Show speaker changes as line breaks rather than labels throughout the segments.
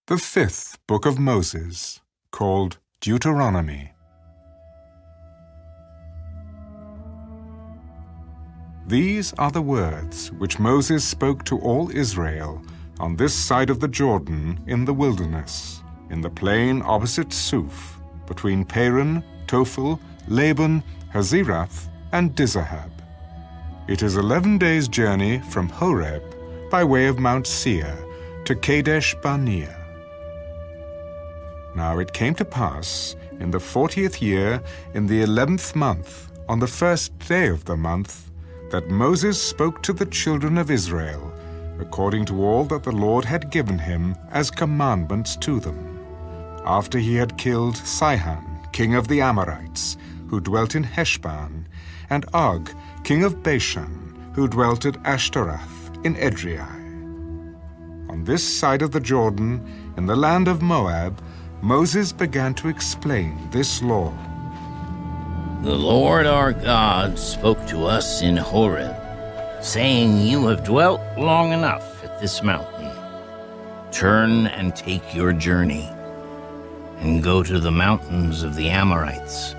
The fifth book of Moses, called Deuteronomy. These are the words which Moses spoke to all Israel on this side of the Jordan in the wilderness, in the plain opposite Suph, between Paran, Tophel, Laban, Hazeroth, and Dizahab. It is 11 days' journey from Horeb by way of Mount Seir to Kadesh Barnea. Now it came to pass in the 40th year, in the 11th month, on the first day of the month, that Moses spoke to the children of Israel, according to all that the Lord had given him as commandments to them, after he had killed Sihon, king of the Amorites, who dwelt in Heshbon, and Og, king of Bashan, who dwelt at Ashtaroth in Edrei. On this side of the Jordan, in the land of Moab, Moses began to explain this law.
The Lord our God spoke to us in Horeb, saying, "You have dwelt long enough at this mountain. Turn and take your journey, and go to the mountains of the Amorites,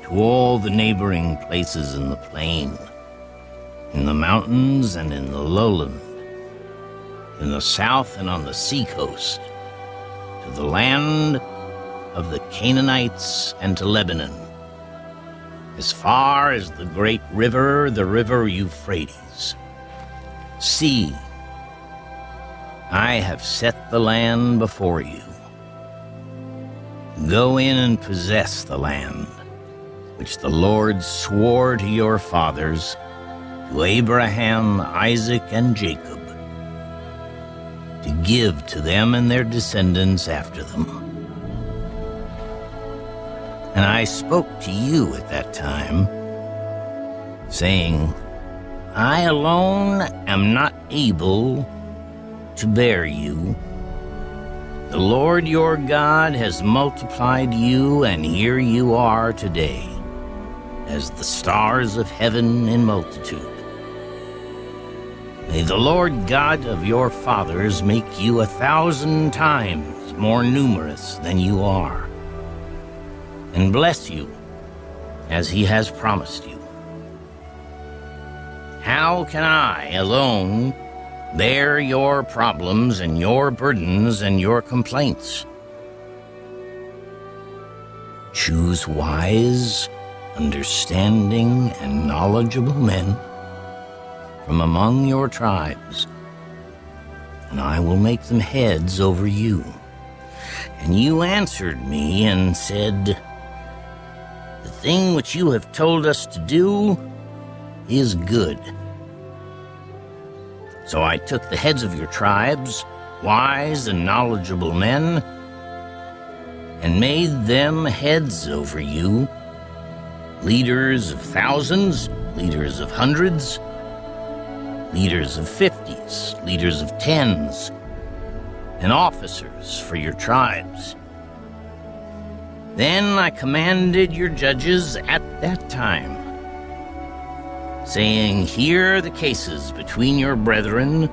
to all the neighboring places in the plain, in the mountains and in the lowland, in the south and on the seacoast, to the land of the Canaanites and to Lebanon, as far as the great river, the River Euphrates. See, I have set the land before you. Go in and possess the land, which the Lord swore to your fathers, to Abraham, Isaac, and Jacob, to give to them and their descendants after them. And I spoke to you at that time, saying, I alone am not able to bear you. The Lord your God has multiplied you, and here you are today, as the stars of heaven in multitude. May the Lord God of your fathers make you 1,000 times more numerous than you are, and bless you as he has promised you. How can I alone bear your problems and your burdens and your complaints? Choose wise, understanding, and knowledgeable men from among your tribes, and I will make them heads over you. And you answered me and said, The thing which you have told us to do is good. So I took the heads of your tribes, wise and knowledgeable men, and made them heads over you, leaders of thousands, leaders of hundreds, leaders of 50s, leaders of 10s, and officers for your tribes. Then I commanded your judges at that time, saying, Hear the cases between your brethren,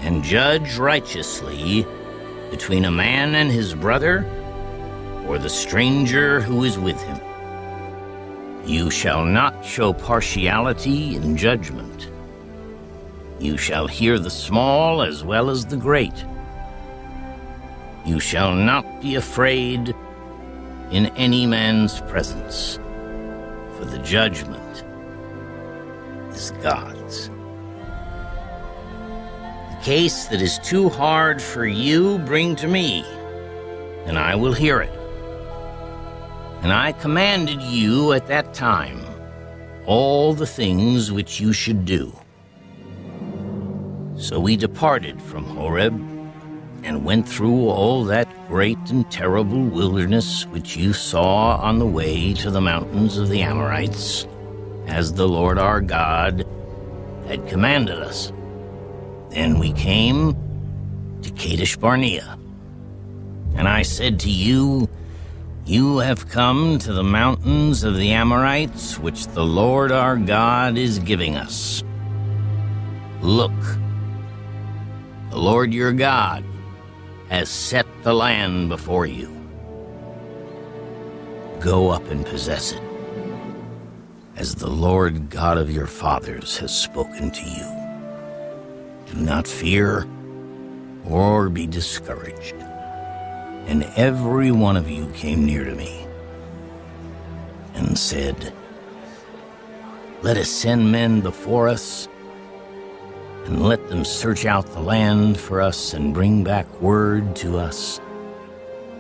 and judge righteously between a man and his brother, or the stranger who is with him. You shall not show partiality in judgment. You shall hear the small as well as the great. You shall not be afraid in any man's presence, for the judgment is God's. The case that is too hard for you, bring to me, and I will hear it. And I commanded you at that time all the things which you should do. So we departed from Horeb and went through all that great and terrible wilderness which you saw on the way to the mountains of the Amorites, as the Lord our God had commanded us. Then we came to Kadesh Barnea, and I said to you, You have come to the mountains of the Amorites, which the Lord our God is giving us. Look, the Lord your God has set the land before you. Go up and possess it, as the Lord God of your fathers has spoken to you. Do not fear or be discouraged. And every one of you came near to me and said, let us send men before us, and let them search out the land for us and bring back word to us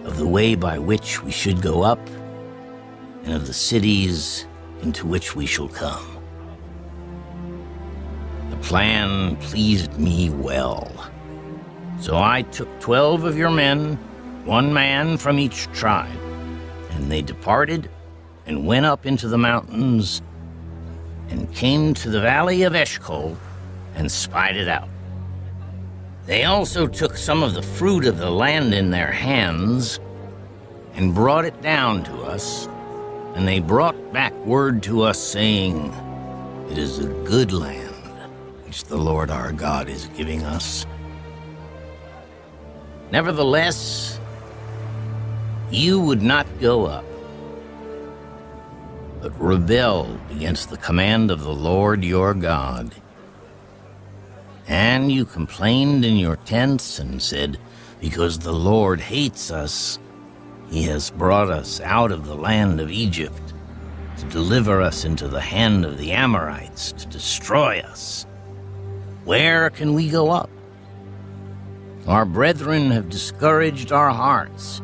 of the way by which we should go up and of the cities into which we shall come. The plan pleased me well. So I took 12 of your men, 1 man from each tribe, and they departed and went up into the mountains and came to the Valley of Eshcol and spied it out. They also took some of the fruit of the land in their hands and brought it down to us, and they brought back word to us, saying, it is a good land which the Lord our God is giving us. Nevertheless, you would not go up, but rebelled against the command of the Lord your God. And you complained in your tents and said, because the Lord hates us, he has brought us out of the land of Egypt to deliver us into the hand of the Amorites to destroy us. Where can we go up? Our brethren have discouraged our hearts,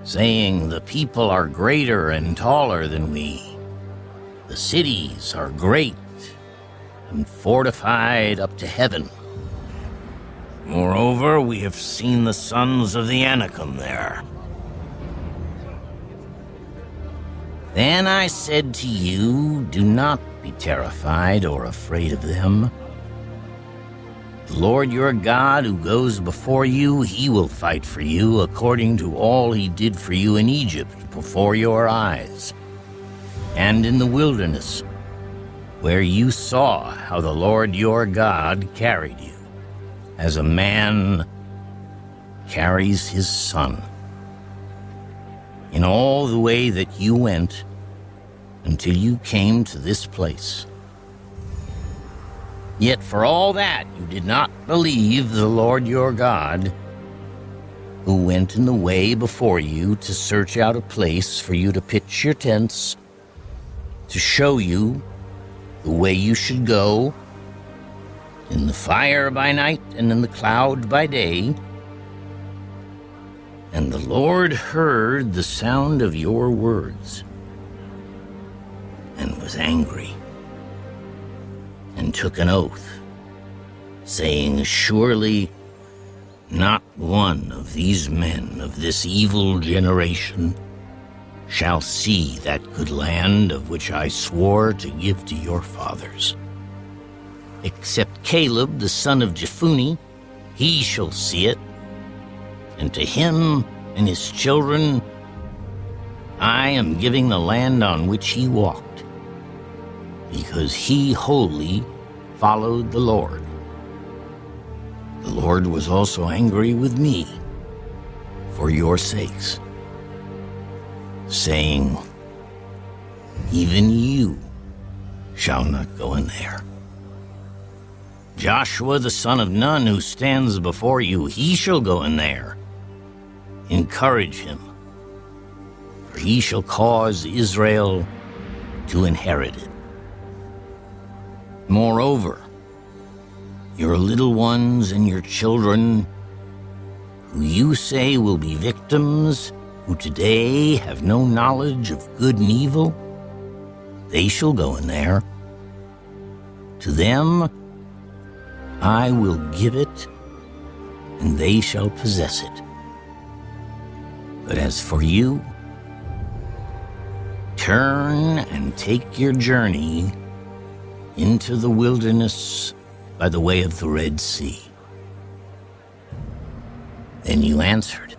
saying, the people are greater and taller than we. The cities are great and fortified up to heaven. Moreover, we have seen the sons of the Anakim there. Then I said to you, do not be terrified or afraid of them. The Lord your God, who goes before you, he will fight for you according to all he did for you in Egypt before your eyes, and in the wilderness, where you saw how the Lord your God carried you, as a man carries his son, in all the way that you went until you came to this place. Yet for all that you did not believe the Lord your God, who went in the way before you to search out a place for you to pitch your tents, to show you the way you should go, in the fire by night and in the cloud by day. And the Lord heard the sound of your words and was angry, and took an oath, saying, surely not one of these men of this evil generation shall see that good land of which I swore to give to your fathers. Except Caleb, the son of Jephunneh, he shall see it, and to him and his children I am giving the land on which he walked, because he wholly followed the Lord. The Lord was also angry with me for your sakes, saying, even you shall not go in there. Joshua the son of Nun, who stands before you, he shall go in there. Encourage him, for he shall cause Israel to inherit it. Moreover, your little ones and your children, who you say will be victims, who today have no knowledge of good and evil, they shall go in there. To them I will give it, and they shall possess it. But as for you, turn and take your journey into the wilderness by the way of the Red Sea. Then you answered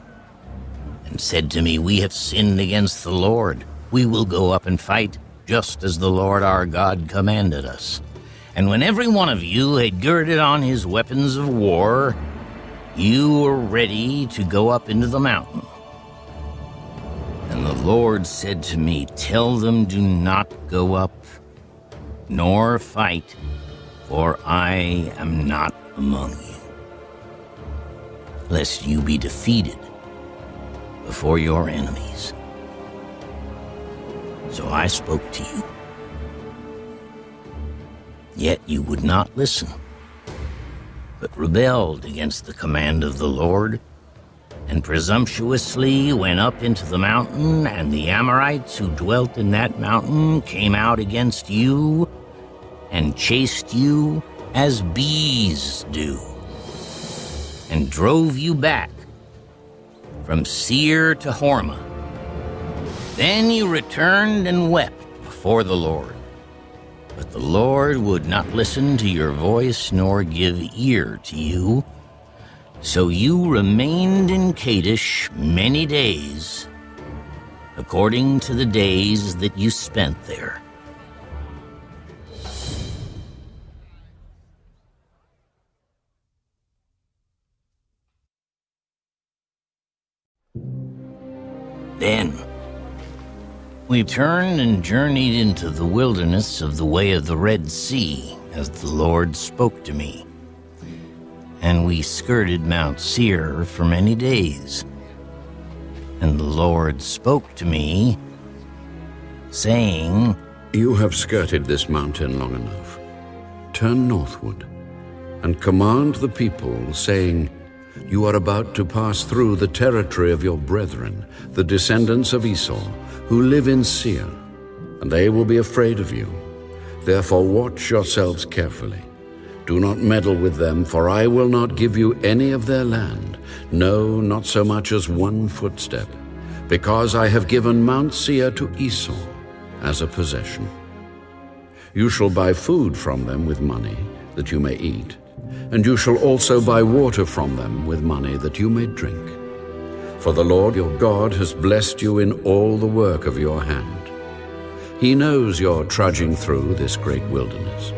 and said to me, we have sinned against the Lord. We will go up and fight, just as the Lord our God commanded us. And when every one of you had girded on his weapons of war, you were ready to go up into the mountain. And the Lord said to me, tell them, do not go up, nor fight, for I am not among you, lest you be defeated before your enemies. So I spoke to you. Yet you would not listen, but rebelled against the command of the Lord, and presumptuously went up into the mountain, and the Amorites who dwelt in that mountain came out against you and chased you as bees do, and drove you back from Seir to Hormah. Then you returned and wept before the Lord. But the Lord would not listen to your voice nor give ear to you. So you remained in Kadesh many days, according to the days that you spent there. Then we turned and journeyed into the wilderness of the way of the Red Sea, as the Lord spoke to me. And we skirted Mount Seir for many days. And the Lord spoke to me, saying,
You have skirted this mountain long enough. Turn northward, and command the people, saying, You are about to pass through the territory of your brethren, the descendants of Esau, who live in Seir, and they will be afraid of you. Therefore watch yourselves carefully. Do not meddle with them, for I will not give you any of their land, no, not so much as one footstep, because I have given Mount Seir to Esau as a possession. You shall buy food from them with money, that you may eat, and you shall also buy water from them with money, that you may drink. For the Lord your God has blessed you in all the work of your hand. He knows you're trudging through this great wilderness.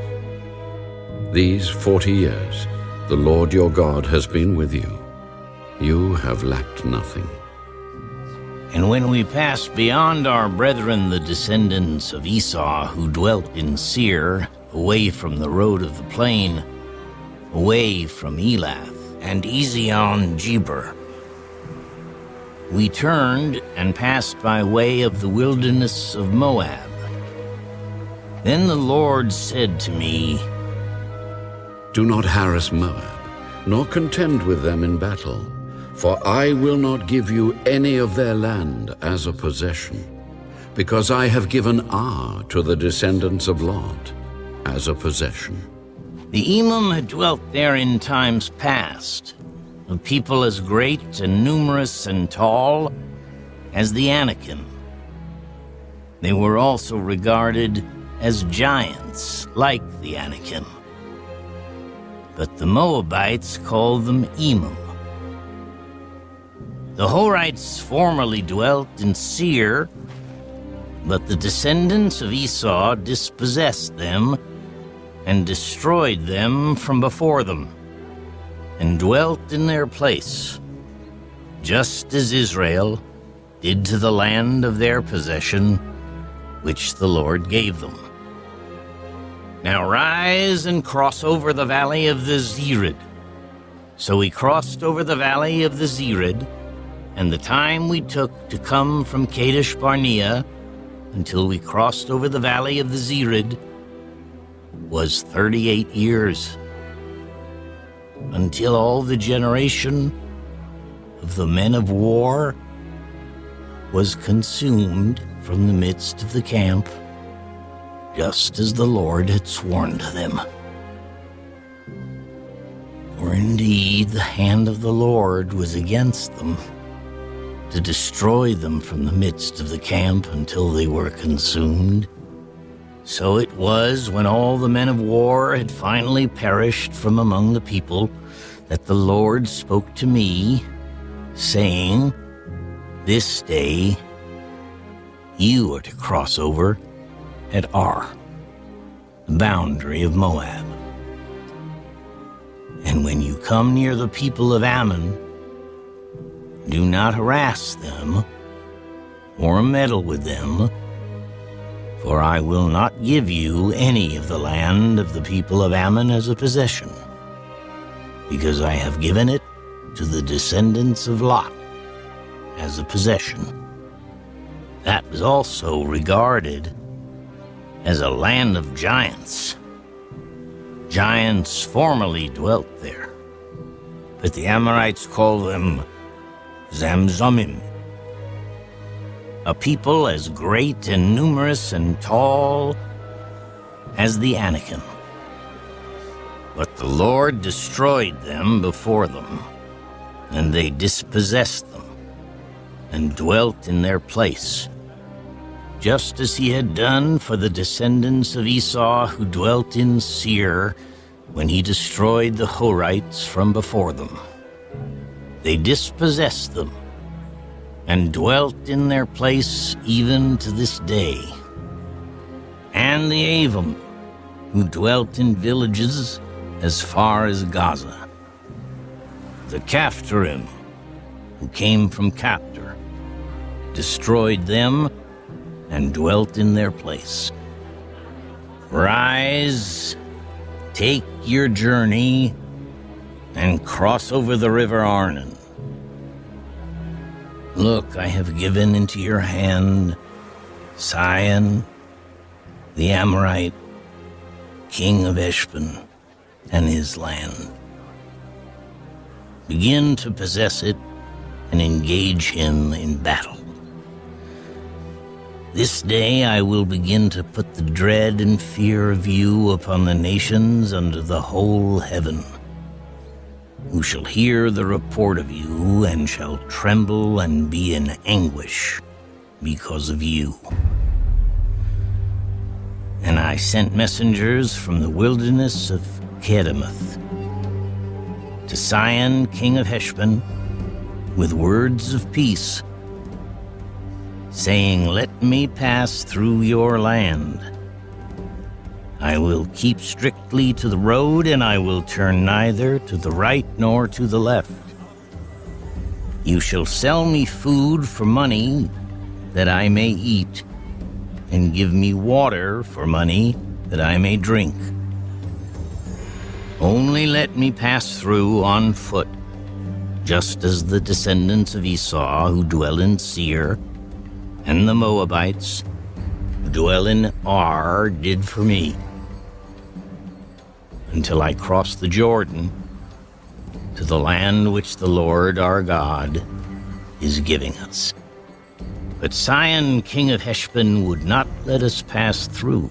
These 40 years, the Lord your God has been with you. You have lacked nothing.
And when we passed beyond our brethren, the descendants of Esau, who dwelt in Seir, away from the road of the plain, away from Elath and Ezion-Geber, we turned and passed by way of the wilderness of Moab. Then the Lord said to me,
Do not harass Moab, nor contend with them in battle, for I will not give you any of their land as a possession, because I have given Ar to the descendants of Lot as a possession.
The Emim had dwelt there in times past, a people as great and numerous and tall as the Anakim. They were also regarded as giants like the Anakim. But the Moabites called them Emim. The Horites formerly dwelt in Seir, but the descendants of Esau dispossessed them and destroyed them from before them, and dwelt in their place, just as Israel did to the land of their possession, which the Lord gave them. Now rise and cross over the valley of the Zered. So we crossed over the valley of the Zered, and the time we took to come from Kadesh Barnea until we crossed over the valley of the Zered was 38 years, until all the generation of the men of war was consumed from the midst of the camp, just as the Lord had sworn to them. For indeed the hand of the Lord was against them, to destroy them from the midst of the camp until they were consumed. So it was, when all the men of war had finally perished from among the people, that the Lord spoke to me, saying, This day you are to cross over at Ar, the boundary of Moab. And when you come near the people of Ammon, do not harass them or meddle with them, for I will not give you any of the land of the people of Ammon as a possession, because I have given it to the descendants of Lot as a possession. That was also regarded as a land of giants. Giants formerly dwelt there, but the Amorites call them Zamzumim, a people as great and numerous and tall as the Anakim. But the Lord destroyed them before them, and they dispossessed them and dwelt in their place, just as he had done for the descendants of Esau who dwelt in Seir when he destroyed the Horites from before them. They dispossessed them and dwelt in their place even to this day. And the Avim, who dwelt in villages as far as Gaza. The Caphtorim, who came from Captor, destroyed them and dwelt in their place. Rise, take your journey, and cross over the river Arnon. Look, I have given into your hand Sihon, the Amorite, king of Heshbon, and his land. Begin to possess it and engage him in battle. This day I will begin to put the dread and fear of you upon the nations under the whole heaven, who shall hear the report of you and shall tremble and be in anguish because of you. And I sent messengers from the wilderness of Kedemoth to Sihon, king of Heshbon, with words of peace, saying, "Let me pass through your land. I will keep strictly to the road, and I will turn neither to the right nor to the left. You shall sell me food for money that I may eat, and give me water for money that I may drink. Only let me pass through on foot, just as the descendants of Esau who dwell in Seir, and the Moabites who dwell in Ar did for me, until I cross the Jordan to the land which the Lord our God is giving us." But Sihon, king of Heshbon, would not let us pass through,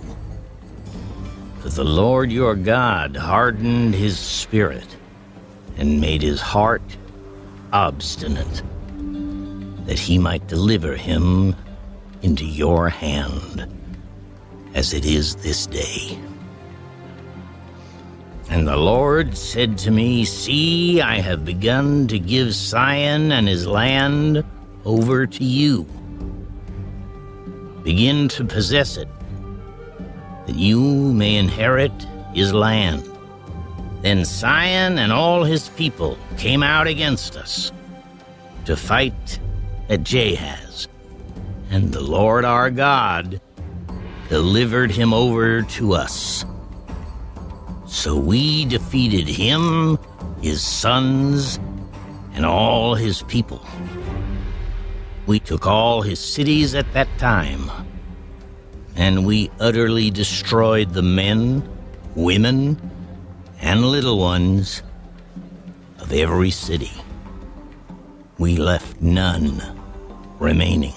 for the Lord your God hardened his spirit and made his heart obstinate, that he might deliver him into your hand, as it is this day. And the Lord said to me, "See, I have begun to give Sihon and his land over to you. Begin to possess it, that you may inherit his land." Then Sihon and all his people came out against us to fight at Jahaz, and the Lord our God delivered him over to us. So we defeated him, his sons, and all his people. We took all his cities at that time, and we utterly destroyed the men, women, and little ones of every city. We left none remaining.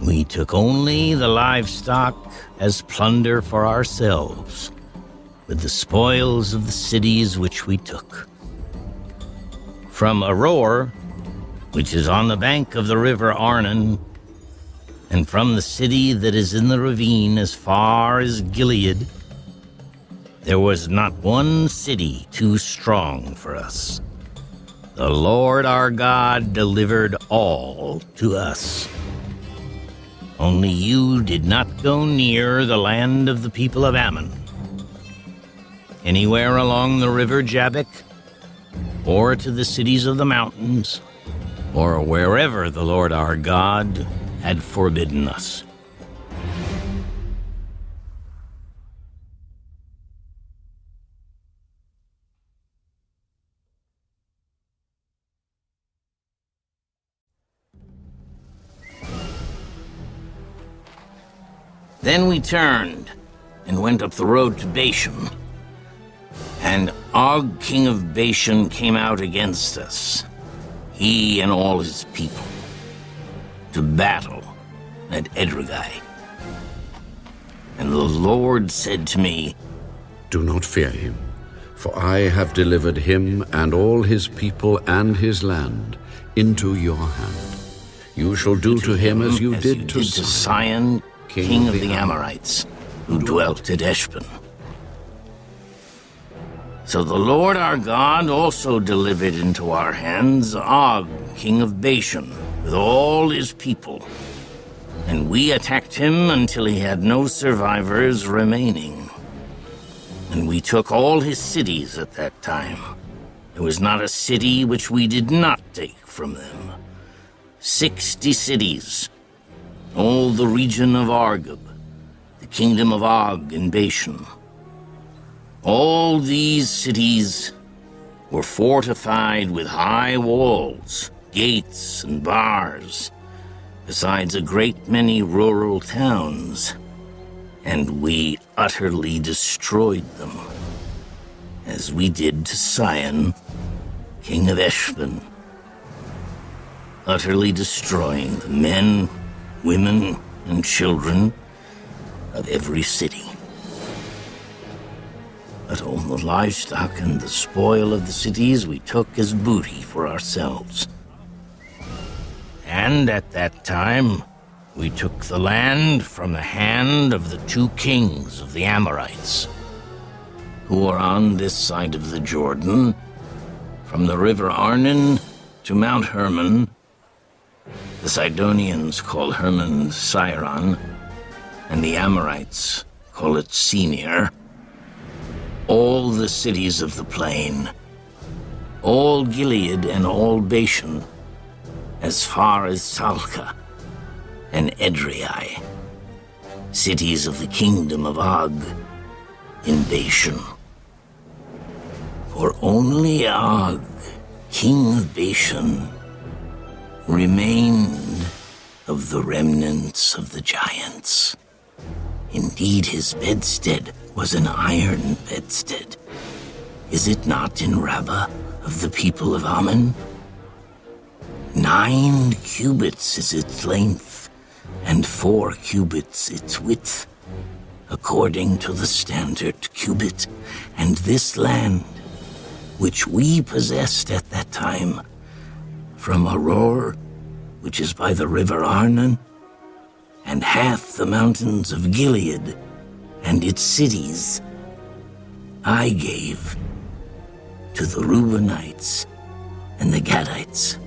We took only the livestock as plunder for ourselves, with the spoils of the cities which we took. From Aroer, which is on the bank of the river Arnon, and from the city that is in the ravine as far as Gilead, there was not one city too strong for us. The Lord our God delivered all to us. Only you did not go near the land of the people of Ammon. anywhere along the river Jabbok, or to the cities of the mountains, or wherever the Lord our God had forbidden us. Then we turned and went up the road to Bashan. And Og, king of Bashan, came out against us, he and all his people, to battle at Edrei. And the Lord said to me,
Do not fear him, for I have delivered him and all his people and his land into your hand. You shall do to him as you did to
Sihon, king of the Amorites, who dwelt at Heshbon. So the Lord our God also delivered into our hands Og, king of Bashan, with all his people. And we attacked him until he had no survivors remaining. And we took all his cities at that time. There was not a city which we did not take from them. 60 cities, all the region of Argob, the kingdom of Og in Bashan. All these cities were fortified with high walls, gates, and bars, besides a great many rural towns, and we utterly destroyed them, as we did to Sihon, king of Heshbon, utterly destroying the men, women, and children of every city. But all the livestock and the spoil of the cities we took as booty for ourselves. And at that time, we took the land from the hand of the 2 kings of the Amorites, who are on this side of the Jordan, from the river Arnon to Mount Hermon. The Sidonians call Hermon Sihon, and the Amorites call it Senir. All the cities of the plain, all Gilead and all Bashan, as far as Salcah and Edrei, cities of the kingdom of Og in Bashan. For only Og, king of Bashan, remained of the remnants of the giants. Indeed, his bedstead was an iron bedstead. Is it not in Rabbah of the people of Ammon? 9 cubits is its length, and 4 cubits its width, according to the standard cubit. And this land, which we possessed at that time, from Aroer, which is by the river Arnon, and half the mountains of Gilead, and its cities, I gave to the Reubenites and the Gadites.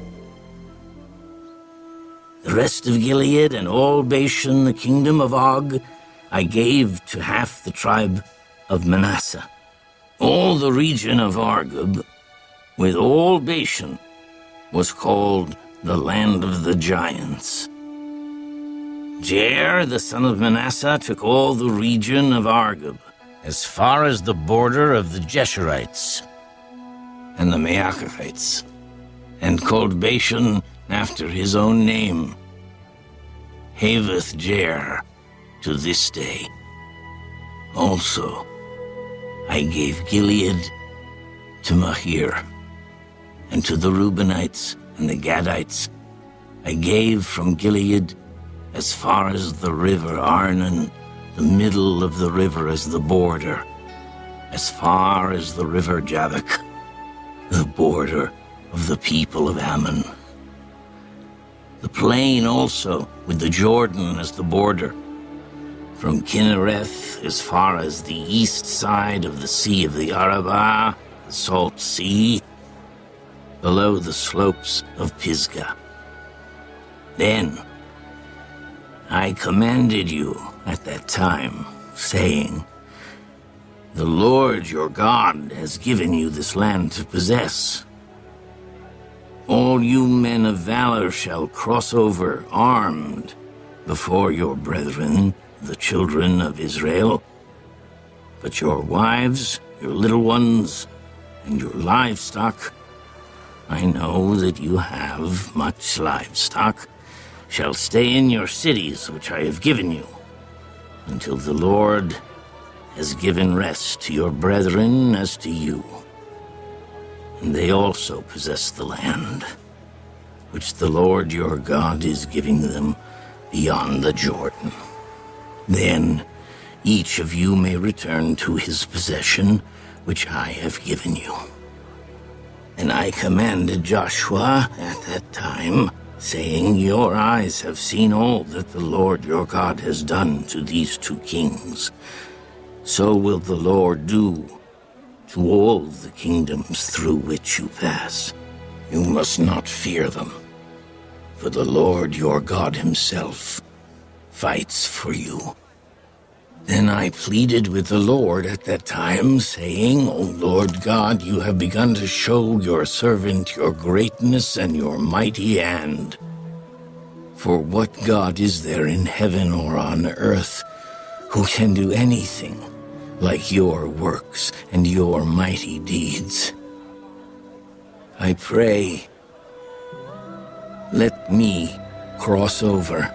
The rest of Gilead and all Bashan, the kingdom of Og, I gave to half the tribe of Manasseh. All the region of Argob, with all Bashan, was called the land of the giants. Jair, the son of Manasseh, took all the region of Argob, as far as the border of the Geshurites and the Maacathites, and called Bashan after his own name, Haveth Jair, to this day. Also, I gave Gilead to Mahir, and to the Reubenites and the Gadites I gave from Gilead as far as the river Arnon, the middle of the river as the border, as far as the river Jabbok, the border of the people of Ammon. The plain also, with the Jordan as the border, from Kinnereth as far as the east side of the Sea of the Arabah, the Salt Sea, below the slopes of Pisgah. Then I commanded you at that time, saying, The Lord your God has given you this land to possess. All you men of valor shall cross over armed before your brethren, the children of Israel. But your wives, your little ones, and your livestock, I know that you have much livestock, shall stay in your cities which I have given you, until the Lord has given rest to your brethren as to you. And they also possess the land, which the Lord your God is giving them beyond the Jordan. Then each of you may return to his possession, which I have given you. And I commanded Joshua at that time, saying, your eyes have seen all that the Lord your God has done to these two kings. So will the Lord do to all the kingdoms through which you pass. You must not fear them, for the Lord your God himself fights for you. Then I pleaded with the Lord at that time, saying, O Lord God, you have begun to show your servant your greatness and your mighty hand. For what God is there in heaven or on earth who can do anything like your works and your mighty deeds? I pray, let me cross over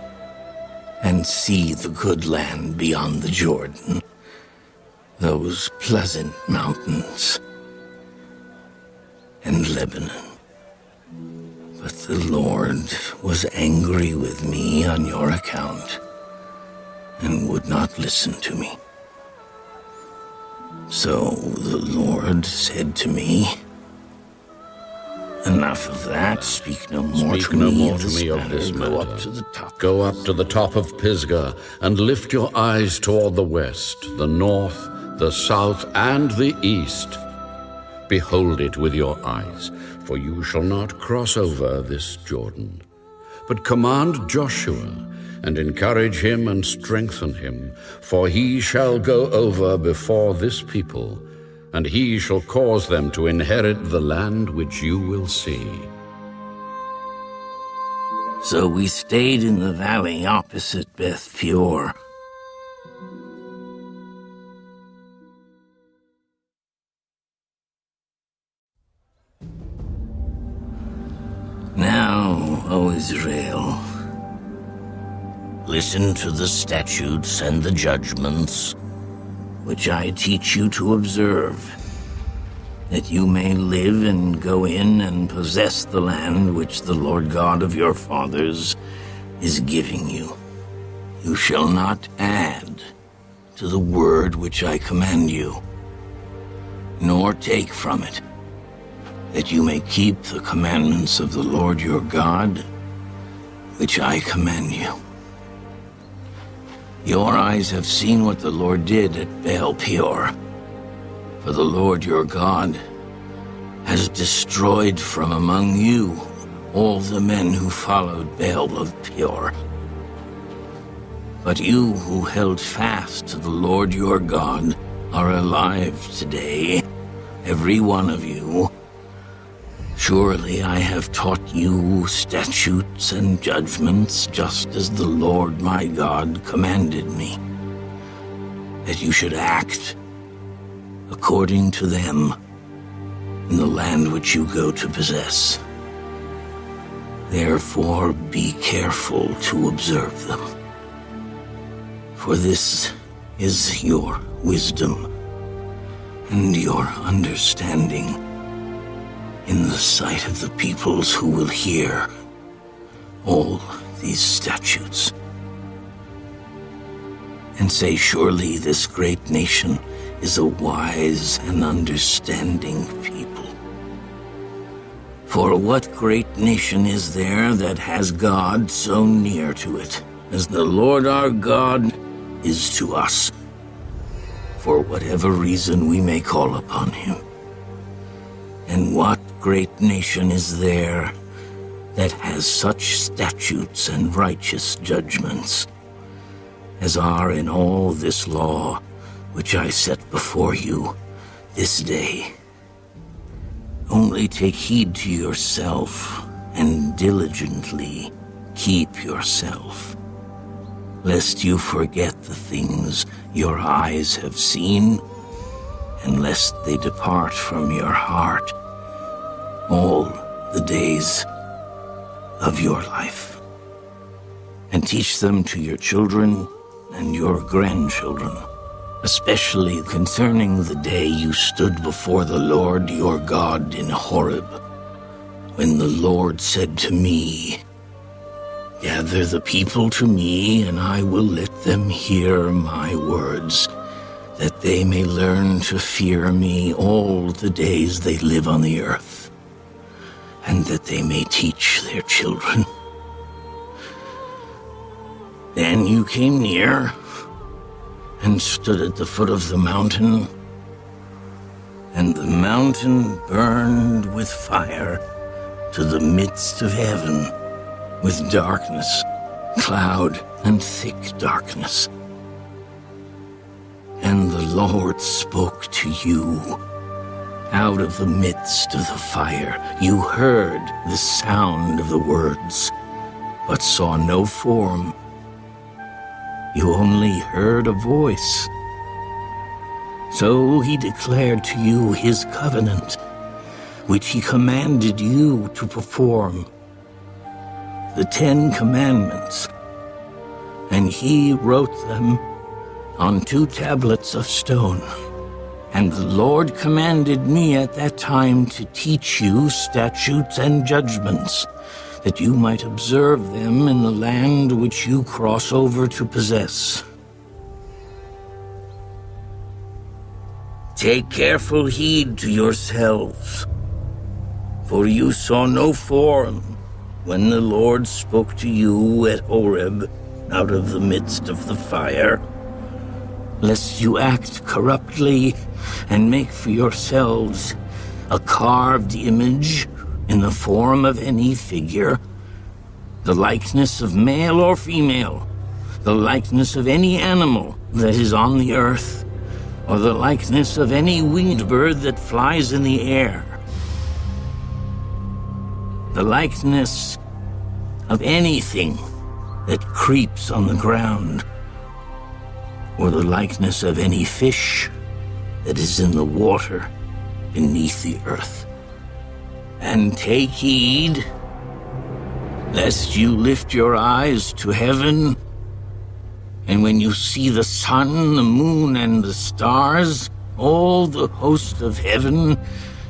and see the good land beyond the Jordan, those pleasant mountains, and Lebanon. But the Lord was angry with me on your account and would not listen to me. So the Lord said to me, enough of that. Speak no more to me of this matter. Go up to the top.
Go up to the top of Pisgah, and lift your eyes toward the west, the north, the south, and the east. Behold it with your eyes, for you shall not cross over this Jordan. But command Joshua, and encourage him and strengthen him, for he shall go over before this people, and he shall cause them to inherit the land which you will see.
So we stayed in the valley opposite Beth Peor. Now, O Israel, listen to the statutes and the judgments which I teach you to observe, that you may live and go in and possess the land which the Lord God of your fathers is giving you. You shall not add to the word which I command you, nor take from it, that you may keep the commandments of the Lord your God, which I command you. Your eyes have seen what the Lord did at Baal Peor, for the Lord your God has destroyed from among you all the men who followed Baal of Peor. But you who held fast to the Lord your God are alive today, every one of you. Surely I have taught you statutes and judgments, just as the Lord my God commanded me, that you should act according to them in the land which you go to possess. Therefore be careful to observe them, for this is your wisdom and your understanding in the sight of the peoples who will hear all these statutes, and say, surely this great nation is a wise and understanding people. For what great nation is there that has God so near to it as the Lord our God is to us, for whatever reason we may call upon him? And what great nation is there that has such statutes and righteous judgments as are in all this law which I set before you this day. Only take heed to yourself, and diligently keep yourself, lest you forget the things your eyes have seen, and lest they depart from your heart all the days of your life. And teach them to your children and your grandchildren, especially concerning the day you stood before the Lord your God in Horeb, when the Lord said to me, "Gather the people to me, and I will let them hear my words, that they may learn to fear me all the days they live on the earth, and that they may teach their children." Then you came near and stood at the foot of the mountain, and the mountain burned with fire to the midst of heaven, with darkness, cloud, and thick darkness. And the Lord spoke to you out of the midst of the fire. You heard the sound of the words, but saw no form. You only heard a voice. So he declared to you his covenant, which he commanded you to perform, the 10 Commandments, and he wrote them on 2 tablets of stone. And the Lord commanded me at that time to teach you statutes and judgments, that you might observe them in the land which you cross over to possess. Take careful heed to yourselves, for you saw no form when the Lord spoke to you at Horeb out of the midst of the fire, lest you act corruptly and make for yourselves a carved image in the form of any figure, the likeness of male or female, the likeness of any animal that is on the earth, or the likeness of any winged bird that flies in the air, the likeness of anything that creeps on the ground, or the likeness of any fish that is in the water beneath the earth. And take heed, lest you lift your eyes to heaven, and when you see the sun, the moon, and the stars, all the host of heaven,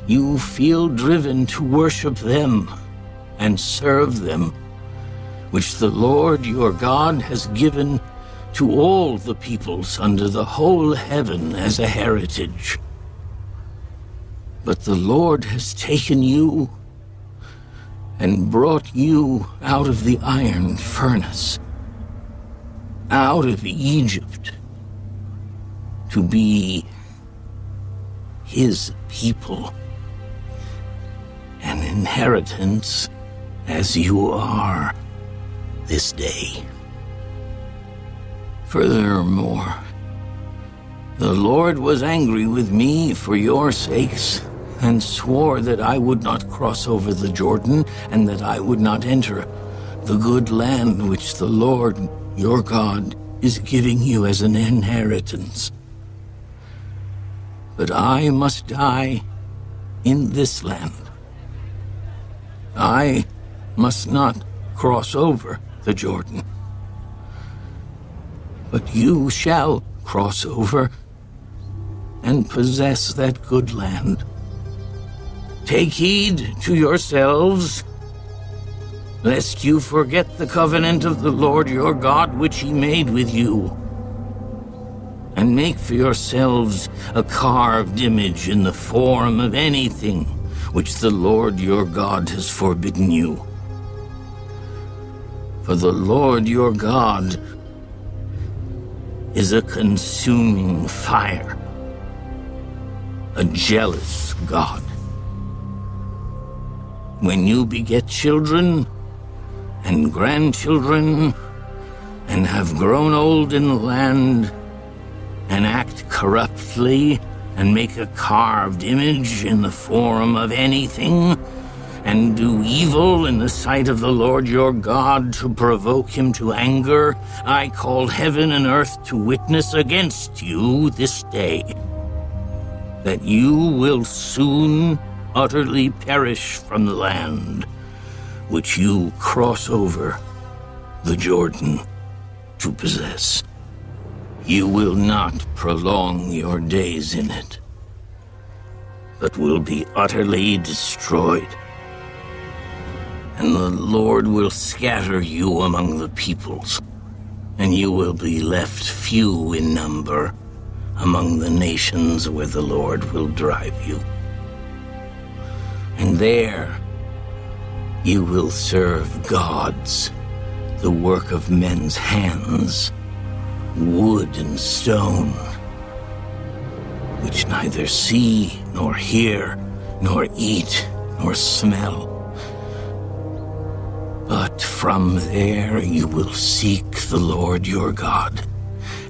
you feel driven to worship them and serve them, which the Lord your God has given to all the peoples under the whole heaven as a heritage. But the Lord has taken you and brought you out of the iron furnace, out of Egypt, to be his people, an inheritance as you are this day. Furthermore, the Lord was angry with me for your sakes, and swore that I would not cross over the Jordan, and that I would not enter the good land which the Lord your God is giving you as an inheritance. But I must die in this land. I must not cross over the Jordan. But you shall cross over and possess that good land. Take heed to yourselves, lest you forget the covenant of the Lord your God which he made with you, and make for yourselves a carved image in the form of anything which the Lord your God has forbidden you. For the Lord your God is a consuming fire, a jealous God. When you beget children and grandchildren, and have grown old in the land, and act corruptly, and make a carved image in the form of anything, and do evil in the sight of the Lord your God to provoke him to anger, I call heaven and earth to witness against you this day, that you will soon utterly perish from the land which you cross over the Jordan to possess. You will not prolong your days in it, but will be utterly destroyed. And the Lord will scatter you among the peoples, and you will be left few in number among the nations where the Lord will drive you. And there you will serve gods, the work of men's hands, wood and stone, which neither see, nor hear, nor eat, nor smell. But from there you will seek the Lord your God,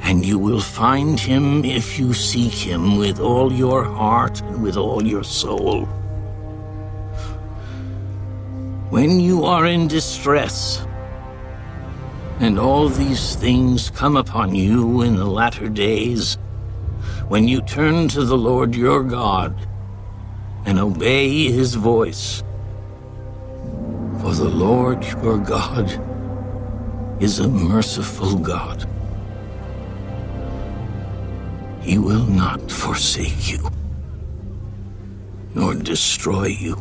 and you will find him if you seek him with all your heart and with all your soul. When you are in distress, and all these things come upon you in the latter days, when you turn to the Lord your God and obey his voice, for the Lord your God is a merciful God. He will not forsake you, nor destroy you,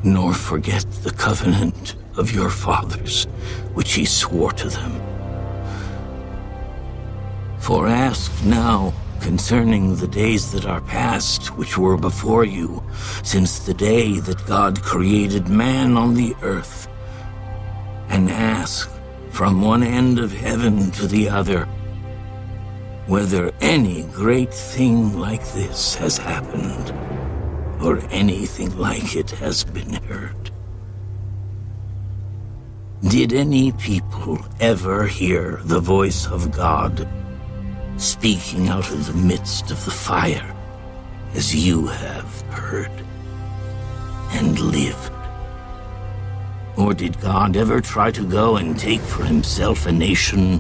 nor forget the covenant of your fathers, which he swore to them. For ask now concerning the days that are past, which were before you, since the day that God created man on the earth, and ask from one end of heaven to the other, whether any great thing like this has happened, or anything like it has been heard. Did any people ever hear the voice of God speaking out of the midst of the fire, as you have heard and lived? Or did God ever try to go and take for himself a nation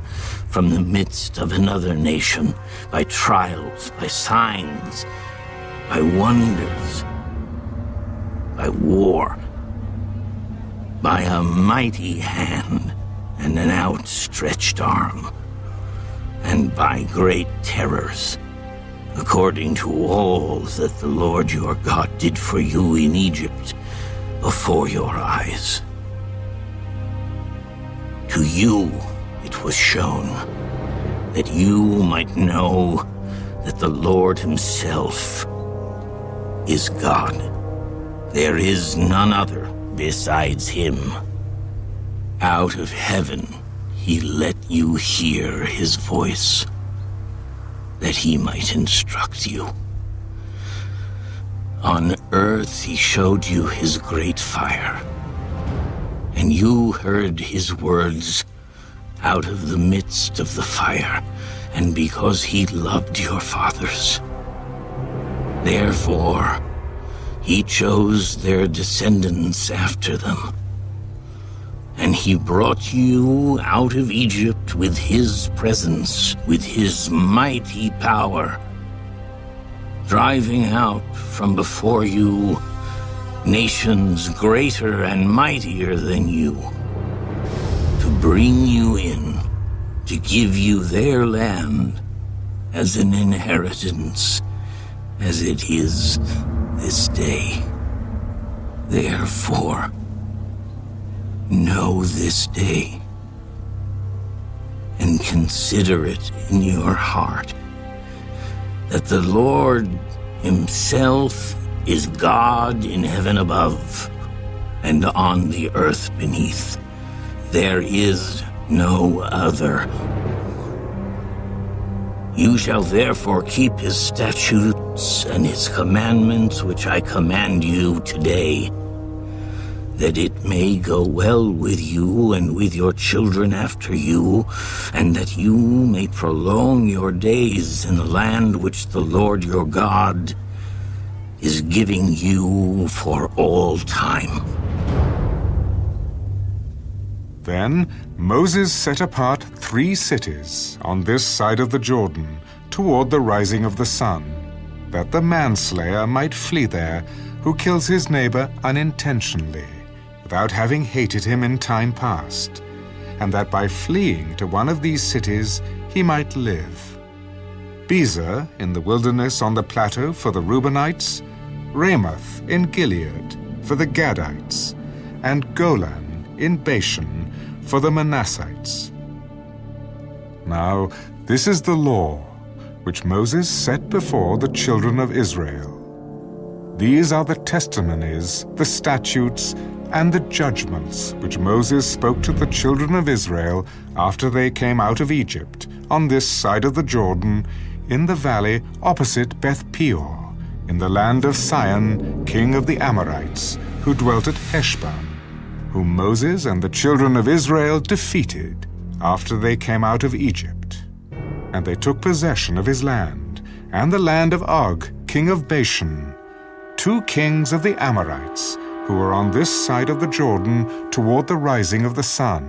from the midst of another nation, by trials, by signs, by wonders, by war, by a mighty hand and an outstretched arm, and by great terrors, according to all that the Lord your God did for you in Egypt before your eyes? To you it was shown, that you might know that the Lord himself is God. There is none other besides him. Out of heaven he let you hear his voice, that he might instruct you. On earth he showed you his great fire, and you heard his words out of the midst of the fire, and because he loved your fathers, therefore he chose their descendants after them. And he brought you out of Egypt with his presence, with his mighty power, driving out from before you nations greater and mightier than you, to bring you in, to give you their land as an inheritance, as it is this day. Therefore, know this day, and consider it in your heart, that the Lord himself is God in heaven above, and on the earth beneath. There is no other. You shall therefore keep his statutes and his commandments, which I command you today, that it may go well with you and with your children after you, and that you may prolong your days in the land which the Lord your God is giving you for all time."
Then Moses set apart 3 cities on this side of the Jordan toward the rising of the sun, that the manslayer might flee there who kills his neighbor unintentionally, without having hated him in time past, and that by fleeing to one of these cities he might live. Bezer in the wilderness on the plateau for the Reubenites, Ramoth in Gilead for the Gadites, and Golan in Bashan for the Manassites. Now this is the law which Moses set before the children of Israel. These are the testimonies, the statutes, and the judgments which Moses spoke to the children of Israel after they came out of Egypt, on this side of the Jordan, in the valley opposite Beth Peor, in the land of Sihon, king of the Amorites, who dwelt at Heshbon, whom Moses and the children of Israel defeated after they came out of Egypt. And they took possession of his land, and the land of Og, king of Bashan, 2 kings of the Amorites, who were on this side of the Jordan toward the rising of the sun,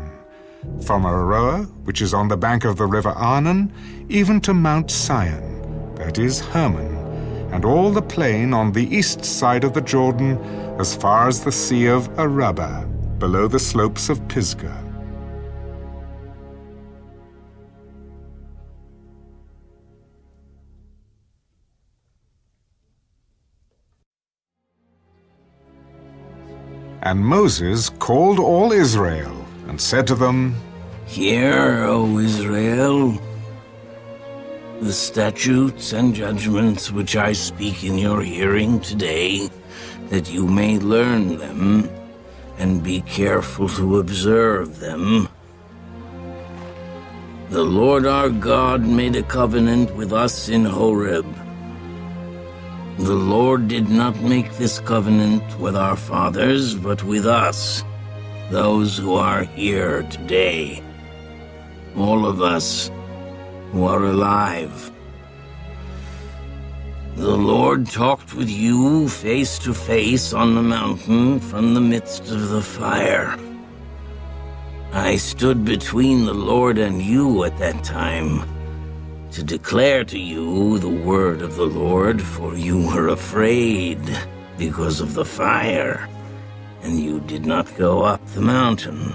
from Aroer, which is on the bank of the river Arnon, even to Mount Seir, that is Hermon, and all the plain on the east side of the Jordan, as far as the sea of Arabah, below the slopes of Pisgah. And Moses called all Israel, and said to them,
"Hear, O Israel, the statutes and judgments which I speak in your hearing today, that you may learn them, and be careful to observe them. The Lord our God made a covenant with us in Horeb. The Lord did not make this covenant with our fathers, but with us, those who are here today, all of us who are alive. The Lord talked with you face to face on the mountain from the midst of the fire. I stood between the Lord and you at that time, to declare to you the word of the Lord, for you were afraid because of the fire, and you did not go up the mountain."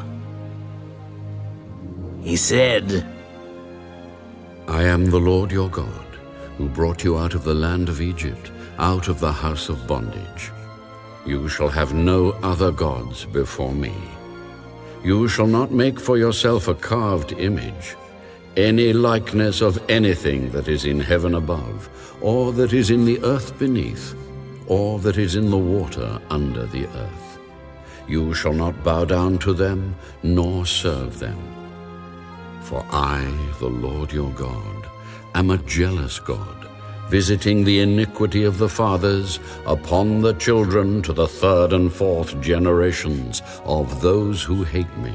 He said,
I am the Lord your God, who brought you out of the land of Egypt, out of the house of bondage. You shall have no other gods before me. You shall not make for yourself a carved image, any likeness of anything that is in heaven above, or that is in the earth beneath, or that is in the water under the earth. You shall not bow down to them, nor serve them. For I, the Lord your God, am a jealous God, visiting the iniquity of the fathers upon the children to the 3rd and 4th generations of those who hate me,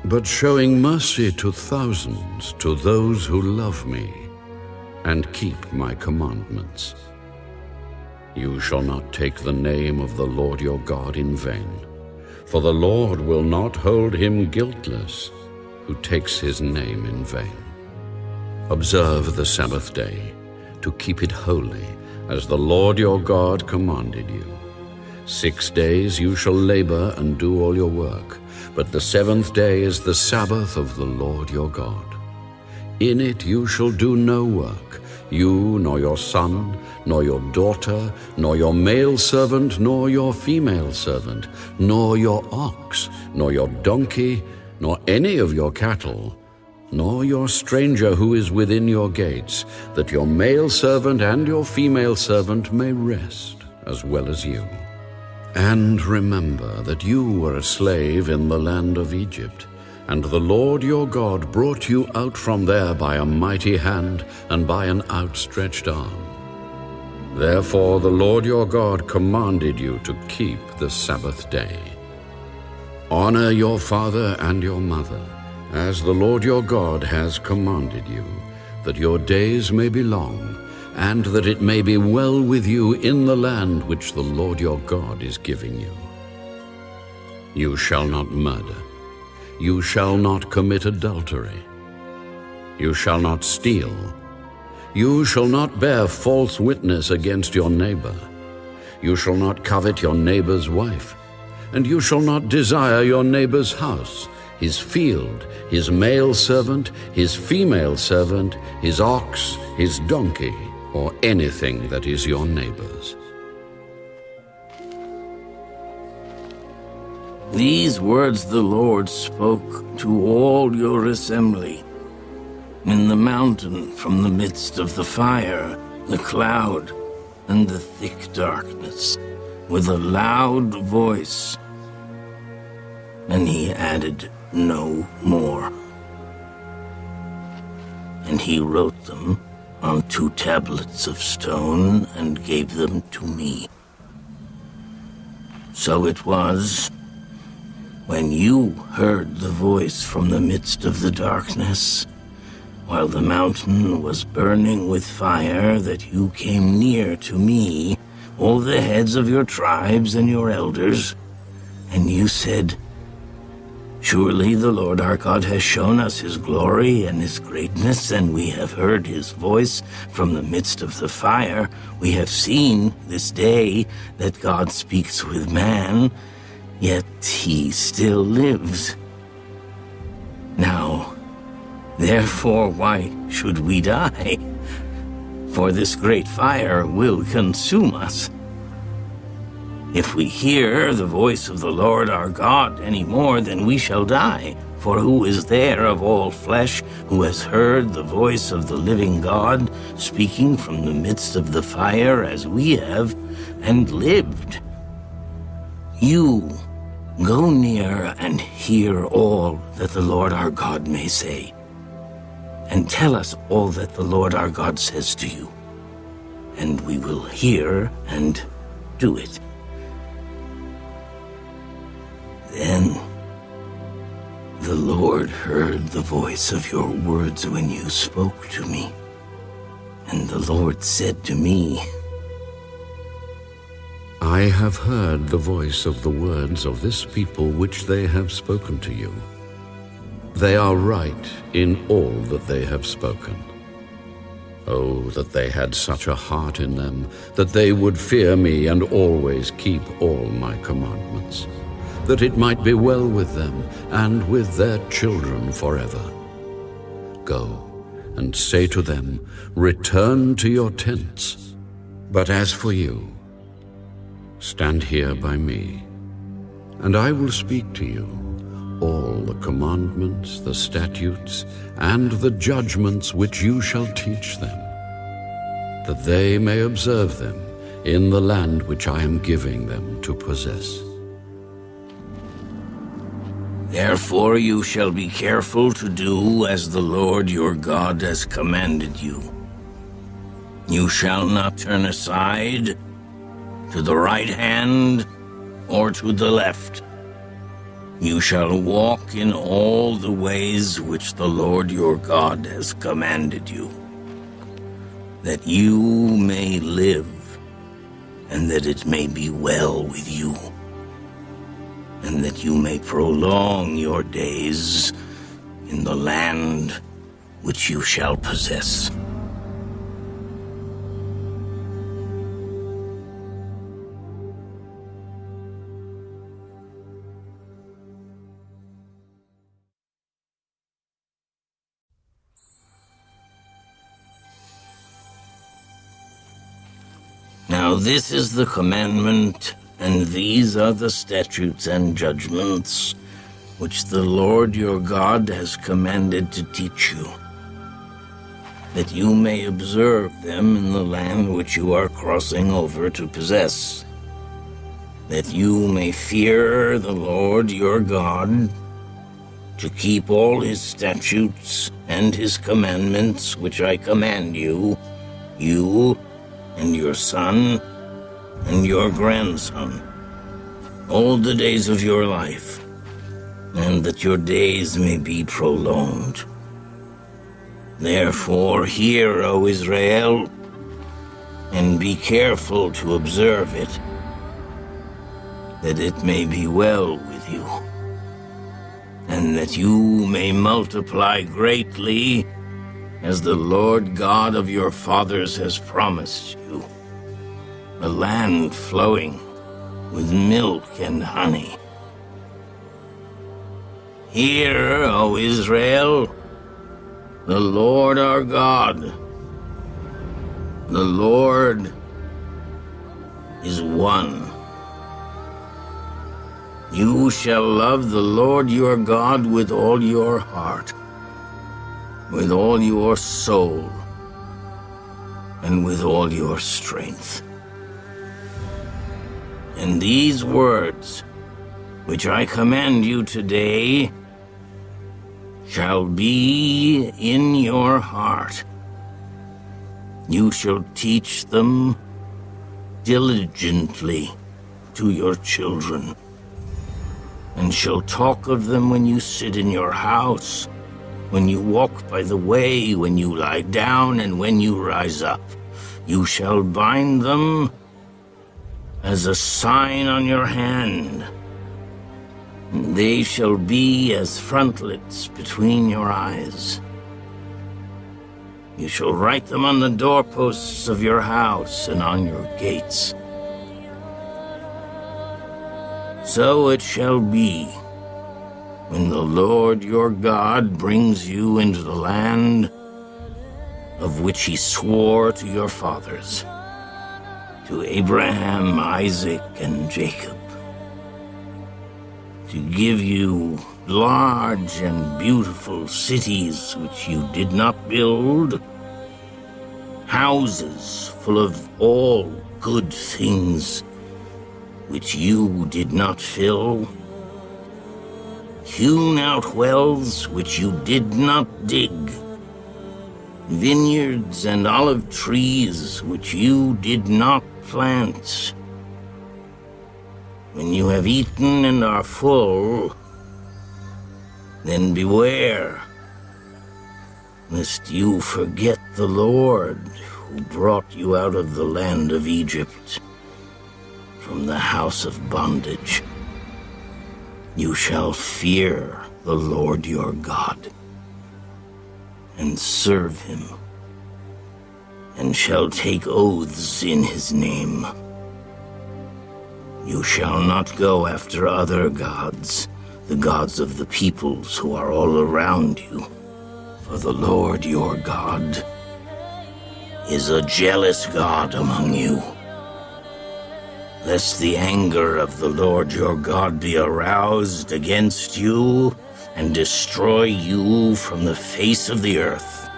but showing mercy to thousands, to those who love me and keep my commandments. You shall not take the name of the Lord your God in vain, for the Lord will not hold him guiltless who takes his name in vain. Observe the Sabbath day, to keep it holy, as the Lord your God commanded you. 6 days you shall labor and do all your work, but the 7th day is the Sabbath of the Lord your God. In it you shall do no work, you nor your son, nor your daughter, nor your male servant, nor your female servant, nor your ox, nor your donkey, nor any of your cattle, nor your stranger who is within your gates, that your male servant and your female servant may rest as well as you. And remember that you were a slave in the land of Egypt, and the Lord your God brought you out from there by a mighty hand and by an outstretched arm. Therefore the Lord your God commanded you to keep the Sabbath day. Honor your father and your mother, as the Lord your God has commanded you, that your days may be long, and that it may be well with you in the land which the Lord your God is giving you. You shall not murder. You shall not commit adultery. You shall not steal. You shall not bear false witness against your neighbor. You shall not covet your neighbor's wife. And you shall not desire your neighbor's house, his field, his male servant, his female servant, his ox, his donkey, or anything that is your neighbor's.
These words the Lord spoke to all your assembly in the mountain from the midst of the fire, the cloud, and the thick darkness, with a loud voice. And he added no more. And he wrote them on 2 tablets of stone and gave them to me. So it was, when you heard the voice from the midst of the darkness, while the mountain was burning with fire, that you came near to me, all the heads of your tribes and your elders, and you said, "Surely the Lord our God has shown us his glory and his greatness, and we have heard his voice from the midst of the fire. We have seen this day that God speaks with man, yet he still lives. Now, therefore, why should we die? For this great fire will consume us. If we hear the voice of the Lord our God any more, then we shall die. For who is there of all flesh who has heard the voice of the living God speaking from the midst of the fire as we have, and lived? You go near and hear all that the Lord our God may say, and tell us all that the Lord our God says to you, and we will hear and do it." Then the Lord heard the voice of your words when you spoke to me. And the Lord said to me,
I have heard the voice of the words of this people which they have spoken to you. They are right in all that they have spoken. Oh, that they had such a heart in them, that they would fear me and always keep all my commandments, that it might be well with them and with their children forever. Go and say to them, return to your tents. But as for you, stand here by me, and I will speak to you all the commandments, the statutes, and the judgments which you shall teach them, that they may observe them in the land which I am giving them to possess.
Therefore you shall be careful to do as the Lord your God has commanded you. You shall not turn aside to the right hand or to the left. You shall walk in all the ways which the Lord your God has commanded you, that you may live, and that it may be well with you, and that you may prolong your days in the land which you shall possess. Now this is the commandment, and these are the statutes and judgments which the Lord your God has commanded to teach you, that you may observe them in the land which you are crossing over to possess, that you may fear the Lord your God, to keep all his statutes and his commandments which I command you, you and your son and your grandson, all the days of your life, and that your days may be prolonged. Therefore, hear, O Israel, and be careful to observe it, that it may be well with you, and that you may multiply greatly, as the Lord God of your fathers has promised you, a land flowing with milk and honey. Hear, O Israel, the Lord our God, the Lord is one. You shall love the Lord your God with all your heart, with all your soul, and with all your strength. And these words, which I command you today, shall be in your heart. You shall teach them diligently to your children, and shall talk of them when you sit in your house, when you walk by the way, when you lie down, and when you rise up. You shall bind them as a sign on your hand. They shall be as frontlets between your eyes. You shall write them on the doorposts of your house and on your gates. So it shall be, when the Lord your God brings you into the land of which he swore to your fathers, to Abraham, Isaac, and Jacob, to give you large and beautiful cities which you did not build, houses full of all good things which you did not fill, hewn out wells which you did not dig, vineyards and olive trees which you did not plant. When you have eaten and are full, then beware, lest you forget the Lord who brought you out of the land of Egypt, from the house of bondage. You shall fear the Lord your God, and serve him, and shall take oaths in his name. You shall not go after other gods, the gods of the peoples who are all around you, for the Lord your God is a jealous God among you. Lest the anger of the Lord your God be aroused against you and destroy you from the face of the earth.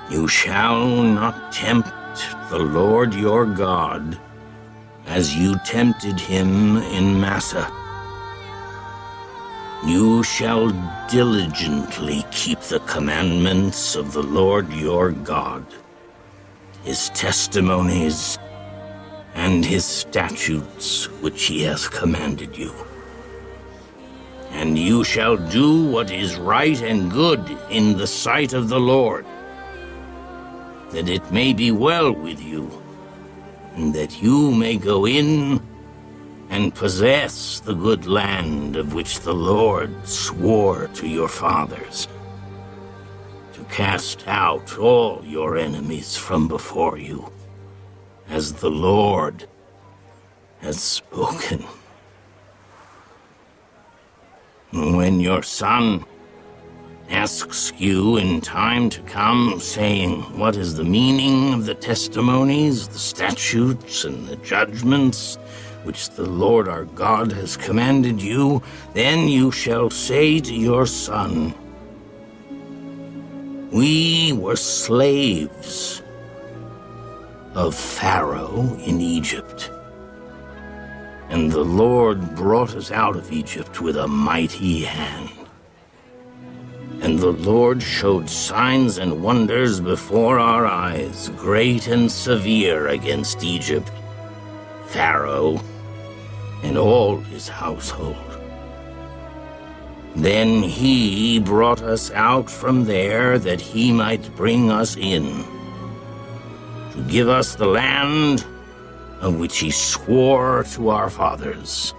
You shall not tempt the Lord your God as you tempted him in Massah. You shall diligently keep the commandments of the Lord your God, his testimonies, and his statutes which he has commanded you. And you shall do what is right and good in the sight of the Lord, that it may be well with you, and that you may go in and possess the good land of which the Lord swore to your fathers, to cast out all your enemies from before you, as the Lord has spoken. When your son asks you in time to come, saying, "What is the meaning of the testimonies, the statutes, and the judgments which the Lord our God has commanded you?" then you shall say to your son, "We were slaves of Pharaoh in Egypt, and the Lord brought us out of Egypt with a mighty hand. And the Lord showed signs and wonders before our eyes, great and severe, against Egypt, Pharaoh, and all his household. Then he brought us out from there that he might bring us in, to give us the land of which he swore to our fathers.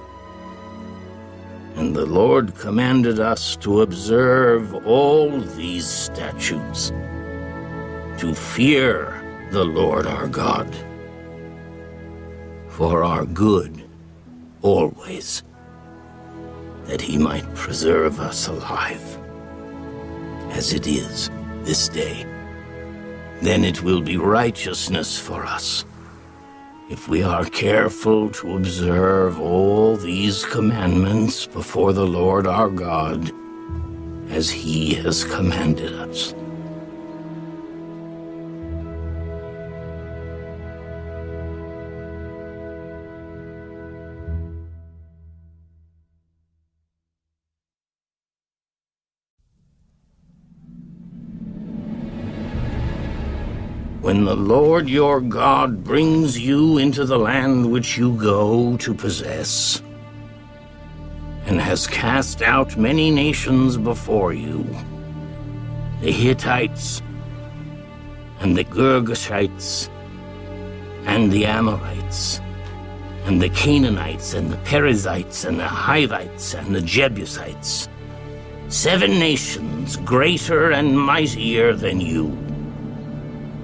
And the Lord commanded us to observe all these statutes, to fear the Lord our God, for our good always, that he might preserve us alive, as it is this day. Then it will be righteousness for us, if we are careful to observe all these commandments before the Lord our God, as he has commanded us. When the Lord your God brings you into the land which you go to possess, and has cast out many nations before you, the Hittites, and the Girgashites, and the Amorites, and the Canaanites, and the Perizzites, and the Hivites, and the Jebusites, 7 nations greater and mightier than you.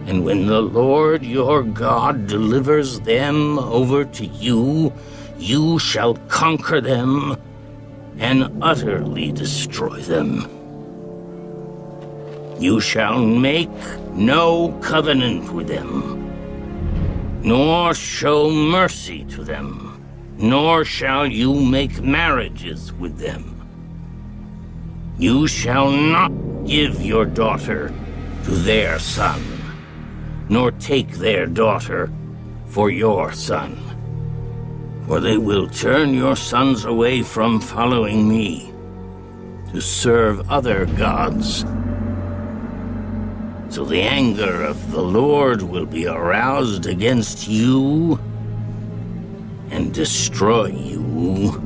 And when the Lord your God delivers them over to you, you shall conquer them and utterly destroy them. You shall make no covenant with them, nor show mercy to them, nor shall you make marriages with them. You shall not give your daughter to their son, nor take their daughter for your son. For they will turn your sons away from following me, to serve other gods. So the anger of the Lord will be aroused against you, and destroy you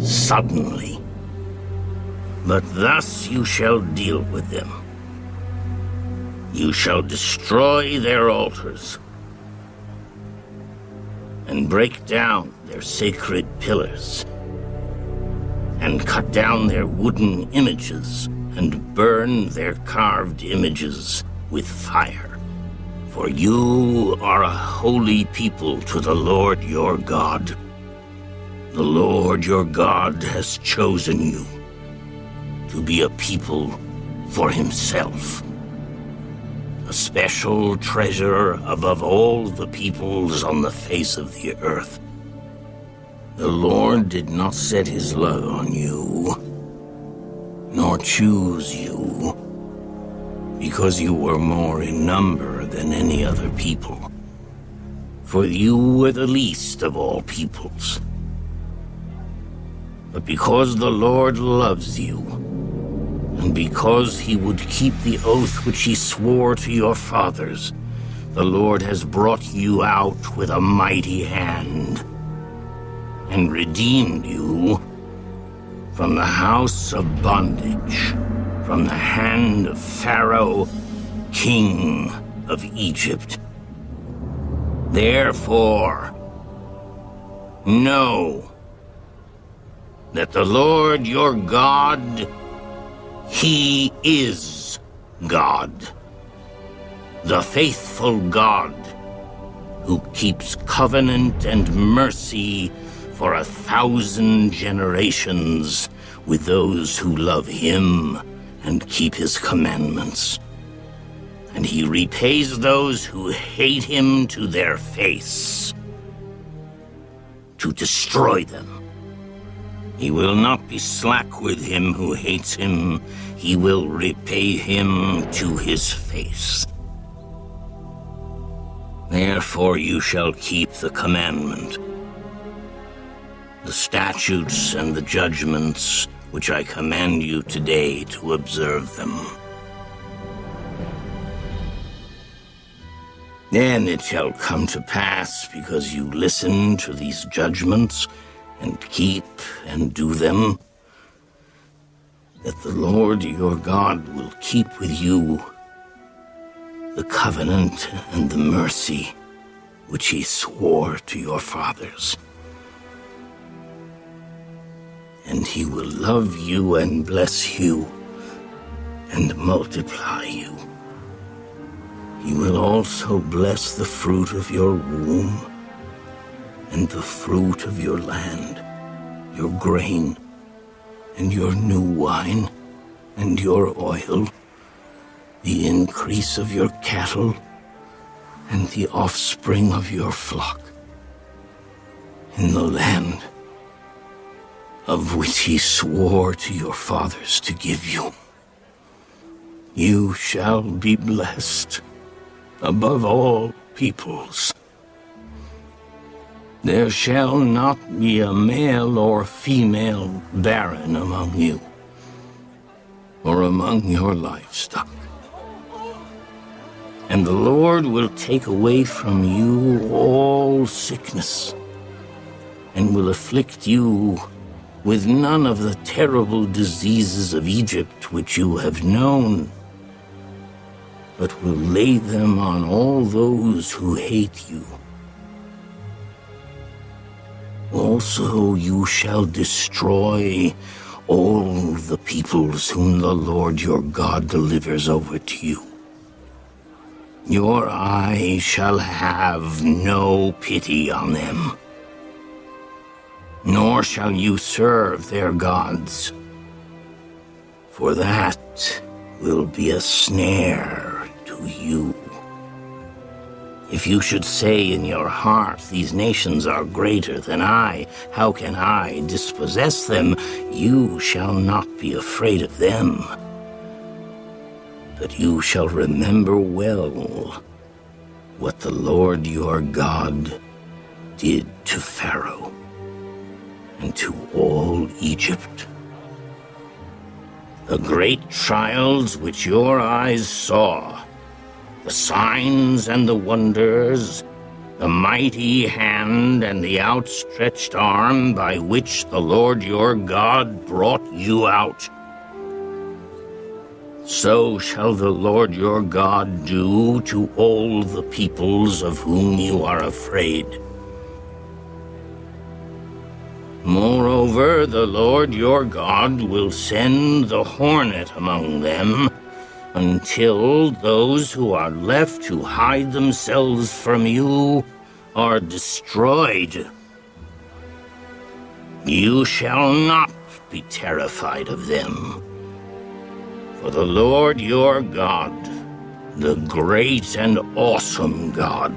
suddenly. But thus you shall deal with them. You shall destroy their altars, and break down their sacred pillars, and cut down their wooden images, and burn their carved images with fire. For you are a holy people to the Lord your God. The Lord your God has chosen you to be a people for himself, a special treasure above all the peoples on the face of the earth. The Lord did not set his love on you, nor choose you, because you were more in number than any other people, for you were the least of all peoples. But because the Lord loves you, and because he would keep the oath which he swore to your fathers, the Lord has brought you out with a mighty hand, and redeemed you from the house of bondage, from the hand of Pharaoh, king of Egypt. Therefore, know that the Lord your God, he is God, the faithful God, who keeps covenant and mercy for 1,000 generations with those who love him and keep his commandments. And he repays those who hate him to their face, to destroy them. He will not be slack with him who hates him. He will repay him to his face. Therefore you shall keep the commandment, the statutes and the judgments which I command you today to observe them. Then it shall come to pass, because you listen to these judgments and keep and do them, that the Lord your God will keep with you the covenant and the mercy which he swore to your fathers. And he will love you and bless you and multiply you. He will also bless the fruit of your womb and the fruit of your land, your grain and your new wine and your oil, the increase of your cattle and the offspring of your flock, in the land of which he swore to your fathers to give you. You shall be blessed above all peoples. There shall not be a male or female barren among you, or among your livestock. And the Lord will take away from you all sickness, and will afflict you with none of the terrible diseases of Egypt which you have known, but will lay them on all those who hate you. Also you shall destroy all the peoples whom the Lord your God delivers over to you. Your eye shall have no pity on them, nor shall you serve their gods, for that will be a snare to you. If you should say in your heart, these nations are greater than I, how can I dispossess them? You shall not be afraid of them. But you shall remember well what the Lord your God did to Pharaoh and to all Egypt. The great trials which your eyes saw, the signs and the wonders, the mighty hand and the outstretched arm by which the Lord your God brought you out. So shall the Lord your God do to all the peoples of whom you are afraid. Moreover, the Lord your God will send the hornet among them, until those who are left to hide themselves from you are destroyed. You shall not be terrified of them, for the Lord your God, the great and awesome God,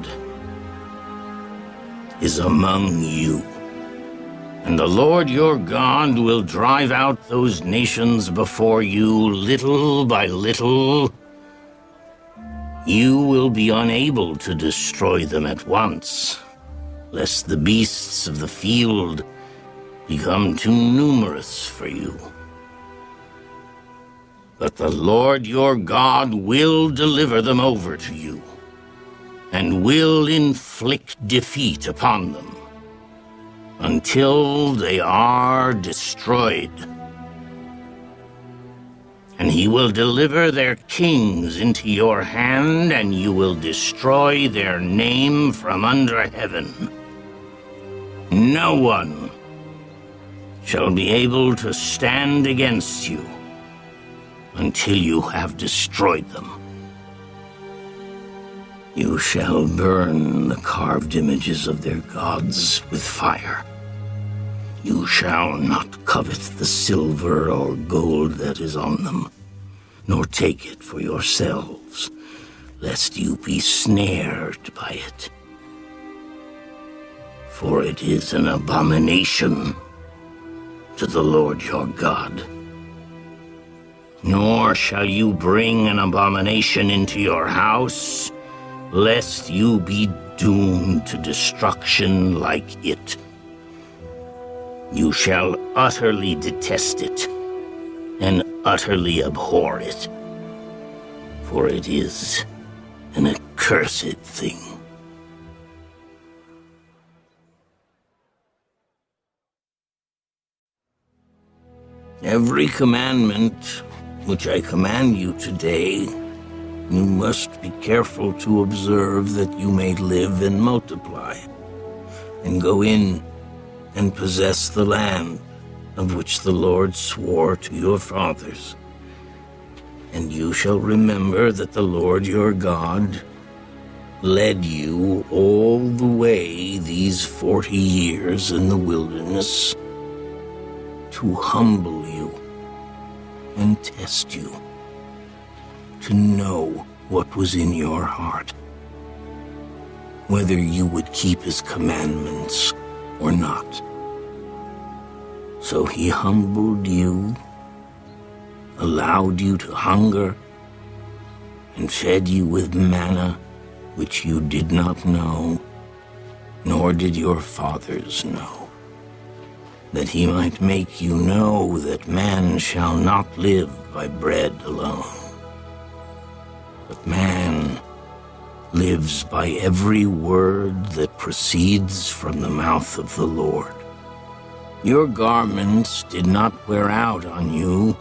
is among you. And the Lord your God will drive out those nations before you little by little. You will be unable to destroy them at once, lest the beasts of the field become too numerous for you. But the Lord your God will deliver them over to you, and will inflict defeat upon them, until they are destroyed. And he will deliver their kings into your hand, and you will destroy their name from under heaven. No one shall be able to stand against you until you have destroyed them. You shall burn the carved images of their gods with fire. You shall not covet the silver or gold that is on them, nor take it for yourselves, lest you be snared by it. For it is an abomination to the Lord your God. Nor shall you bring an abomination into your house, lest you be doomed to destruction like it. You shall utterly detest it, and utterly abhor it, for it is an accursed thing. Every commandment which I command you today, you must be careful to observe, that you may live and multiply, and go in and possess the land of which the Lord swore to your fathers. And you shall remember that the Lord your God led you all the way these 40 years in the wilderness to humble you and test you, to know what was in your heart, whether you would keep his commandments or not. So he humbled you, allowed you to hunger, and fed you with manna which you did not know, nor did your fathers know, that he might make you know that man shall not live by bread alone, but man lives by every word that proceeds from the mouth of the Lord. Your garments did not wear out on you,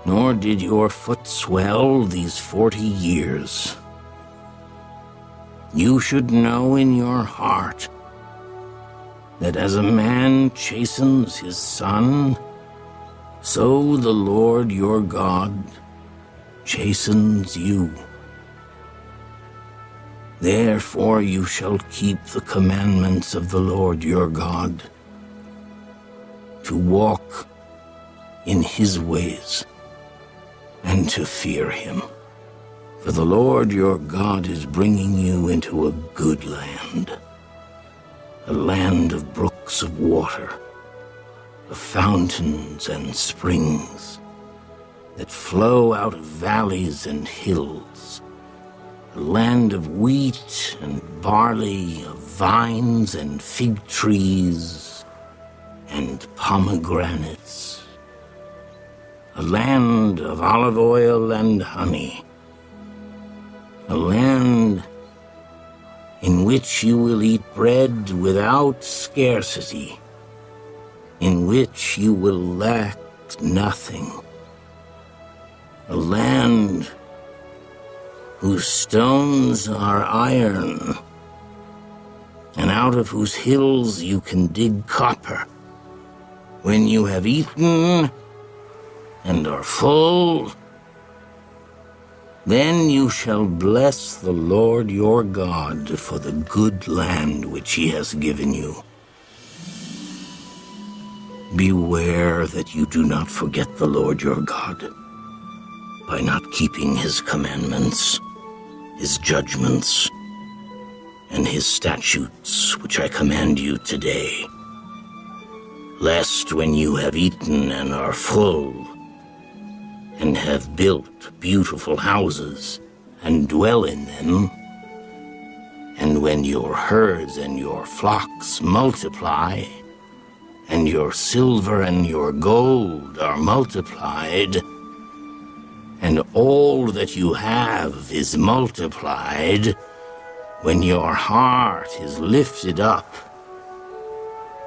nor did your foot swell these 40 years. You should know in your heart that as a man chastens his son, so the Lord your God chastens you. Therefore you shall keep the commandments of the Lord your God, to walk in his ways and to fear him. For the Lord your God is bringing you into a good land, a land of brooks of water, of fountains and springs that flow out of valleys and hills, a land of wheat and barley, of vines and fig trees and pomegranates, a land of olive oil and honey, a land in which you will eat bread without scarcity, in which you will lack nothing, a land whose stones are iron, and out of whose hills you can dig copper. When you have eaten and are full, then you shall bless the Lord your God for the good land which he has given you. Beware that you do not forget the Lord your God by not keeping his commandments, his judgments, and his statutes which I command you today, lest when you have eaten and are full, and have built beautiful houses, and dwell in them, and when your herds and your flocks multiply, and your silver and your gold are multiplied, and all that you have is multiplied, when your heart is lifted up,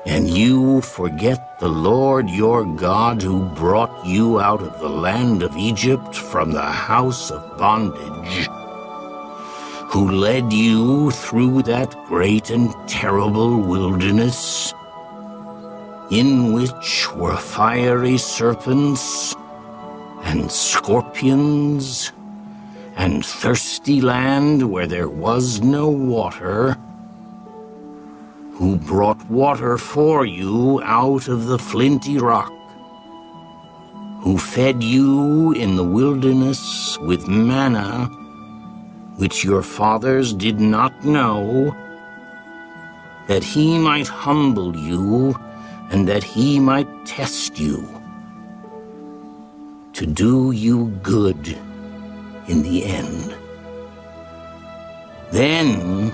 and you forget the Lord your God, who brought you out of the land of Egypt from the house of bondage, who led you through that great and terrible wilderness, in which were fiery serpents and scorpions, and thirsty land where there was no water, who brought water for you out of the flinty rock, who fed you in the wilderness with manna, which your fathers did not know, that he might humble you, and that he might test you, to do you good in the end. Then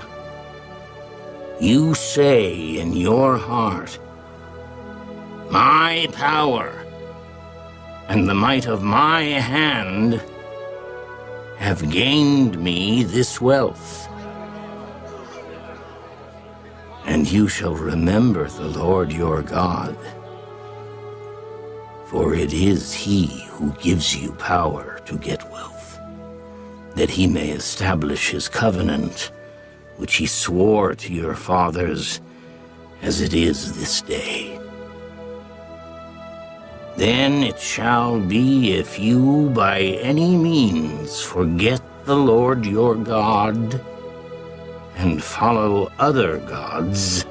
you say in your heart, my power and the might of my hand have gained me this wealth. And you shall remember the Lord your God, For it is he who gives you power to get wealth, that he may establish his covenant, which he swore to your fathers, as it is this day. Then it shall be, if you by any means forget the Lord your God, and follow other gods,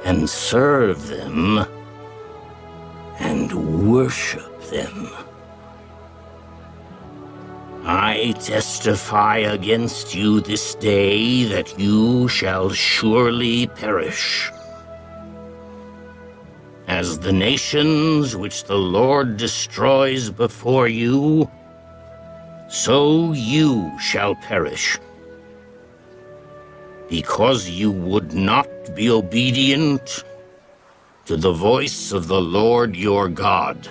and serve them, and worship them, I testify against you this day that you shall surely perish. As the nations which the Lord destroys before you, so you shall perish, because you would not be obedient to the voice of the Lord your God.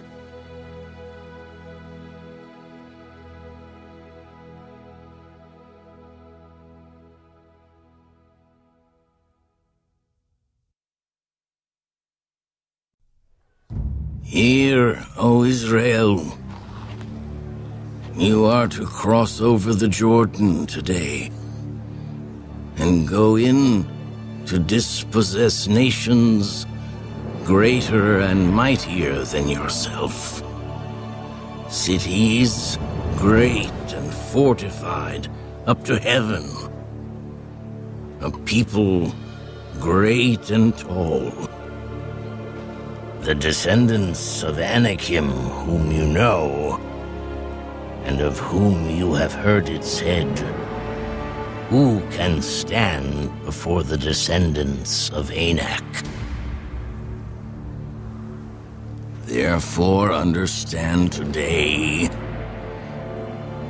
Hear, O Israel, you are to cross over the Jordan today and go in to dispossess nations greater and mightier than yourself, cities great and fortified up to heaven, a people great and tall. The descendants of Anakim, whom you know, and of whom you have heard it said, who can stand before the descendants of Anak? Therefore understand today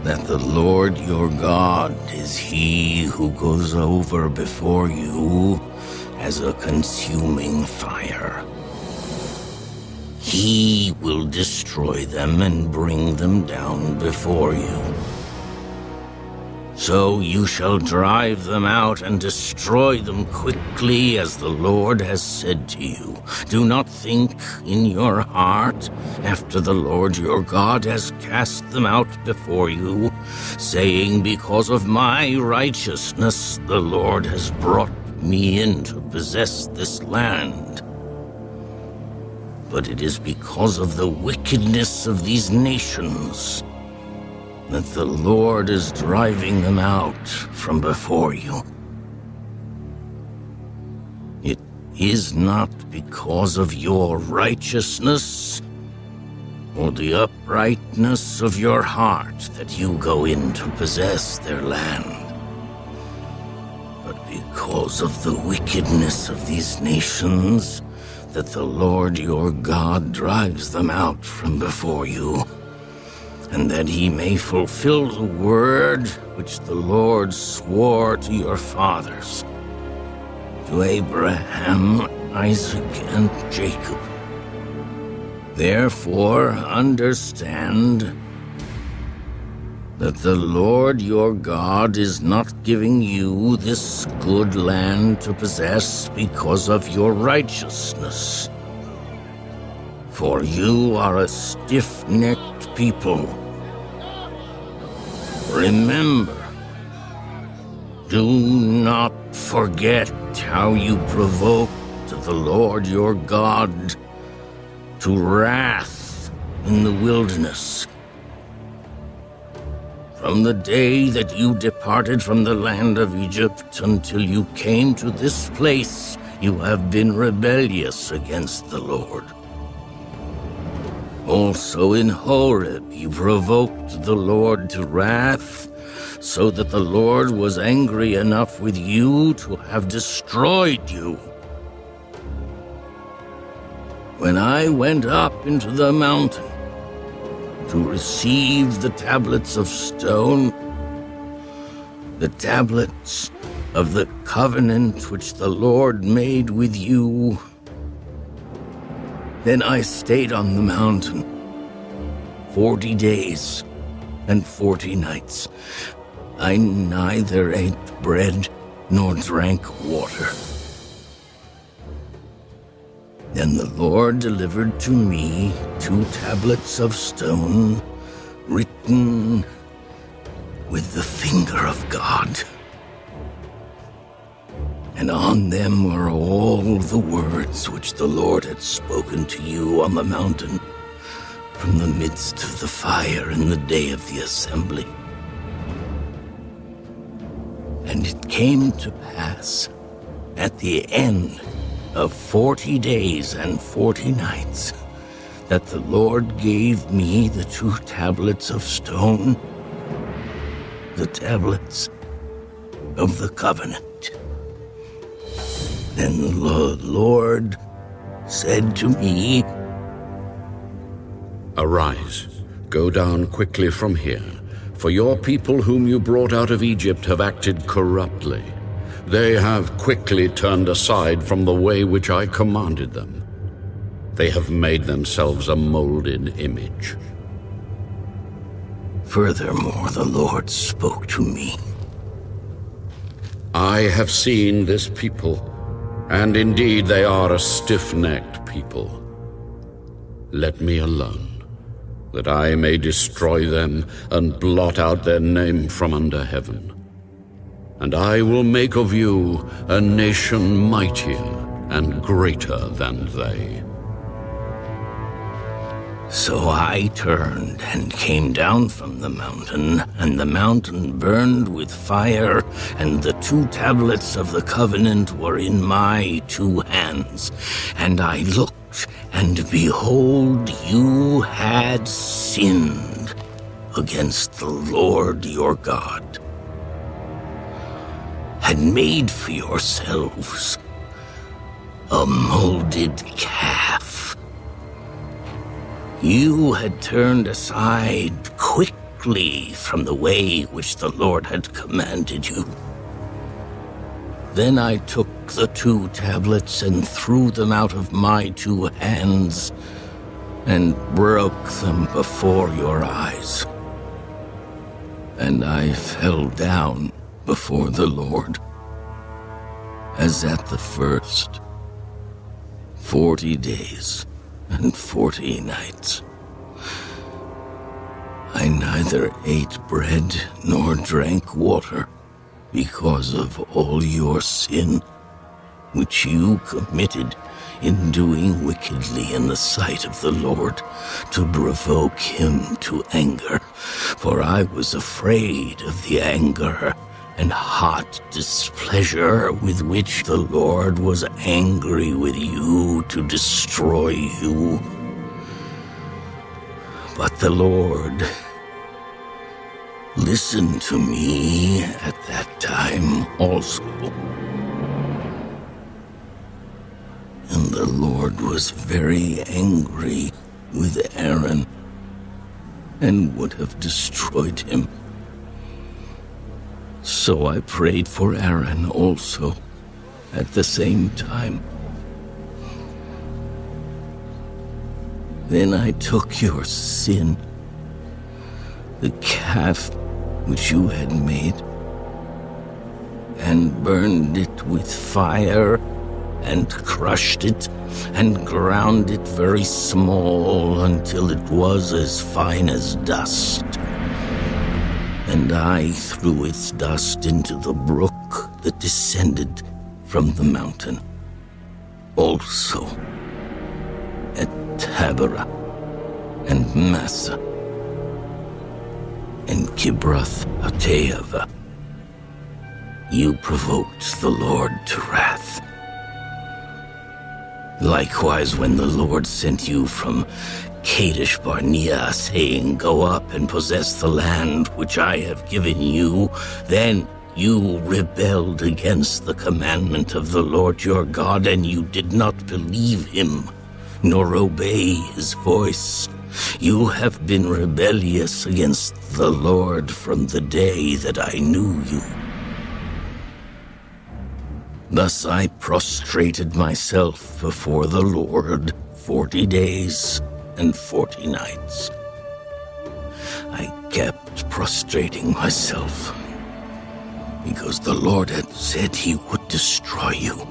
that the Lord your God is he who goes over before you as a consuming fire. He will destroy them and bring them down before you. So you shall drive them out and destroy them quickly, as the Lord has said to you. Do not think in your heart, after the Lord your God has cast them out before you, saying, because of my righteousness the Lord has brought me in to possess this land. But it is because of the wickedness of these nations that the Lord is driving them out from before you. It is not because of your righteousness or the uprightness of your heart that you go in to possess their land, but because of the wickedness of these nations that the Lord your God drives them out from before you, and that he may fulfill the word which the Lord swore to your fathers, to Abraham, Isaac, and Jacob. Therefore understand that the Lord your God is not giving you this good land to possess because of your righteousness. For you are a stiff-necked people. Remember, do not forget how you provoked the Lord your God to wrath in the wilderness. From the day that you departed from the land of Egypt until you came to this place, you have been rebellious against the Lord. Also in Horeb you provoked the Lord to wrath, so that the Lord was angry enough with you to have destroyed you. When I went up into the mountain to receive the tablets of stone, the tablets of the covenant which the Lord made with you, then I stayed on the mountain 40 days and 40 nights. I neither ate bread nor drank water. Then the Lord delivered to me 2 tablets of stone, written with the finger of God. And on them were all the words which the Lord had spoken to you on the mountain from the midst of the fire in the day of the assembly. And it came to pass at the end of 40 days and 40 nights that the Lord gave me the 2 tablets of stone, the tablets of the covenant. Then the Lord said to me,
Arise, go down quickly from here, for your people whom you brought out of Egypt have acted corruptly. They have quickly turned aside from the way which I commanded them. They have made themselves a molded image.
Furthermore, the Lord spoke to me.
I have seen this people, and indeed they are a stiff-necked people. Let me alone, that I may destroy them and blot out their name from under heaven. And I will make of you a nation mightier and greater than they.
So I turned and came down from the mountain, and the mountain burned with fire, and the 2 tablets of the covenant were in my 2 hands. And I looked, and behold, you had sinned against the Lord your God, had made for yourselves a molded calf. You had turned aside quickly from the way which the Lord had commanded you. Then I took the 2 tablets and threw them out of my 2 hands and broke them before your eyes. And I fell down before the Lord, as at the first 40 days and 40 nights. I neither ate bread nor drank water because of all your sin, which you committed in doing wickedly in the sight of the Lord, to provoke him to anger. For I was afraid of the anger and hot displeasure with which the Lord was angry with you to destroy you. But the Lord listened to me at that time also. And the Lord was very angry with Aaron and would have destroyed him. So I prayed for Aaron also at the same time. Then I took your sin, the calf which you had made, and burned it with fire, and crushed it, and ground it very small until it was as fine as dust. And I threw its dust into the brook that descended from the mountain. Also at Taberah and Massa and Kibroth Hattaavah, you provoked the Lord to wrath. Likewise, when the Lord sent you from Kadesh Barnea, saying, "Go up and possess the land which I have given you," then you rebelled against the commandment of the Lord your God, and you did not believe him, nor obey his voice. You have been rebellious against the Lord from the day that I knew you. Thus I prostrated myself before the Lord 40 days and 40 nights. I kept prostrating myself, because the Lord had said he would destroy you.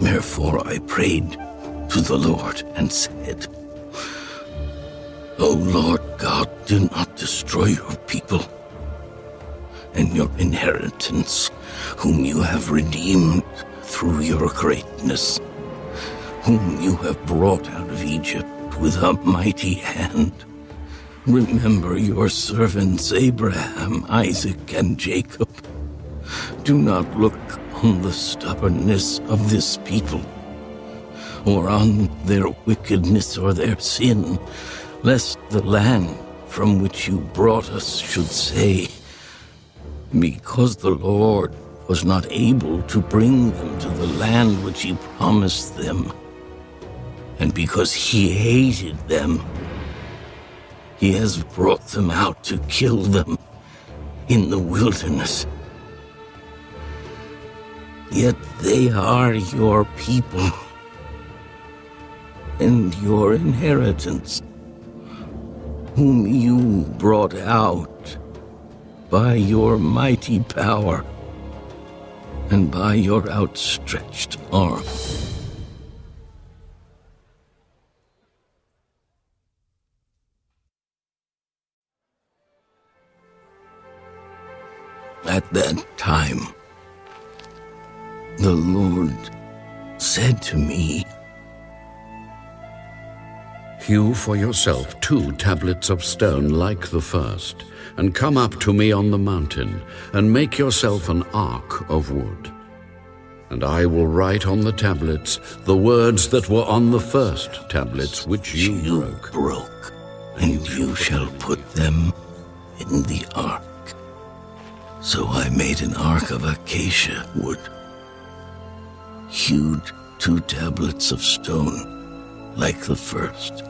Therefore I prayed to the Lord and said, O Lord God, do not destroy your people and your inheritance, whom you have redeemed through your greatness, whom you have brought out of Egypt with a mighty hand. Remember your servants Abraham, Isaac, and Jacob. Do not look on the stubbornness of this people, or on their wickedness or their sin, lest the land from which you brought us should say, because the Lord was not able to bring them to the land which he promised them, and because he hated them, he has brought them out to kill them in the wilderness. Yet they are your people and your inheritance, whom you brought out by your mighty power and by your outstretched arm. At that time, the Lord said to me,
Hew for yourself 2 tablets of stone like the first, and come up to me on the mountain, and make yourself an ark of wood. And I will write on the tablets the words that were on the first tablets which you broke,
and you shall put them in the ark. So I made an ark of acacia wood, hewed 2 tablets of stone like the first,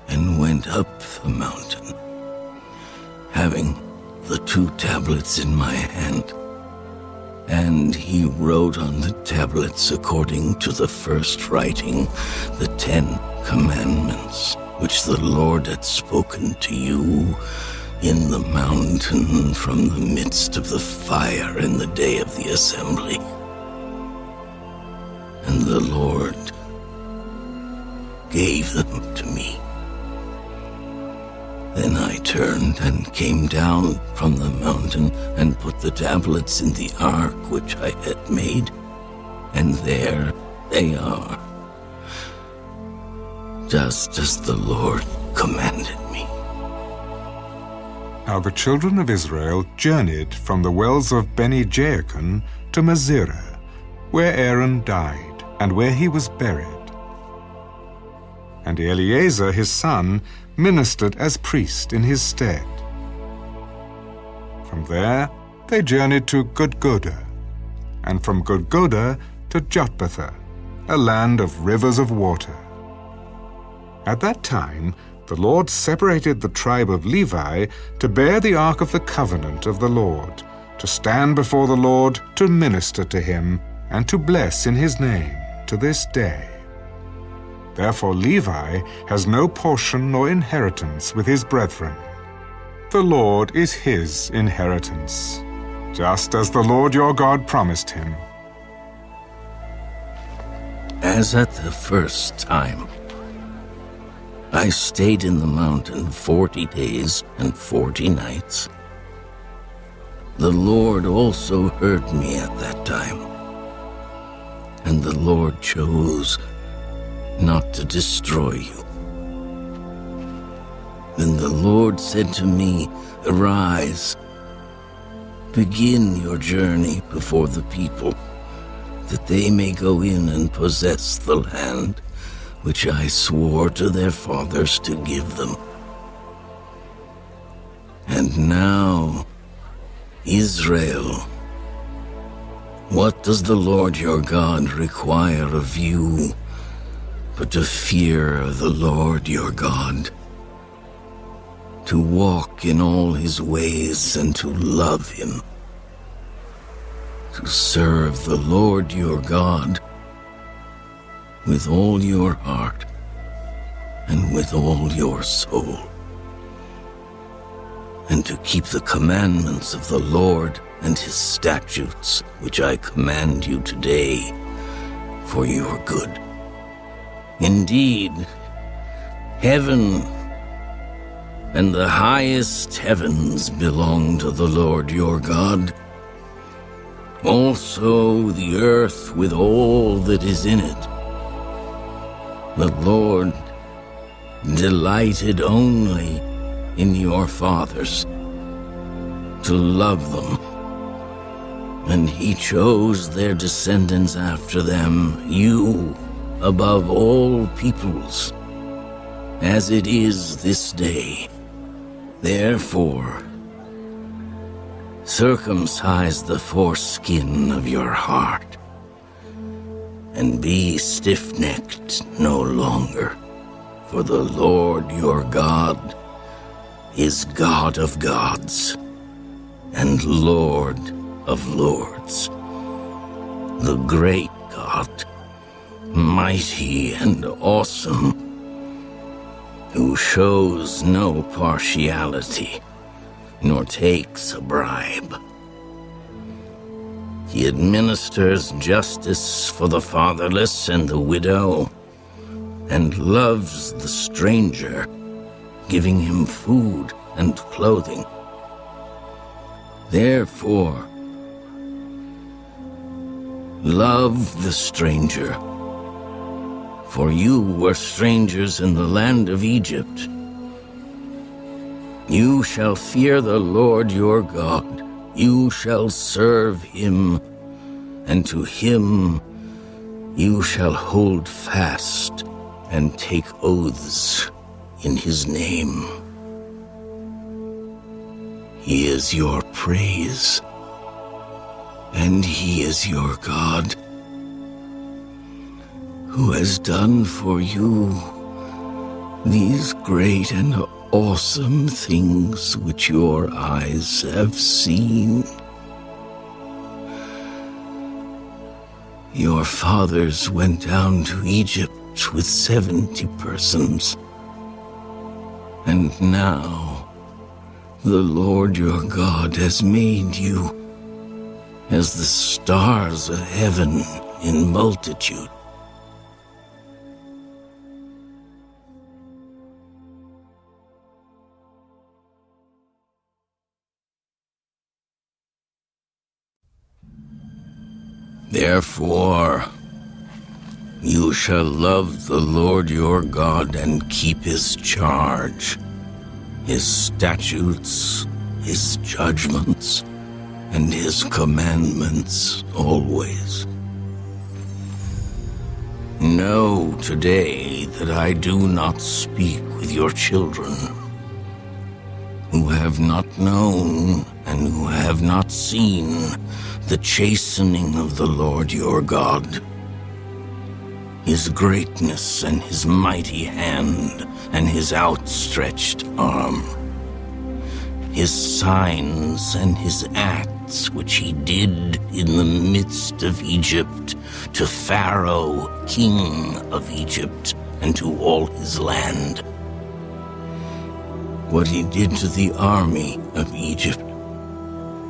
and went up the mountain, having the 2 tablets in my hand. And he wrote on the tablets, according to the first writing, the 10 commandments, which the Lord had spoken to you in the mountain from the midst of the fire in the day of the assembly. And the Lord gave them to me. Then I turned and came down from the mountain and put the tablets in the ark which I had made, and there they are, just as the Lord commanded me.
Now the children of Israel journeyed from the wells of Beni-Jaakon to Mizerah, where Aaron died, and where he was buried. And Eleazar his son ministered as priest in his stead. From there they journeyed to Gudgodah, and from Gudgodah to Jotbathah, a land of rivers of water. At that time the Lord separated the tribe of Levi to bear the ark of the covenant of the Lord, to stand before the Lord to minister to him, and to bless in his name to this day. Therefore Levi has no portion nor inheritance with his brethren. The Lord is his inheritance, just as the Lord your God promised him.
As at the first time, I stayed in the mountain 40 days and 40 nights. The Lord also heard me at that time, and the Lord chose not to destroy you. Then the Lord said to me, Arise, begin your journey before the people, that they may go in and possess the land which I swore to their fathers to give them. And now, Israel, what does the Lord your God require of you but to fear the Lord your God, to walk in all his ways and to love him, to serve the Lord your God with all your heart and with all your soul, and to keep the commandments of the Lord and his statutes, which I command you today, for your good. Indeed, heaven and the highest heavens belong to the Lord your God. Also the earth with all that is in it. The Lord delighted only in your fathers, to love them, and he chose their descendants after them, you above all peoples, as it is this day. Therefore, circumcise the foreskin of your heart, and be stiff-necked no longer, for the Lord your God is God of gods and Lord of lords, the great God, mighty and awesome, who shows no partiality, nor takes a bribe. He administers justice for the fatherless and the widow, and loves the stranger, giving him food and clothing. Therefore, love the stranger, for you were strangers in the land of Egypt. You shall fear the Lord your God. You shall serve him, and to him you shall hold fast and take oaths in his name. He is your praise, and he is your God, who has done for you these great and awesome things which your eyes have seen. Your fathers went down to Egypt with 70 persons, and now the Lord your God has made you as the stars of heaven in multitude. Therefore, you shall love the Lord your God and keep his charge, his statutes, his judgments, and his commandments always. Know today that I do not speak with your children, who have not known and who have not seen the chastening of the Lord your God, his greatness and his mighty hand and his outstretched arm, his signs and his acts which he did in the midst of Egypt, to Pharaoh, king of Egypt, and to all his land. What he did to the army of Egypt,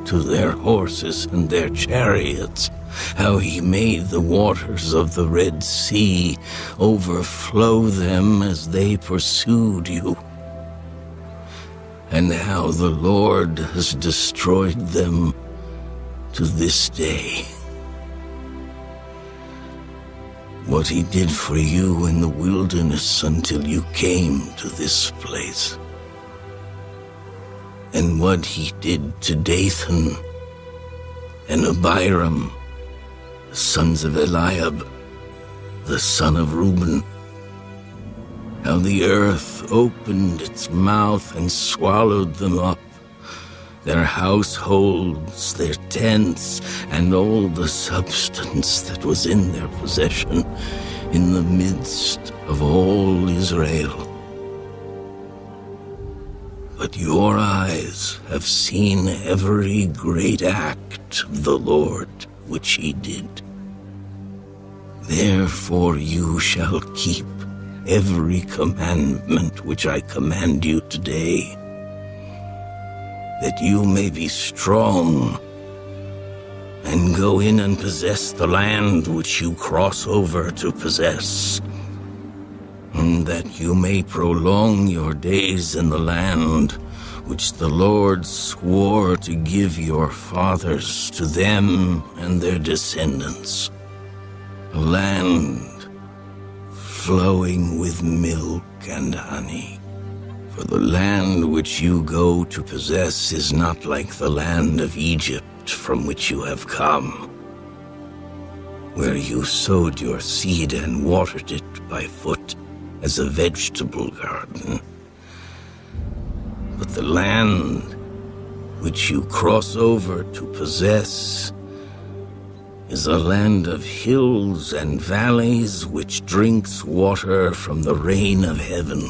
to their horses and their chariots, how he made the waters of the Red Sea overflow them as they pursued you, and how the Lord has destroyed them to this day. What he did for you in the wilderness until you came to this place, and what he did to Dathan and Abiram, the sons of Eliab, the son of Reuben, how the earth opened its mouth and swallowed them up, their households, their tents, and all the substance that was in their possession, in the midst of all Israel. But your eyes have seen every great act of the Lord which he did. Therefore you shall keep every commandment which I command you today, that you may be strong and go in and possess the land which you cross over to possess, and that you may prolong your days in the land which the Lord swore to give your fathers to them and their descendants, a land flowing with milk and honey. For the land which you go to possess is not like the land of Egypt from which you have come, where you sowed your seed and watered it by foot as a vegetable garden. But the land which you cross over to possess is a land of hills and valleys which drinks water from the rain of heaven,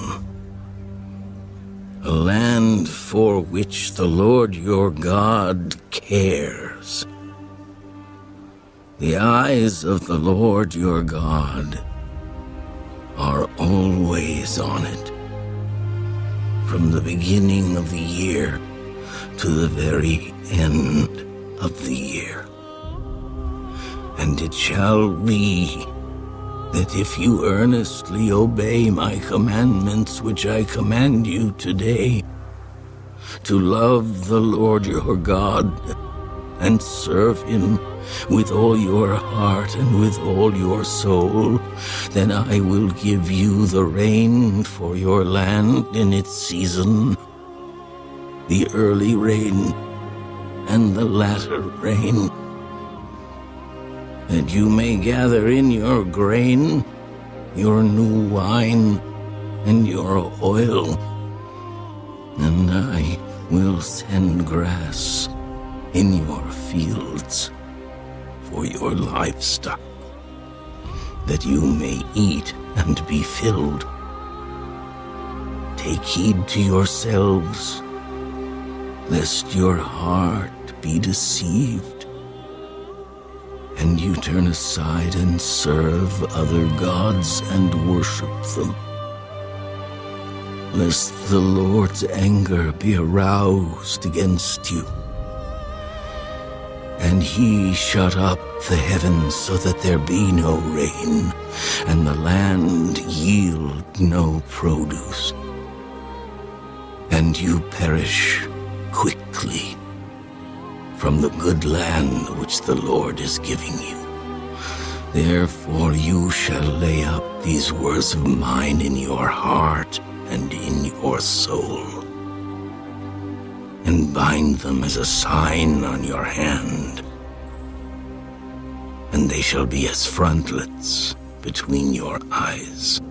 a land for which the Lord your God cares. The eyes of the Lord your God are always on it, from the beginning of the year to the very end of the year. And it shall be that if you earnestly obey my commandments which I command you today, to love the Lord your God and serve him with all your heart and with all your soul, then I will give you the rain for your land in its season, the early rain and the latter rain, that you may gather in your grain, your new wine, and your oil, and I will send grass in your fields for your livestock, that you may eat and be filled. Take heed to yourselves, lest your heart be deceived, and you turn aside and serve other gods and worship them, lest the Lord's anger be aroused against you, and he shut up the heavens so that there be no rain, and the land yield no produce, and you perish quickly from the good land which the Lord is giving you. Therefore you shall lay up these words of mine in your heart and in your soul, and bind them as a sign on your hand, and they shall be as frontlets between your eyes.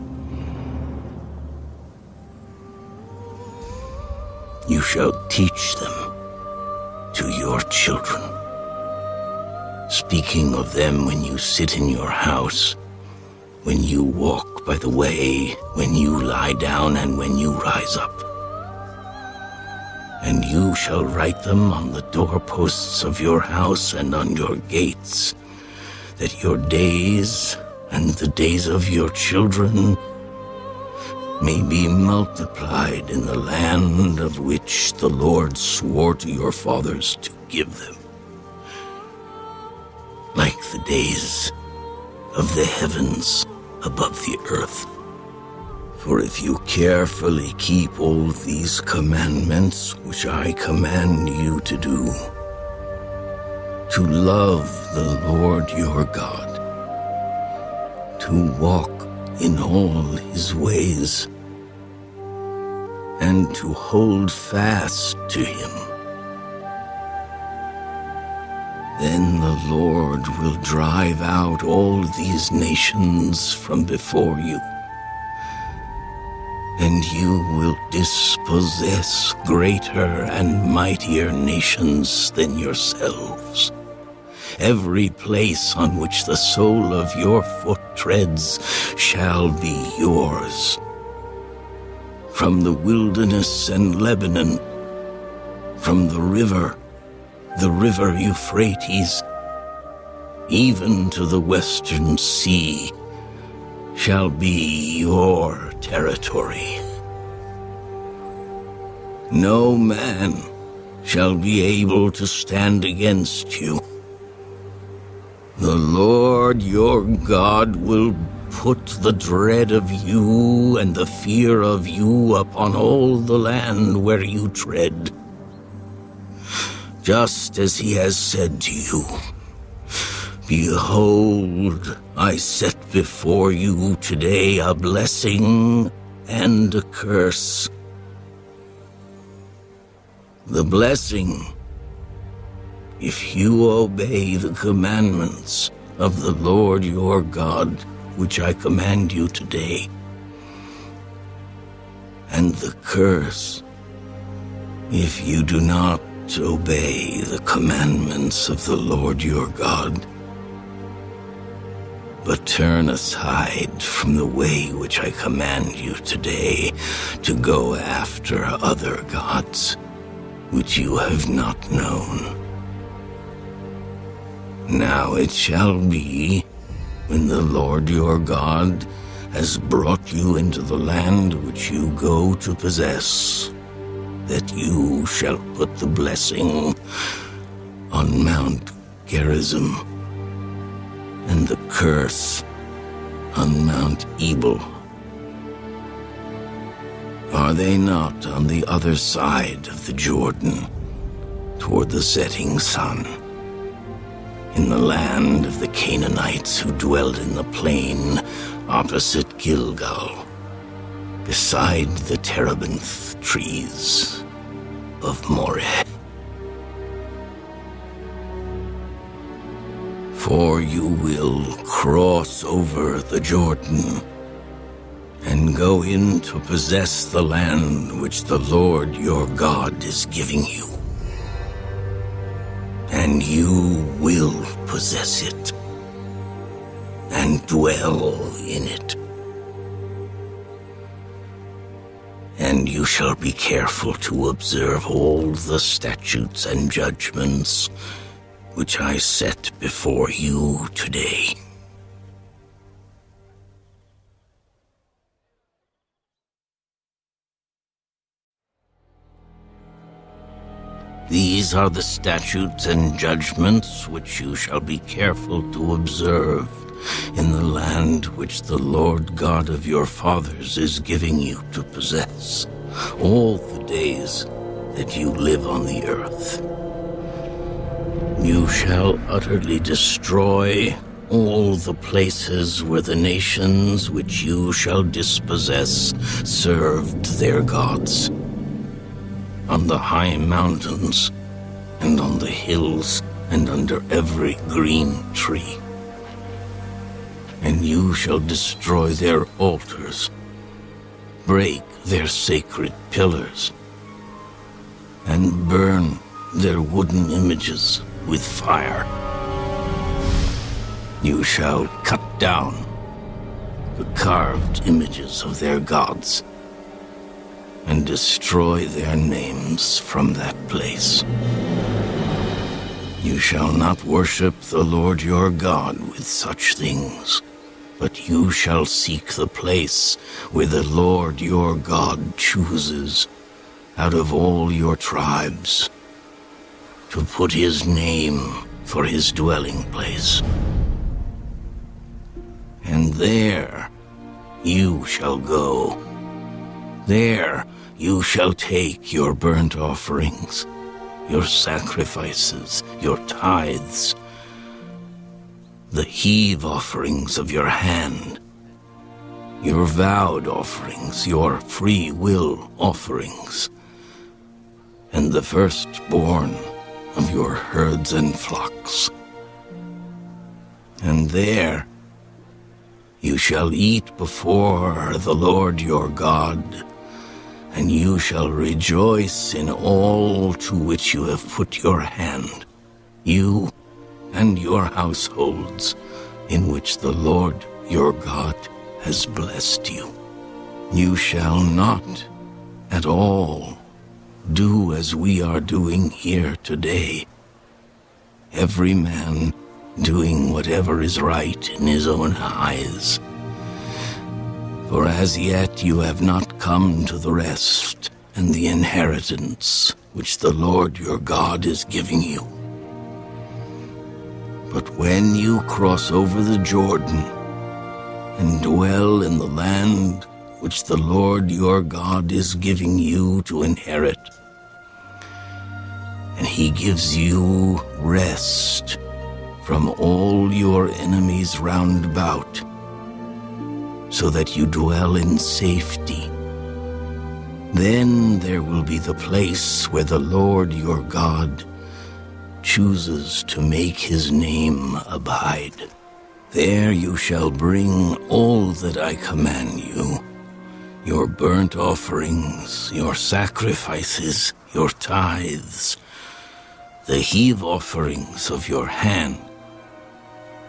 You shall teach them to your children, speaking of them when you sit in your house, when you walk by the way, when you lie down, and when you rise up. And you shall write them on the doorposts of your house and on your gates, that your days and the days of your children may be multiplied in the land of which the Lord swore to your fathers to give them, like the days of the heavens above the earth. For if you carefully keep all these commandments which I command you to do, to love the Lord your God, to walk in all his ways, and to hold fast to him, then the Lord will drive out all these nations from before you, and you will dispossess greater and mightier nations than yourselves. Every place on which the sole of your foot treads shall be yours. From the wilderness and Lebanon, from the River Euphrates, even to the western sea, shall be your territory. No man shall be able to stand against you, The Lord your God will put the dread of you and the fear of you upon all the land where you tread, just as he has said to you. Behold, I set before you today a blessing and a curse. The blessing, if you obey the commandments of the Lord your God, which I command you today. And the curse, if you do not obey the commandments of the Lord your God, but turn aside from the way which I command you today to go after other gods, which you have not known. Now it shall be, when the Lord your God has brought you into the land which you go to possess, that you shall put the blessing on Mount Gerizim, and the curse on Mount Ebal. Are they not on the other side of the Jordan, toward the setting sun, in the land of the Canaanites who dwelled in the plain opposite Gilgal, beside the terebinth trees of Moreh? For you will cross over the Jordan and go in to possess the land which the Lord your God is giving you. And you will possess it and dwell in it. And you shall be careful to observe all the statutes and judgments which I set before you today. These are the statutes and judgments which you shall be careful to observe in the land which the Lord God of your fathers is giving you to possess all the days that you live on the earth. You shall utterly destroy all the places where the nations which you shall dispossess served their gods, on the high mountains, and on the hills, and under every green tree. And you shall destroy their altars, break their sacred pillars, and burn their wooden images with fire. You shall cut down the carved images of their gods, and destroy their names from that place. You shall not worship the Lord your God with such things, but you shall seek the place where the Lord your God chooses out of all your tribes to put his name for his dwelling place. And there you shall go. There you shall take your burnt offerings, your sacrifices, your tithes, the heave offerings of your hand, your vowed offerings, your free will offerings, and the firstborn of your herds and flocks. And there you shall eat before the Lord your God, and you shall rejoice in all to which you have put your hand, you and your households, in which the Lord your God has blessed you. You shall not at all do as we are doing here today, every man doing whatever is right in his own eyes. For as yet you have not come to the rest and the inheritance which the Lord your God is giving you. But when you cross over the Jordan and dwell in the land which the Lord your God is giving you to inherit, and he gives you rest from all your enemies round about, so that you dwell in safety, then there will be the place where the Lord your God chooses to make his name abide. There you shall bring all that I command you, your burnt offerings, your sacrifices, your tithes, the heave offerings of your hand,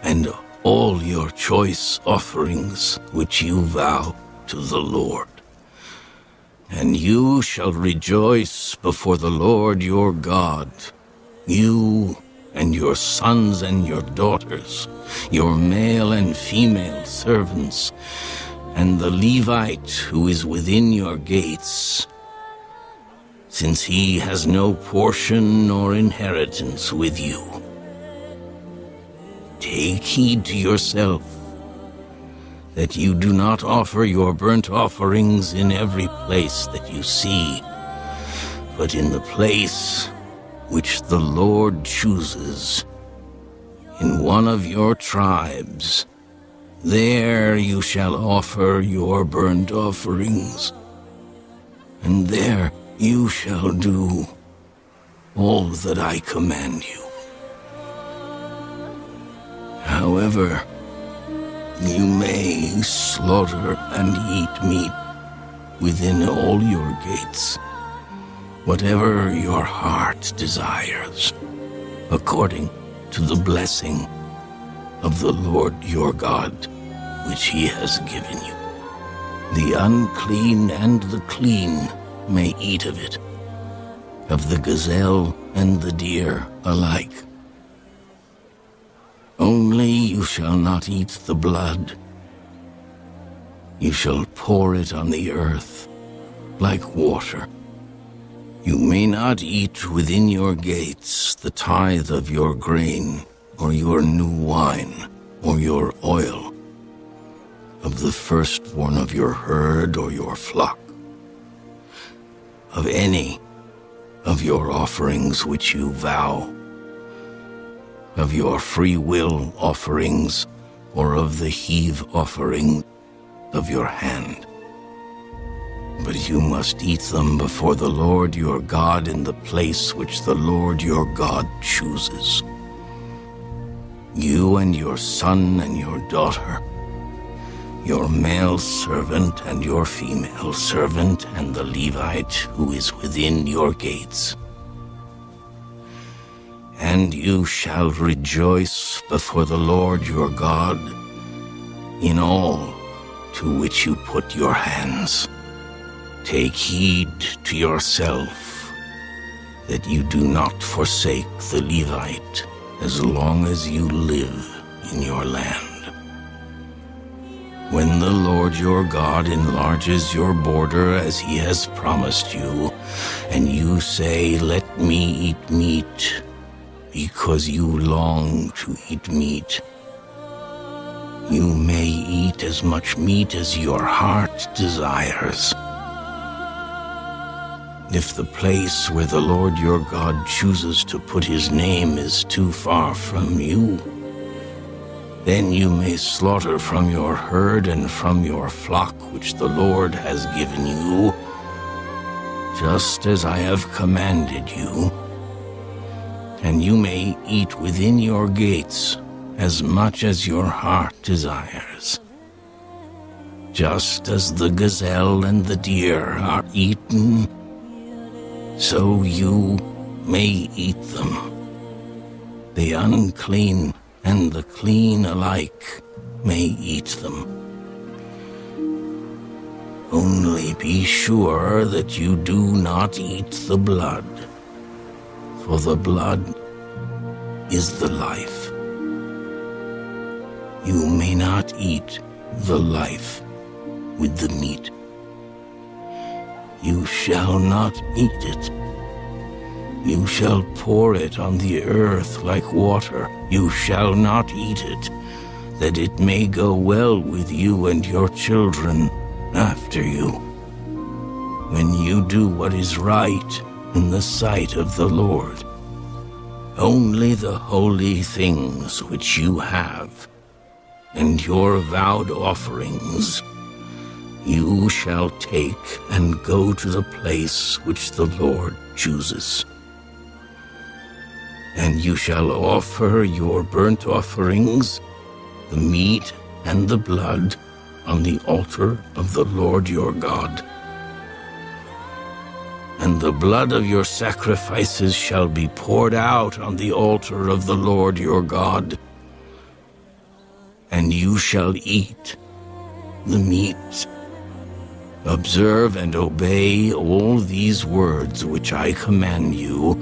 and all your choice offerings which you vow to the Lord. And you shall rejoice before the Lord your God, you and your sons and your daughters, your male and female servants, and the Levite who is within your gates, since he has no portion nor inheritance with you. Take heed to yourself that you do not offer your burnt offerings in every place that you see, but in the place which the Lord chooses, in one of your tribes. There you shall offer your burnt offerings, and there you shall do all that I command you. However, you may slaughter and eat meat within all your gates, whatever your heart desires, according to the blessing of the Lord your God, which he has given you. The unclean and the clean may eat of it, of the gazelle and the deer alike. Only you shall not eat the blood. You shall pour it on the earth like water. You may not eat within your gates the tithe of your grain, or your new wine, or your oil, of the firstborn of your herd or your flock, of any of your offerings which you vow, of your free will offerings, or of the heave offering of your hand. But you must eat them before the Lord your God in the place which the Lord your God chooses. You and your son and your daughter, your male servant and your female servant, and the Levite who is within your gates. And you shall rejoice before the Lord your God in all to which you put your hands. Take heed to yourself that you do not forsake the Levite as long as you live in your land. When the Lord your God enlarges your border as he has promised you, and you say, "Let me eat meat," because you long to eat meat, you may eat as much meat as your heart desires. If the place where the Lord your God chooses to put his name is too far from you, then you may slaughter from your herd and from your flock which the Lord has given you, just as I have commanded you. And you may eat within your gates as much as your heart desires. Just as the gazelle and the deer are eaten, so you may eat them. The unclean and the clean alike may eat them. Only be sure that you do not eat the blood, for the blood is the life. You may not eat the life with the meat. You shall not eat it. You shall pour it on the earth like water. You shall not eat it, that it may go well with you and your children after you, when you do what is right in the sight of the Lord. Only the holy things which you have, and your vowed offerings, you shall take and go to the place which the Lord chooses. And you shall offer your burnt offerings, the meat and the blood, on the altar of the Lord your God. And the blood of your sacrifices shall be poured out on the altar of the Lord your God. And you shall eat the meat. Observe and obey all these words which I command you,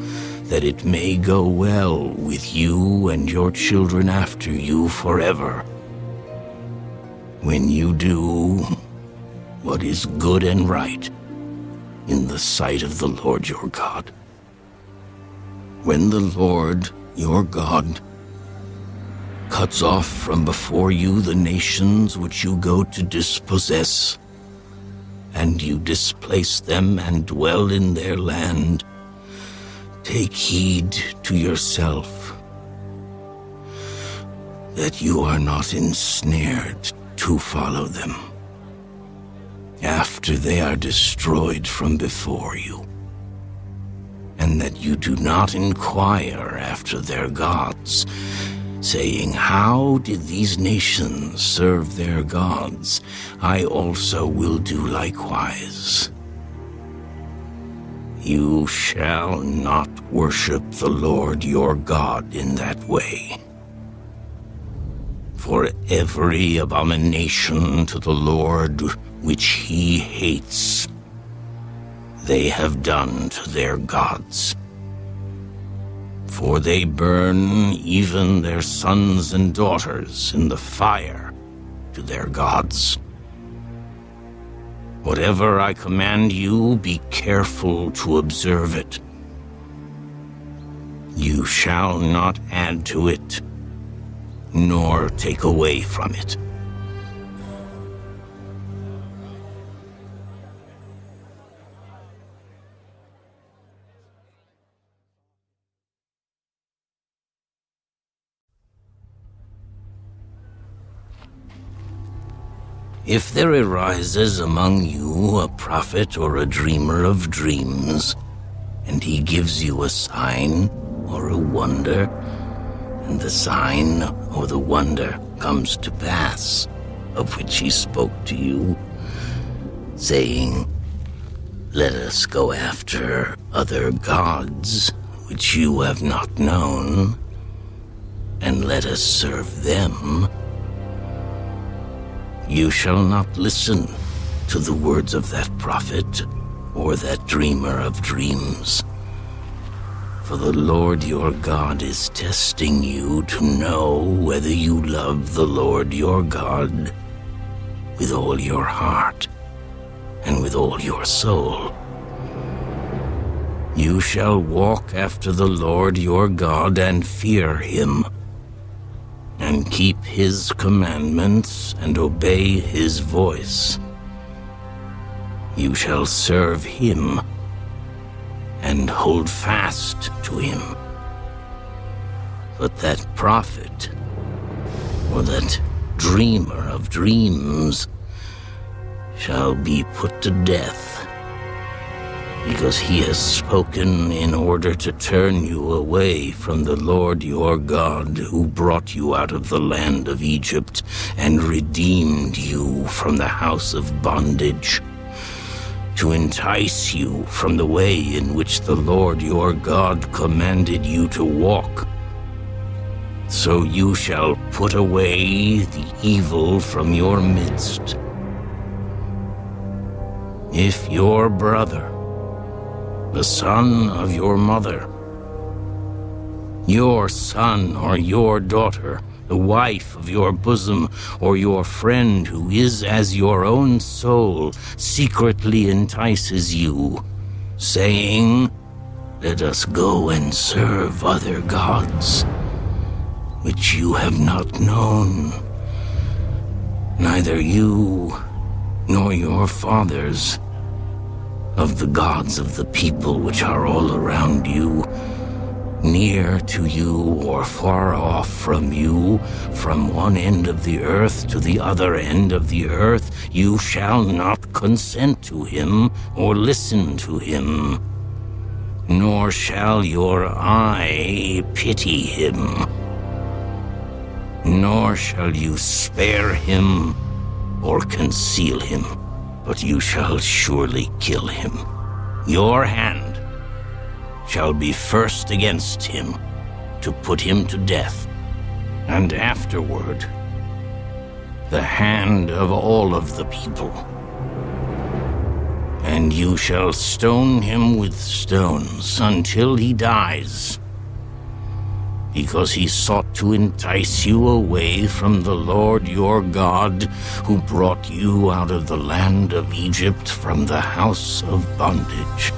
that it may go well with you and your children after you forever, when you do what is good and right in the sight of the Lord your God. When the Lord your God cuts off from before you the nations which you go to dispossess, and you displace them and dwell in their land, take heed to yourself that you are not ensnared to follow them after they are destroyed from before you, and that you do not inquire after their gods, saying, "How did these nations serve their gods? I also will do likewise." You shall not worship the Lord your God in that way. For every abomination to the Lord which he hates, they have done to their gods. For they burn even their sons and daughters in the fire to their gods. Whatever I command you, be careful to observe it. You shall not add to it, nor take away from it. If there arises among you a prophet or a dreamer of dreams, and he gives you a sign or a wonder, and the sign or the wonder comes to pass, of which he spoke to you, saying, "Let us go after other gods which you have not known, and let us serve them," you shall not listen to the words of that prophet or that dreamer of dreams. For the Lord your God is testing you to know whether you love the Lord your God with all your heart and with all your soul. You shall walk after the Lord your God and fear him, and keep his commandments and obey his voice. You shall serve him and hold fast to him. But that prophet or that dreamer of dreams shall be put to death, because he has spoken in order to turn you away from the Lord your God, who brought you out of the land of Egypt and redeemed you from the house of bondage, to entice you from the way in which the Lord your God commanded you to walk. So you shall put away the evil from your midst. If your brother, the son of your mother, your son or your daughter, the wife of your bosom, or your friend who is as your own soul, secretly entices you, saying, let us go and serve other gods, which you have not known, neither you nor your fathers, of the gods of the people which are all around you, near to you or far off from you, from one end of the earth to the other end of the earth. You shall not consent to him or listen to him, nor shall your eye pity him, nor shall you spare him or conceal him, but you shall surely kill him. Your hand shall be first against him, to put him to death, and afterward the hand of all of the people. And you shall stone him with stones until he dies, because he sought to entice you away from the Lord your God, who brought you out of the land of Egypt from the house of bondage.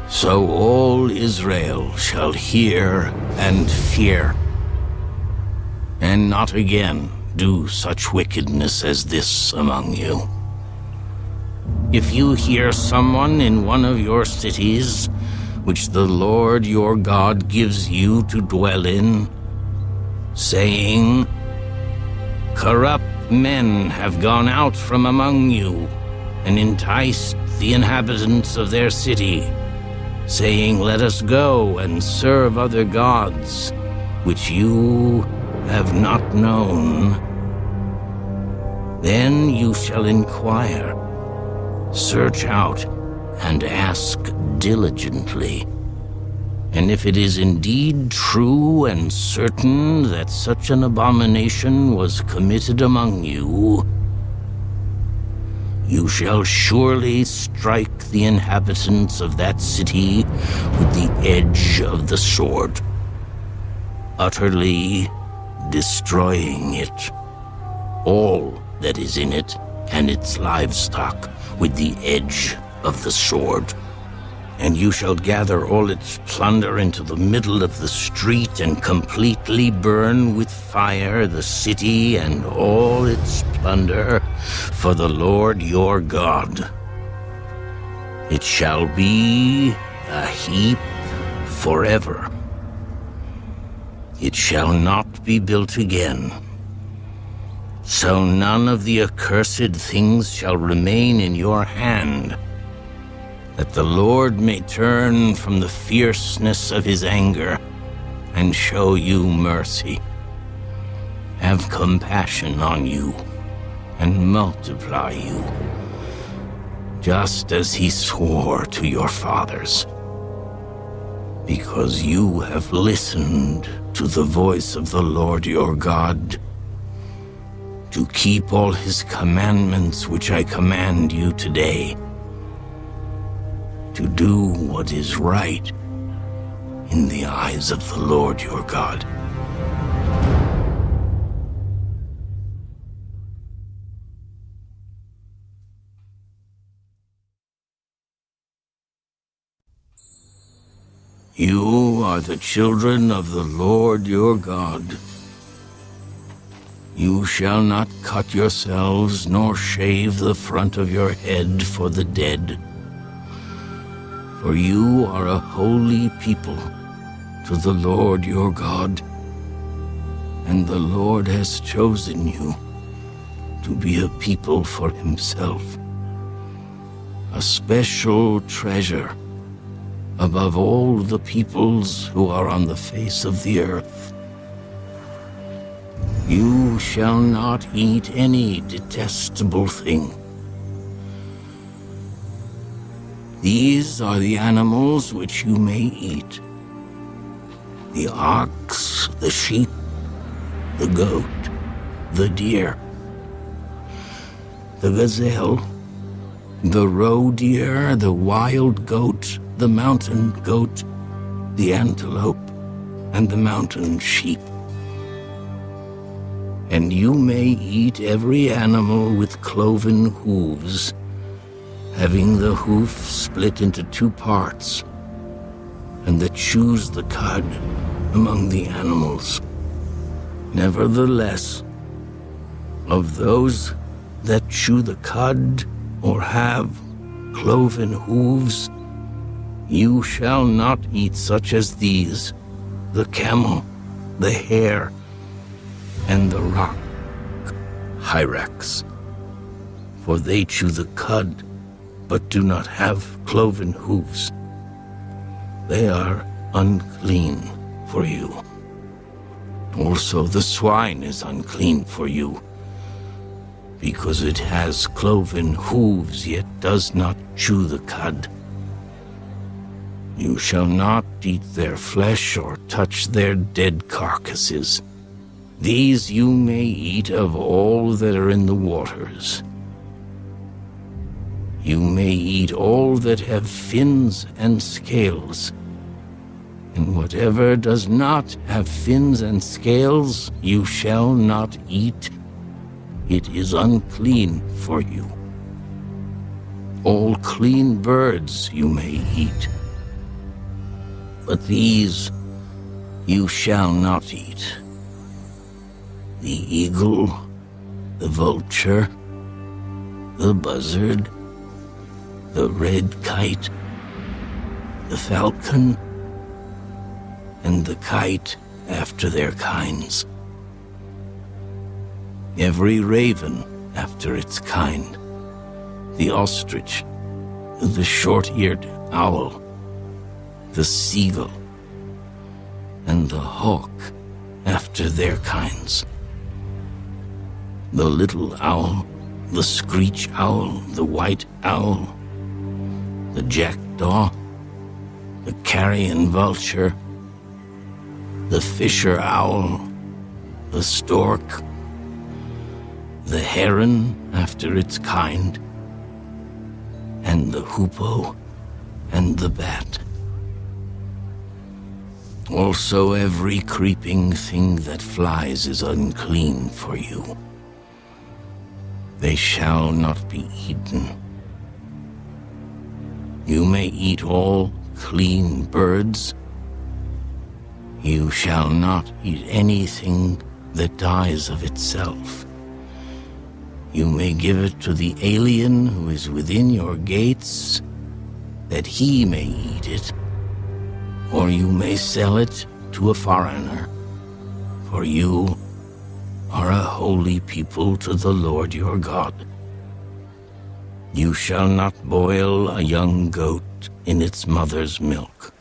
So all Israel shall hear and fear, and not again do such wickedness as this among you. If you hear someone in one of your cities, which the Lord your God gives you to dwell in, saying, corrupt men have gone out from among you and enticed the inhabitants of their city, saying, let us go and serve other gods, which you have not known, then you shall inquire, search out, and ask diligently. And if it is indeed true and certain that such an abomination was committed among you, you shall surely strike the inhabitants of that city with the edge of the sword, utterly destroying it, all that is in it and its livestock, with the edge of the sword. And you shall gather all its plunder into the middle of the street and completely burn with fire the city and all its plunder for the Lord your God. It shall be a heap forever. It shall not be built again. So none of the accursed things shall remain in your hand, that the Lord may turn from the fierceness of his anger and show you mercy, have compassion on you, and multiply you, just as he swore to your fathers, because you have listened to the voice of the Lord your God, to keep all his commandments which I command you today, to do what is right in the eyes of the Lord your God. You are the children of the Lord your God. You shall not cut yourselves, nor shave the front of your head for the dead. For you are a holy people to the Lord your God, and the Lord has chosen you to be a people for himself, a special treasure above all the peoples who are on the face of the earth. You shall not eat any detestable thing. These are the animals which you may eat: the ox, the sheep, the goat, the deer, the gazelle, the roe deer, the wild goat, the mountain goat, the antelope, and the mountain sheep. And you may eat every animal with cloven hooves, having the hoof split into two parts, and that chews the cud among the animals. Nevertheless, of those that chew the cud or have cloven hooves, you shall not eat such as these: the camel, the hare, and the rock hyrax. For they chew the cud, but do not have cloven hooves. They are unclean for you. Also the swine is unclean for you, because it has cloven hooves, yet does not chew the cud. You shall not eat their flesh or touch their dead carcasses. These you may eat of all that are in the waters. You may eat all that have fins and scales, and whatever does not have fins and scales you shall not eat. It is unclean for you. All clean birds you may eat, but these you shall not eat: the eagle, the vulture, the buzzard, the red kite, the falcon, and the kite after their kinds. Every raven after its kind, the ostrich, the short-eared owl, the seagull, and the hawk after their kinds. The little owl, the screech owl, the white owl, the jackdaw, the carrion vulture, the fisher owl, the stork, the heron after its kind, and the hoopoe and the bat. Also every creeping thing that flies is unclean for you. They shall not be eaten. You may eat all clean birds. You shall not eat anything that dies of itself. You may give it to the alien who is within your gates, that he may eat it, or you may sell it to a foreigner, for you are a holy people to the Lord your God. You shall not boil a young goat in its mother's milk.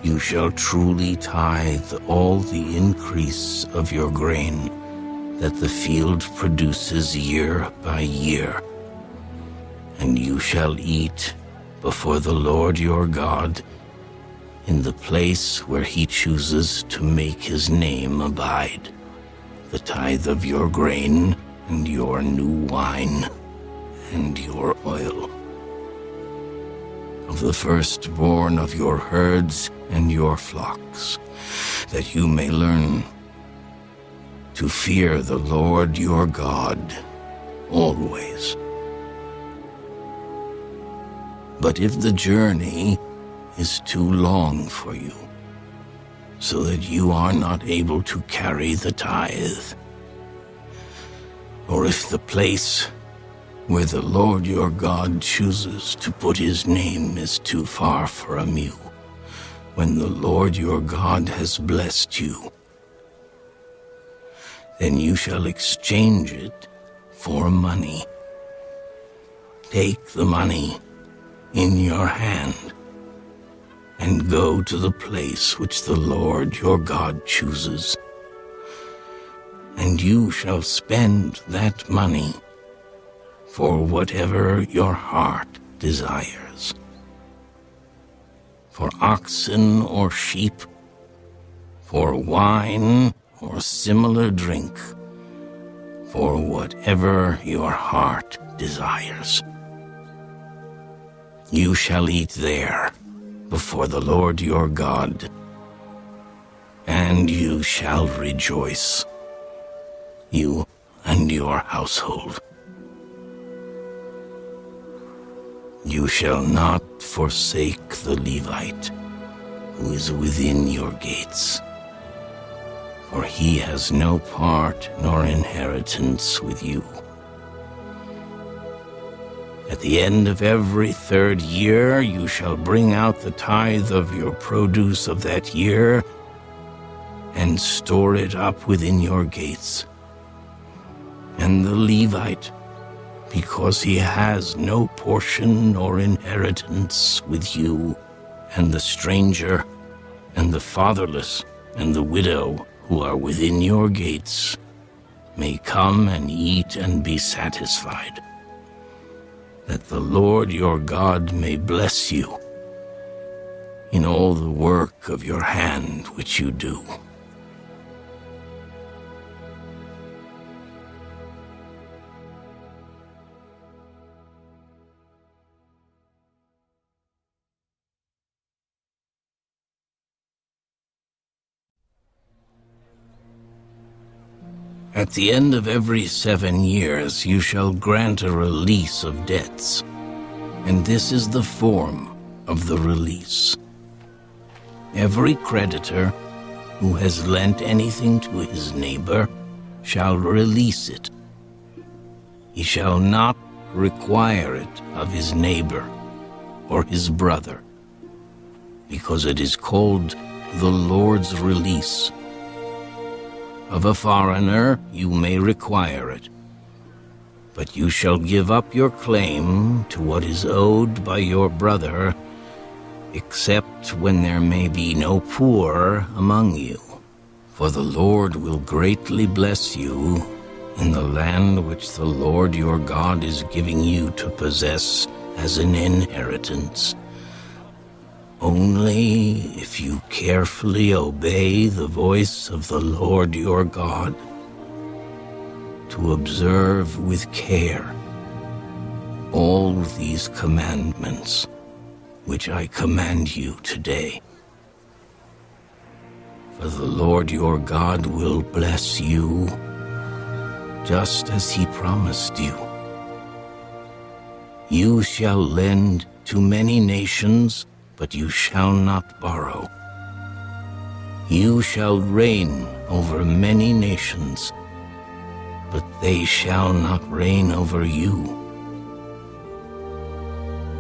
You shall truly tithe all the increase of your grain that the field produces year by year, and you shall eat before the Lord your God in the place where he chooses to make his name abide, the tithe of your grain and your new wine and your oil, of the firstborn of your herds and your flocks, that you may learn to fear the Lord your God always. But if the journey is too long for you, so that you are not able to carry the tithe, or if the place where the Lord your God chooses to put his name is too far from you, when the Lord your God has blessed you, then you shall exchange it for money. Take the money in your hand and go to the place which the Lord your God chooses, and you shall spend that money for whatever your heart desires, for oxen or sheep, for wine or similar drink, for whatever your heart desires. You shall eat there before the Lord your God, and you shall rejoice, you and your household. You shall not forsake the Levite, who is within your gates, for he has no part nor inheritance with you. At the end of every 3rd year, you shall bring out the tithe of your produce of that year and store it up within your gates. And the Levite, because he has no portion nor inheritance with you, and the stranger, and the fatherless, and the widow who are within your gates, may come and eat and be satisfied, that the Lord your God may bless you in all the work of your hand which you do. At the end of every 7 years you shall grant a release of debts, and this is the form of the release. Every creditor who has lent anything to his neighbor shall release it. He shall not require it of his neighbor or his brother, because it is called the Lord's release. Of a foreigner you may require it, but you shall give up your claim to what is owed by your brother, except when there may be no poor among you. For the Lord will greatly bless you in the land which the Lord your God is giving you to possess as an inheritance. Only if you carefully obey the voice of the Lord your God, to observe with care all these commandments which I command you today. For the Lord your God will bless you, just as he promised you. You shall lend to many nations, but you shall not borrow. You shall reign over many nations, but they shall not reign over you.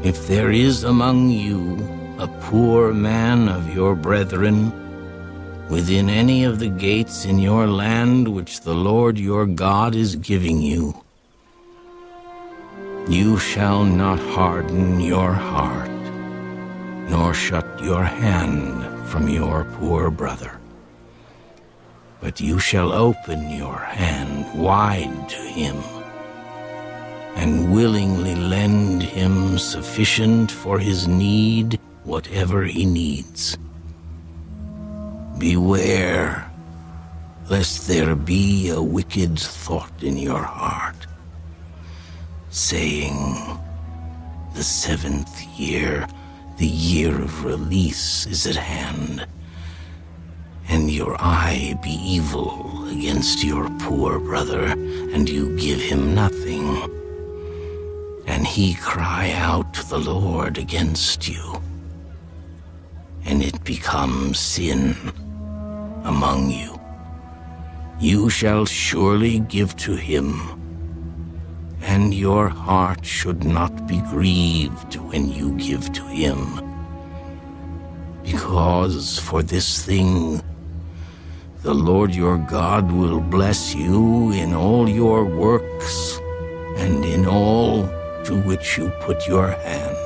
If there is among you a poor man of your brethren, within any of the gates in your land which the Lord your God is giving you, you shall not harden your heart, nor shut your hand from your poor brother. But you shall open your hand wide to him, and willingly lend him sufficient for his need, whatever he needs. Beware, lest there be a wicked thought in your heart, saying, "The 7th year, the year of release, is at hand," and your eye be evil against your poor brother, and you give him nothing, and he cry out to the Lord against you, and it becomes sin among you. You shall surely give to him, and your heart should not be grieved when you give to him, because for this thing the Lord your God will bless you in all your works and in all to which you put your hand.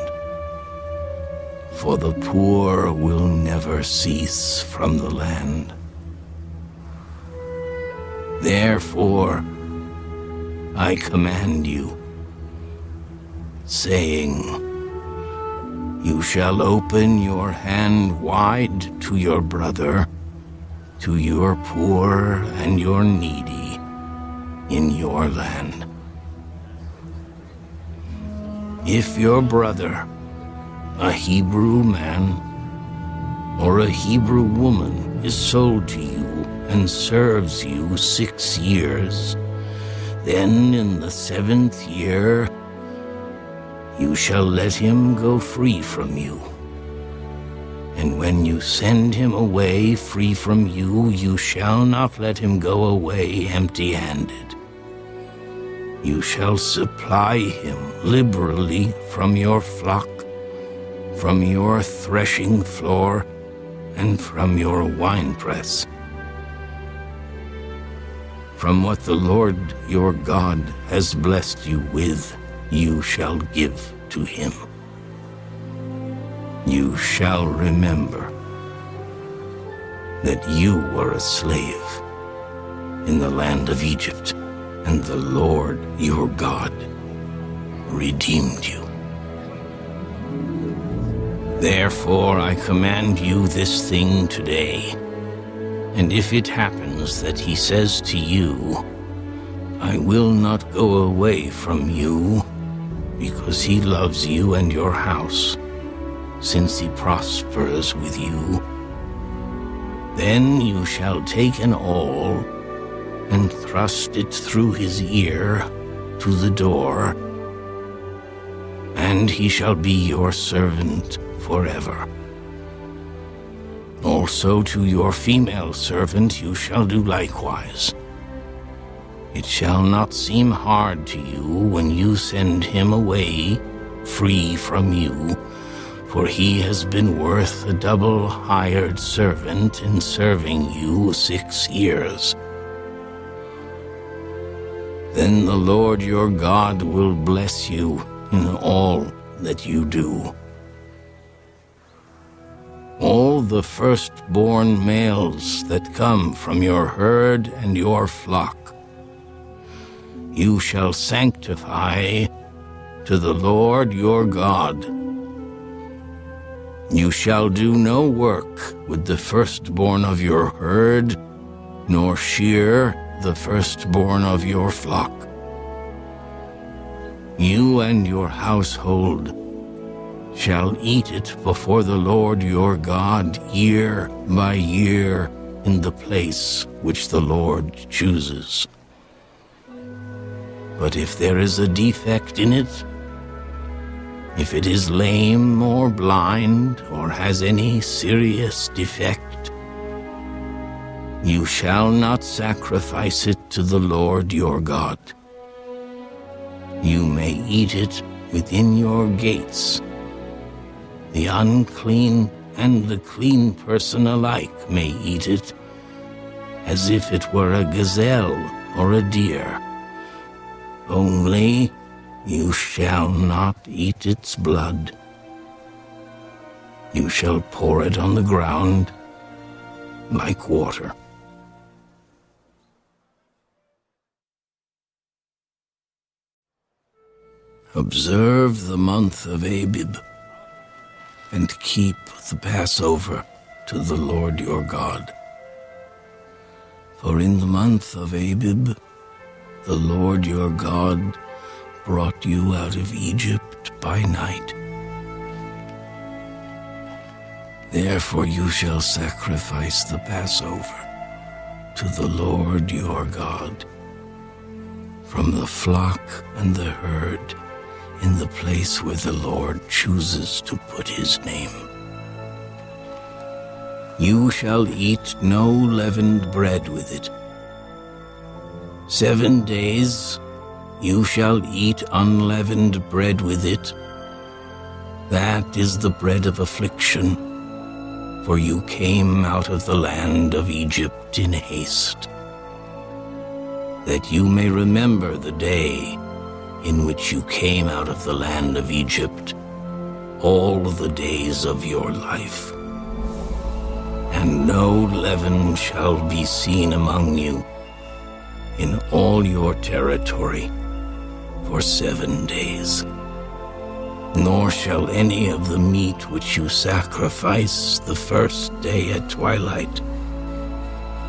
For the poor will never cease from the land. Therefore, I command you, saying, you shall open your hand wide to your brother, to your poor and your needy in your land. If your brother, a Hebrew man or a Hebrew woman, is sold to you and serves you 6 years, then in the 7th year you shall let him go free from you. And when you send him away free from you, you shall not let him go away empty-handed. You shall supply him liberally from your flock, from your threshing floor, and from your winepress. From what the Lord your God has blessed you with, you shall give to him. You shall remember that you were a slave in the land of Egypt, and the Lord your God redeemed you. Therefore I command you this thing today, and if it happens that he says to you, I will not go away from you, because he loves you and your house, since he prospers with you, then you shall take an awl and thrust it through his ear to the door, and he shall be your servant forever. Also to your female servant you shall do likewise. It shall not seem hard to you when you send him away free from you, for he has been worth a double hired servant in serving you 6 years. Then the Lord your God will bless you in all that you do. All the firstborn males that come from your herd and your flock you shall sanctify to the Lord your God. You shall do no work with the firstborn of your herd, nor shear the firstborn of your flock. You and your household shall eat it before the Lord your God year by year in the place which the Lord chooses. But if there is a defect in it, if it is lame or blind or has any serious defect, you shall not sacrifice it to the Lord your God. You may eat it within your gates. The unclean and the clean person alike may eat it, as if it were a gazelle or a deer. Only you shall not eat its blood. You shall pour it on the ground like water. Observe the month of Abib, and keep the Passover to the Lord your God. For in the month of Abib, the Lord your God brought you out of Egypt by night. Therefore you shall sacrifice the Passover to the Lord your God from the flock and the herd in the place where the Lord chooses to put his name. You shall eat no leavened bread with it. 7 days you shall eat unleavened bread with it. That is the bread of affliction, for you came out of the land of Egypt in haste, that you may remember the day in which you came out of the land of Egypt, all the days of your life. And no leaven shall be seen among you in all your territory for 7 days. Nor shall any of the meat which you sacrifice the first day at twilight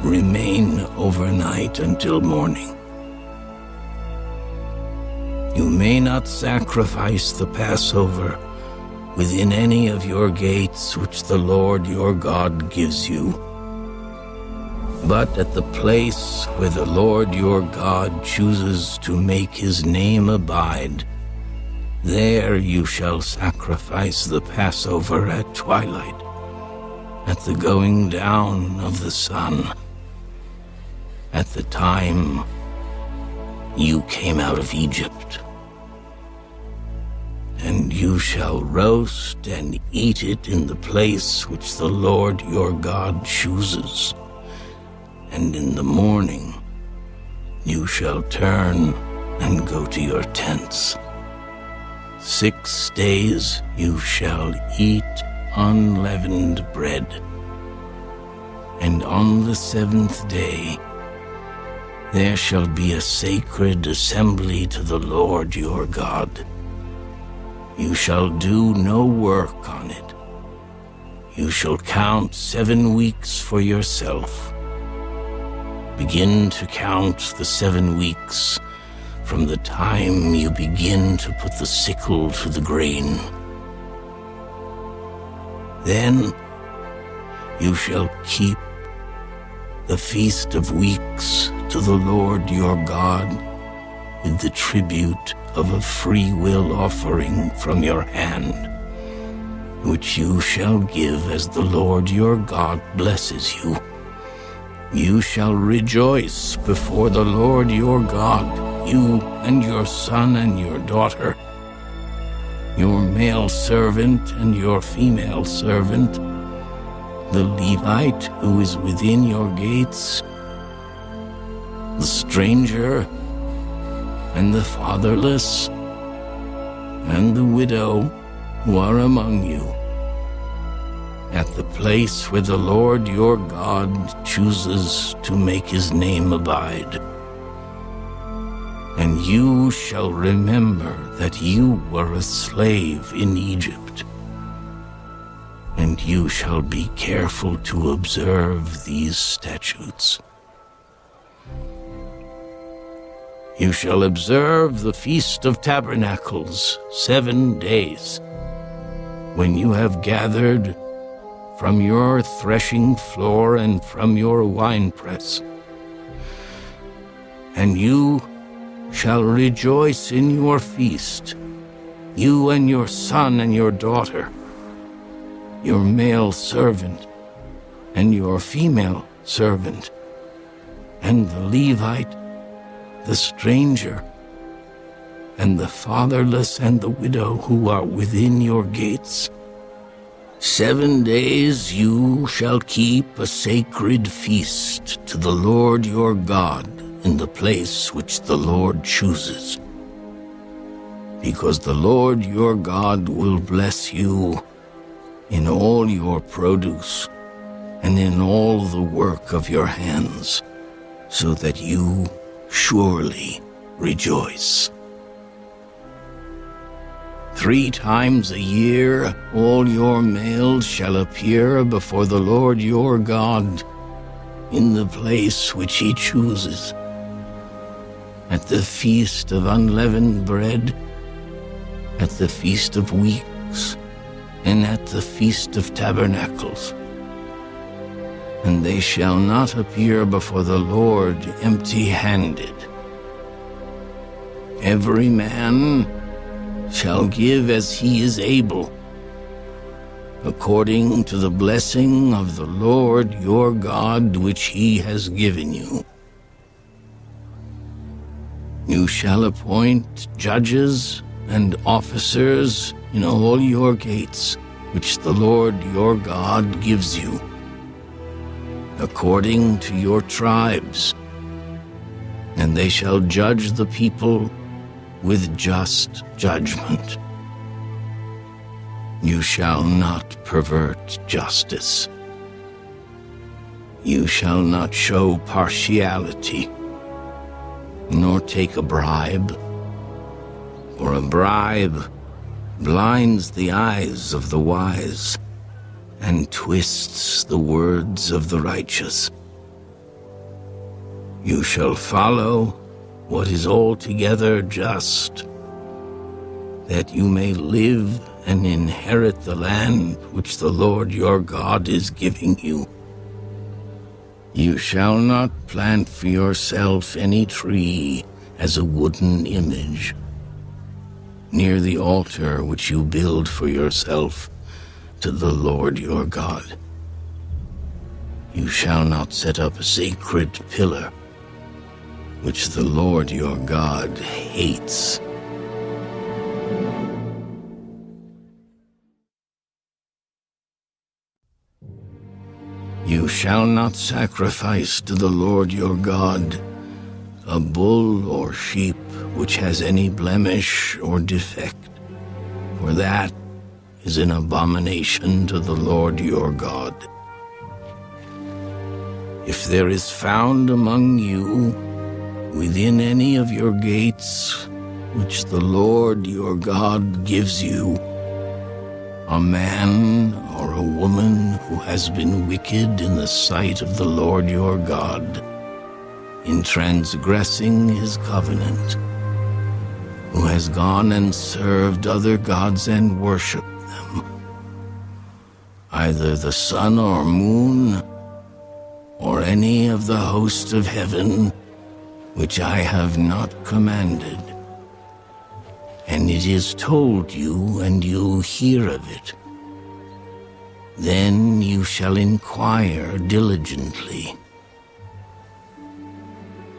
remain overnight until morning. You may not sacrifice the Passover within any of your gates which the Lord your God gives you, but at the place where the Lord your God chooses to make his name abide, There you shall sacrifice the Passover at twilight, at the going down of the sun, at the time you came out of Egypt. And you shall roast and eat it in the place which the Lord your God chooses. And in the morning you shall turn and go to your tents. 6 days you shall eat unleavened bread. And on the 7th day there shall be a sacred assembly to the Lord your God. You shall do no work on it. You shall count 7 weeks for yourself. Begin to count the 7 weeks from the time you begin to put the sickle to the grain. Then you shall keep the Feast of Weeks to the Lord your God with the tribute of a free will offering from your hand, which you shall give as the Lord your God blesses you. You shall rejoice before the Lord your God, you and your son and your daughter, your male servant and your female servant, the Levite who is within your gates, the stranger and the fatherless, and the widow who are among you, at the place where the Lord your God chooses to make his name abide. And you shall remember that you were a slave in Egypt, and you shall be careful to observe these statutes. You shall observe the Feast of Tabernacles 7 days, when you have gathered from your threshing floor and from your winepress. And you shall rejoice in your feast, you and your son and your daughter, your male servant and your female servant, and the Levite, the stranger, and the fatherless and the widow who are within your gates. 7 days you shall keep a sacred feast to the Lord your God in the place which the Lord chooses, because the Lord your God will bless you in all your produce and in all the work of your hands, so that you surely rejoice. 3 times a year all your males shall appear before the Lord your God in the place which he chooses, at the Feast of Unleavened Bread, at the Feast of Weeks, and at the Feast of Tabernacles. And they shall not appear before the Lord empty-handed. Every man shall give as he is able, according to the blessing of the Lord your God which he has given you. You shall appoint judges and officers in all your gates, which the Lord your God gives you, according to your tribes, and they shall judge the people with just judgment. You shall not pervert justice. You shall not show partiality, nor take a bribe, for a bribe blinds the eyes of the wise and twists the words of the righteous. You shall follow what is altogether just, that you may live and inherit the land which the Lord your God is giving you. You shall not plant for yourself any tree as a wooden image, near the altar which you build for yourself to the Lord your God. You shall not set up a sacred pillar, which the Lord your God hates. You shall not sacrifice to the Lord your God a bull or sheep which has any blemish or defect, for that is an abomination to the Lord your God. If there is found among you, within any of your gates, which the Lord your God gives you, a man or a woman who has been wicked in the sight of the Lord your God, in transgressing his covenant, who has gone and served other gods and worshipped them, either the sun or moon, or any of the host of heaven, which I have not commanded, and it is told you, and you hear of it, then you shall inquire diligently.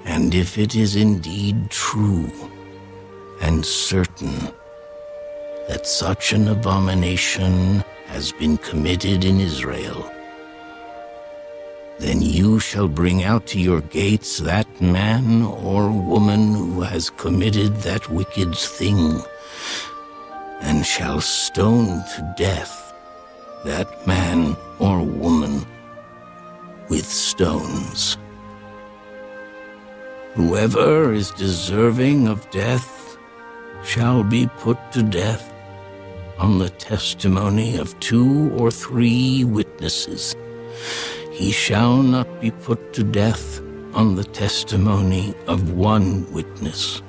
And if it is indeed true and certain that such an abomination has been committed in Israel, then you shall bring out to your gates that man or woman who has committed that wicked thing, and shall stone to death that man or woman with stones. Whoever is deserving of death shall be put to death on the testimony of 2 or 3 witnesses. He shall not be put to death on the testimony of 1 witness.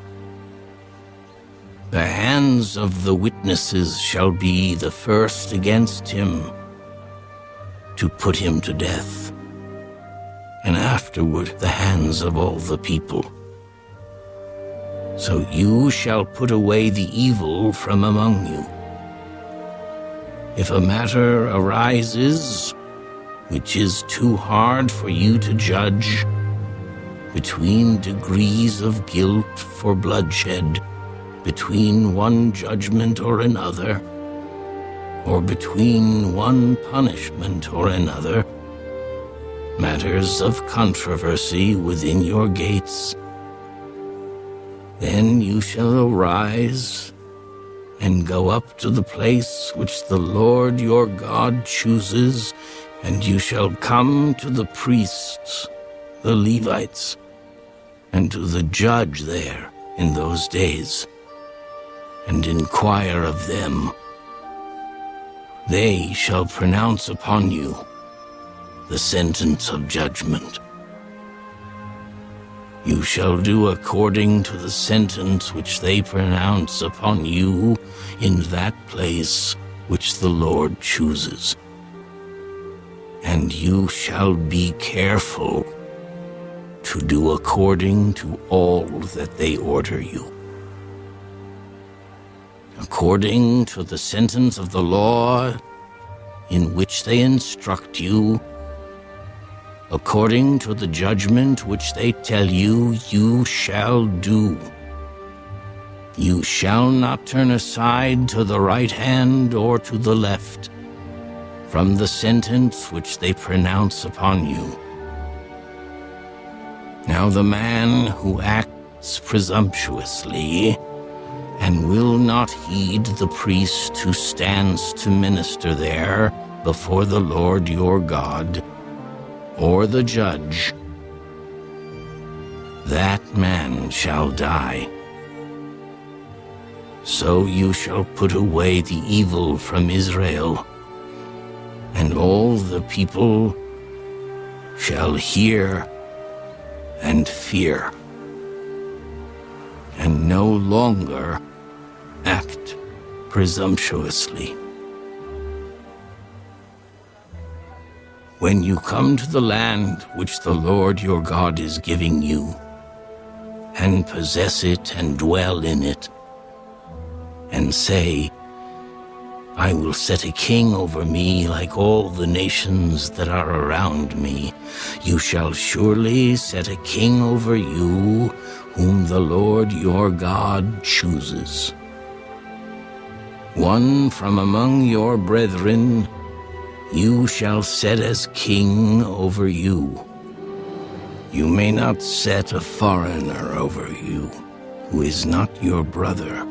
The hands of the witnesses shall be the first against him to put him to death, and afterward the hands of all the people. So you shall put away the evil from among you. If a matter arises which is too hard for you to judge, between degrees of guilt for bloodshed, between one judgment or another, or between one punishment or another, matters of controversy within your gates, then you shall arise and go up to the place which the Lord your God chooses, and you shall come to the priests, the Levites, and to the judge there in those days, and inquire of them. They shall pronounce upon you the sentence of judgment. You shall do according to the sentence which they pronounce upon you in that place which the Lord chooses. And you shall be careful to do according to all that they order you. According to the sentence of the law in which they instruct you, according to the judgment which they tell you, you shall do. You shall not turn aside to the right hand or to the left from the sentence which they pronounce upon you. Now the man who acts presumptuously and will not heed the priest who stands to minister there before the Lord your God, or the judge, that man shall die. So you shall put away the evil from Israel, and all the people shall hear and fear, and no longer act presumptuously. When you come to the land which the Lord your God is giving you, and possess it and dwell in it, and say, I will set a king over me like all the nations that are around me. You shall surely set a king over you, whom the Lord your God chooses. One from among your brethren you shall set as king over you. You may not set a foreigner over you, who is not your brother.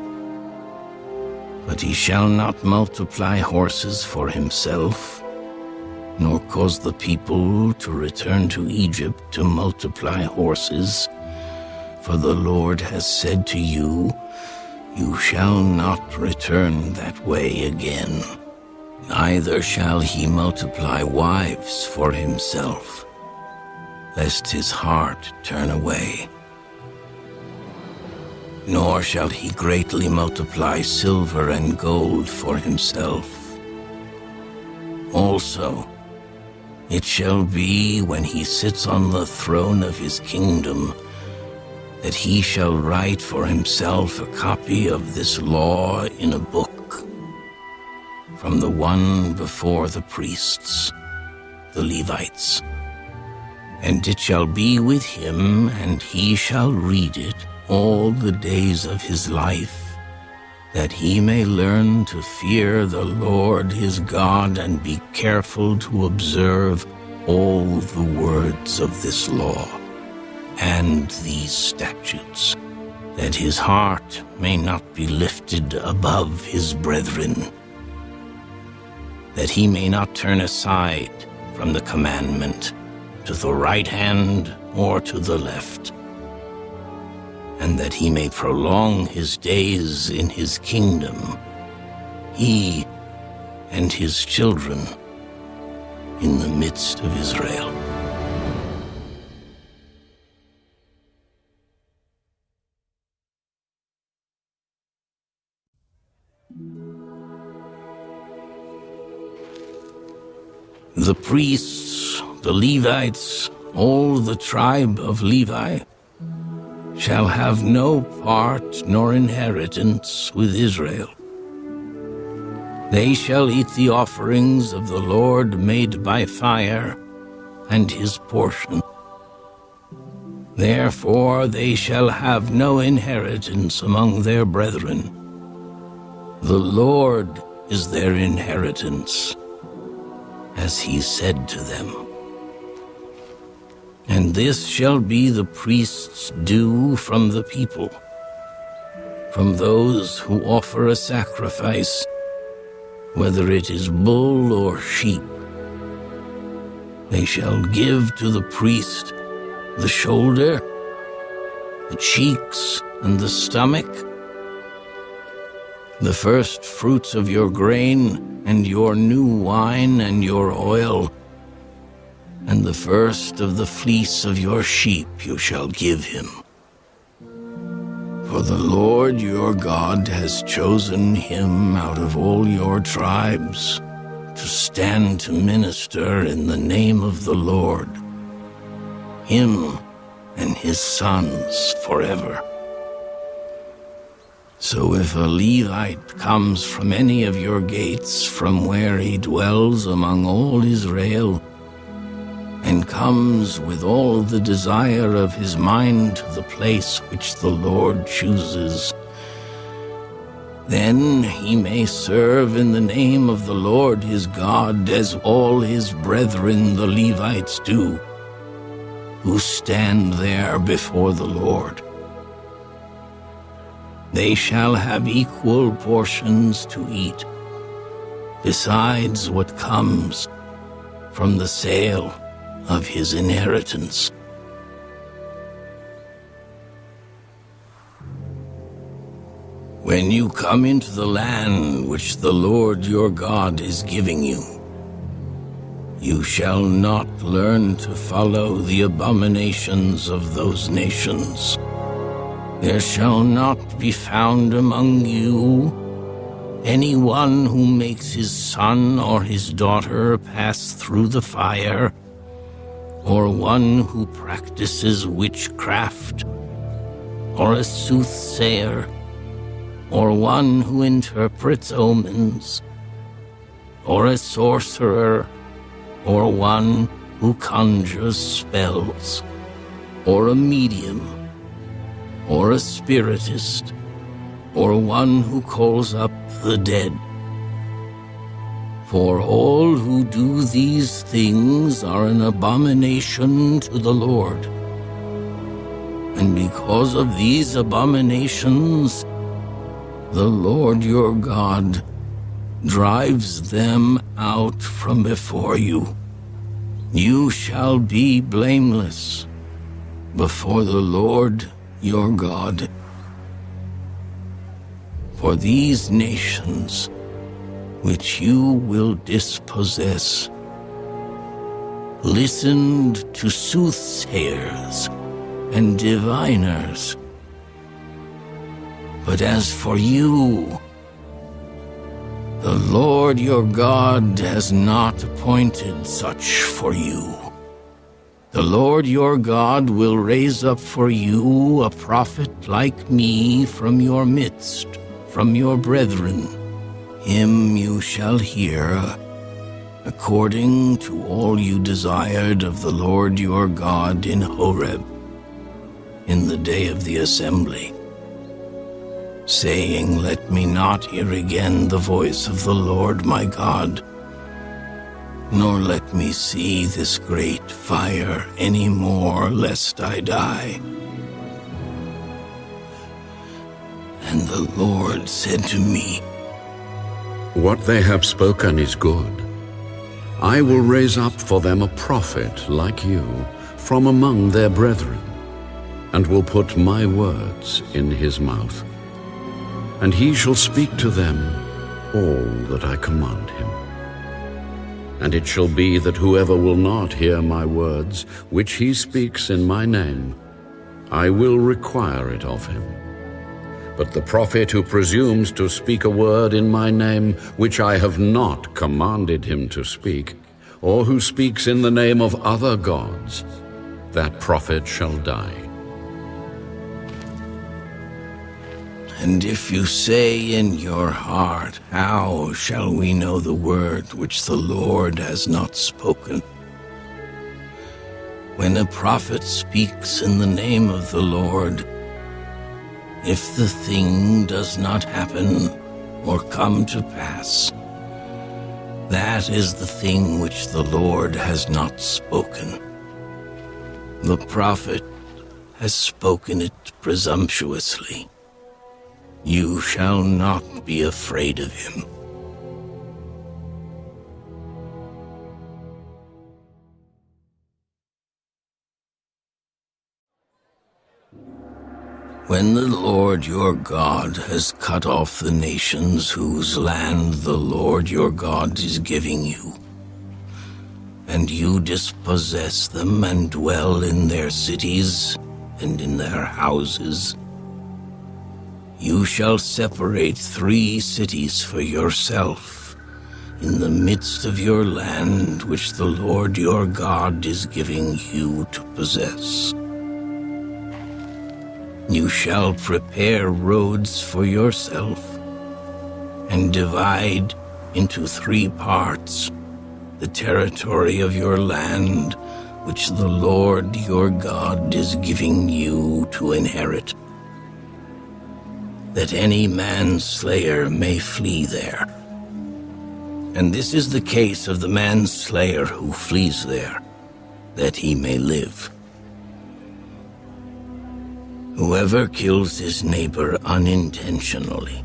But he shall not multiply horses for himself, nor cause the people to return to Egypt to multiply horses. For the Lord has said to you, you shall not return that way again. Neither shall he multiply wives for himself, lest his heart turn away. Nor shall he greatly multiply silver and gold for himself. Also, it shall be when he sits on the throne of his kingdom, that he shall write for himself a copy of this law in a book, from the one before the priests, the Levites. And it shall be with him, and he shall read it all the days of his life, that he may learn to fear the Lord his God and be careful to observe all the words of this law and these statutes, that his heart may not be lifted above his brethren, that he may not turn aside from the commandment to the right hand or to the left, and that he may prolong his days in his kingdom, he and his children in the midst of Israel. The priests, the Levites, all the tribe of Levi, shall have no part nor inheritance with Israel. They shall eat the offerings of the Lord made by fire, and his portion. Therefore they shall have no inheritance among their brethren. The Lord is their inheritance, as he said to them. And this shall be the priest's due from the people, from those who offer a sacrifice, whether it is bull or sheep. They shall give to the priest the shoulder, the cheeks, and the stomach, the first fruits of your grain, and your new wine, and your oil, and the first of the fleece of your sheep you shall give him. For the Lord your God has chosen him out of all your tribes to stand to minister in the name of the Lord, him and his sons forever. So if a Levite comes from any of your gates, from where he dwells among all Israel, and comes with all the desire of his mind to the place which the Lord chooses, then he may serve in the name of the Lord his God, as all his brethren the Levites do, who stand there before the Lord. They shall have equal portions to eat, besides what comes from the sale of his inheritance. When you come into the land which the Lord your God is giving you, you shall not learn to follow the abominations of those nations. There shall not be found among you anyone who makes his son or his daughter pass through the fire, or one who practices witchcraft, or a soothsayer, or one who interprets omens, or a sorcerer, or one who conjures spells, or a medium, or a spiritist, or one who calls up the dead. For all who do these things are an abomination to the Lord. And because of these abominations, the Lord your God drives them out from before you. You shall be blameless before the Lord your God. For these nations which you will dispossess listened to soothsayers and diviners. But as for you, the Lord your God has not appointed such for you. The Lord your God will raise up for you a prophet like me from your midst, from your brethren. Him you shall hear, according to all you desired of the Lord your God in Horeb, in the day of the assembly, saying, Let me not hear again the voice of the Lord my God, nor let me see this great fire any more, lest I die. And the Lord said to me,
What they have spoken is good. I will raise up for them a prophet like you from among their brethren, and will put my words in his mouth. And he shall speak to them all that I command him. And it shall be that whoever will not hear my words, which he speaks in my name, I will require it of him. But the prophet who presumes to speak a word in my name, which I have not commanded him to speak, or who speaks in the name of other gods, that prophet shall die.
And if you say in your heart, How shall we know the word which the Lord has not spoken? When a prophet speaks in the name of the Lord, if the thing does not happen or come to pass, that is the thing which the Lord has not spoken. The prophet has spoken it presumptuously. You shall not be afraid of him. When the Lord your God has cut off the nations whose land the Lord your God is giving you, and you dispossess them and dwell in their cities and in their houses, you shall separate 3 cities for yourself in the midst of your land which the Lord your God is giving you to possess. You shall prepare roads for yourself and divide into 3 parts the territory of your land which the Lord your God is giving you to inherit, that any manslayer may flee there. And this is the case of the manslayer who flees there, that he may live. Whoever kills his neighbor unintentionally,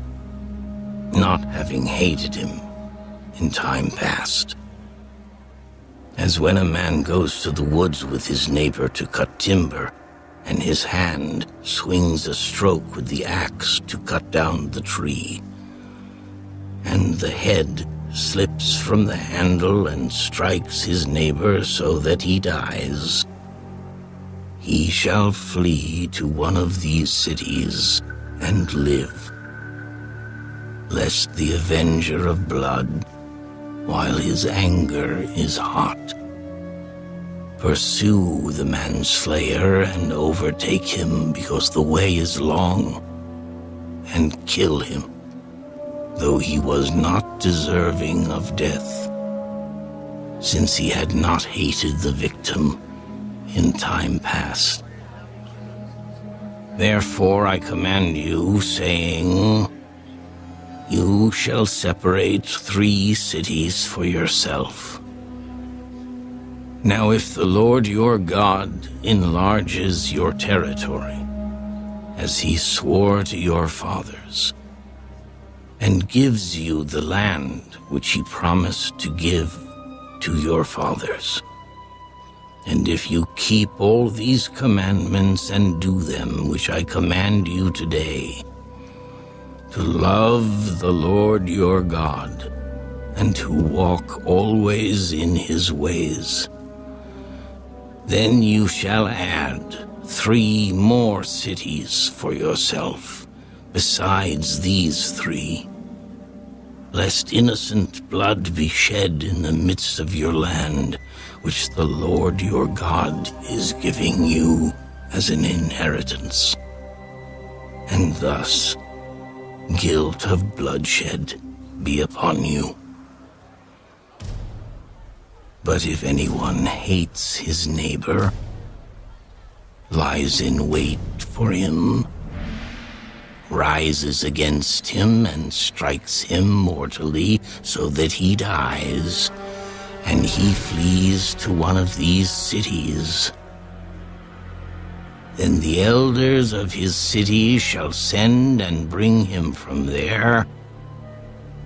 not having hated him in time past, as when a man goes to the woods with his neighbor to cut timber, and his hand swings a stroke with the axe to cut down the tree, and the head slips from the handle and strikes his neighbor so that he dies, he shall flee to one of these cities and live, lest the avenger of blood, while his anger is hot, pursue the manslayer and overtake him because the way is long, and kill him, though he was not deserving of death, since he had not hated the victim in time past. Therefore I command you, saying, you shall separate 3 cities for yourself. Now if the Lord your God enlarges your territory, as he swore to your fathers, and gives you the land which he promised to give to your fathers, and if you keep all these commandments and do them which I command you today, to love the Lord your God, and to walk always in his ways, then you shall add 3 more cities for yourself, besides these 3, lest innocent blood be shed in the midst of your land, which the Lord your God is giving you as an inheritance. And thus, guilt of bloodshed be upon you. But if anyone hates his neighbor, lies in wait for him, rises against him and strikes him mortally so that he dies, and he flees to one of these cities, then the elders of his city shall send and bring him from there,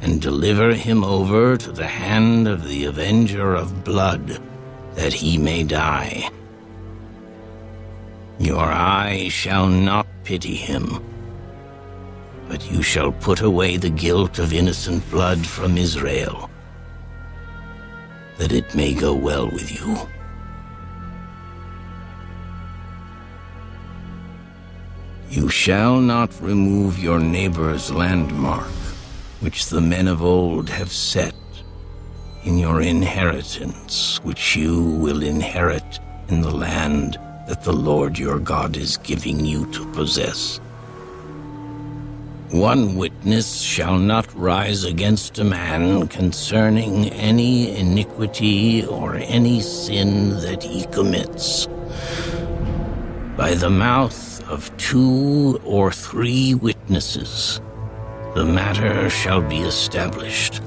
and deliver him over to the hand of the avenger of blood, that he may die. Your eye shall not pity him, but you shall put away the guilt of innocent blood from Israel, that it may go well with you. You shall not remove your neighbor's landmark, which the men of old have set in your inheritance, which you will inherit in the land that the Lord your God is giving you to possess. 1 witness shall not rise against a man concerning any iniquity or any sin that he commits. By the mouth of 2 or 3 witnesses, the matter shall be established.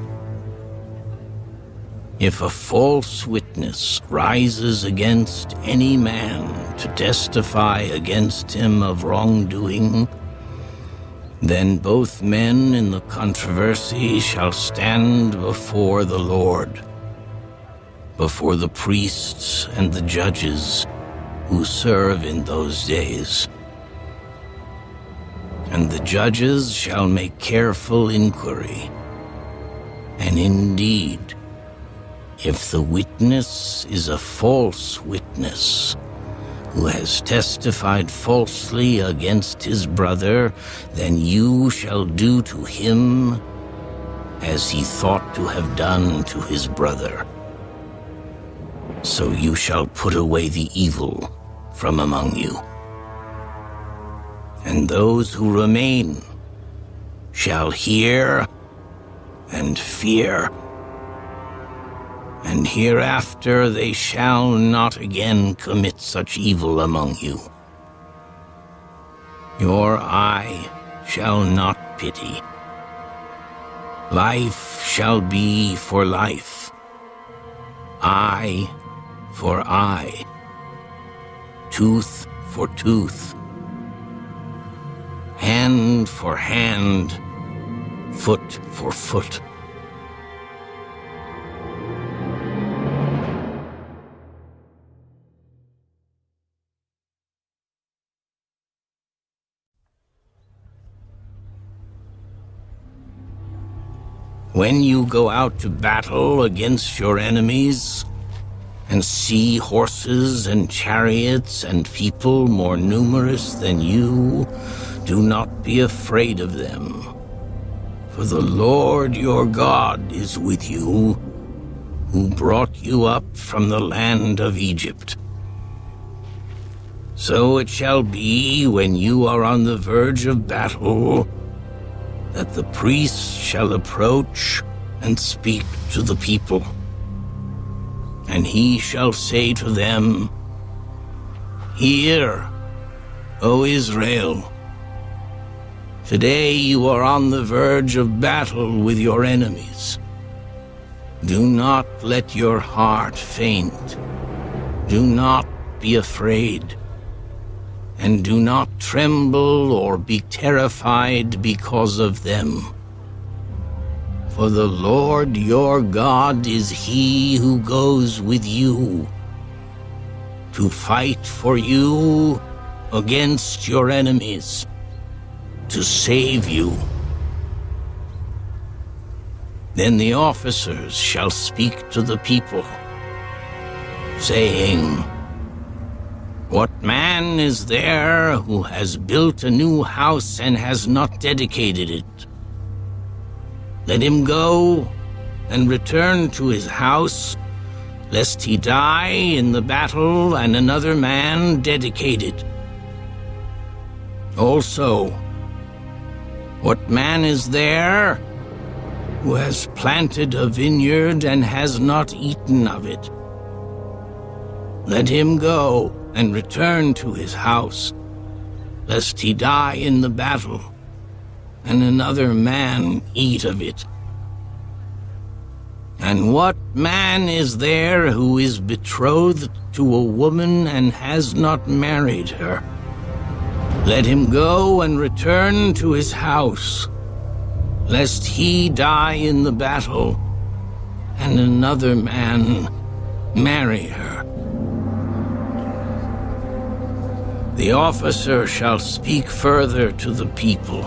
If a false witness rises against any man to testify against him of wrongdoing, then both men in the controversy shall stand before the Lord, before the priests and the judges who serve in those days. And the judges shall make careful inquiry. And indeed, if the witness is a false witness, who has testified falsely against his brother, then you shall do to him as he thought to have done to his brother. So you shall put away the evil from among you. And those who remain shall hear and fear, and hereafter they shall not again commit such evil among you. Your eye shall not pity. Life shall be for life, eye for eye, tooth for tooth, hand for hand, foot for foot. When you go out to battle against your enemies, and see horses and chariots and people more numerous than you, do not be afraid of them. For the Lord your God is with you, who brought you up from the land of Egypt. So it shall be when you are on the verge of battle, that the priests shall approach and speak to the people. And he shall say to them, Hear, O Israel, today you are on the verge of battle with your enemies. Do not let your heart faint. Do not be afraid. And do not tremble or be terrified because of them. For the Lord your God is he who goes with you to fight for you against your enemies, to save you. Then the officers shall speak to the people, saying, What man is there who has built a new house and has not dedicated it? Let him go and return to his house, lest he die in the battle and another man dedicate it. Also, what man is there who has planted a vineyard and has not eaten of it? Let him go and return to his house, lest he die in the battle, and another man eat of it. And what man is there who is betrothed to a woman and has not married her? Let him go and return to his house, lest he die in the battle, and another man marry her. The officer shall speak further to the people,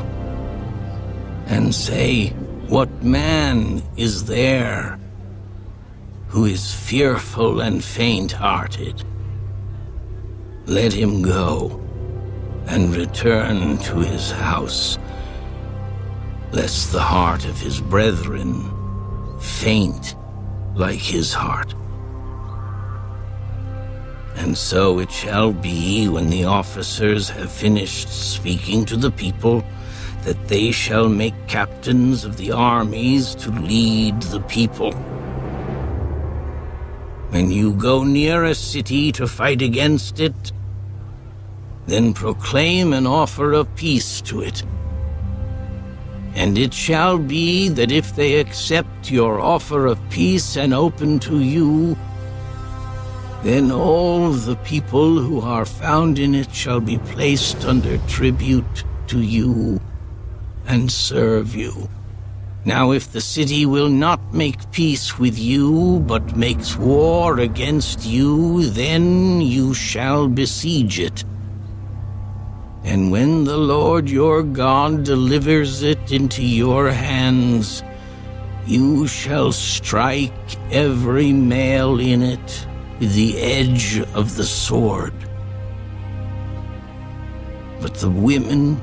and say, What man is there who is fearful and faint-hearted? Let him go and return to his house, lest the heart of his brethren faint like his heart. And so it shall be, when the officers have finished speaking to the people, that they shall make captains of the armies to lead the people. When you go near a city to fight against it, then proclaim and offer a peace to it. And it shall be that if they accept your offer of peace and open to you, then all the people who are found in it shall be placed under tribute to you and serve you. Now if the city will not make peace with you, but makes war against you, then you shall besiege it. And when the Lord your God delivers it into your hands, you shall strike every male in it with the edge of the sword. But the women,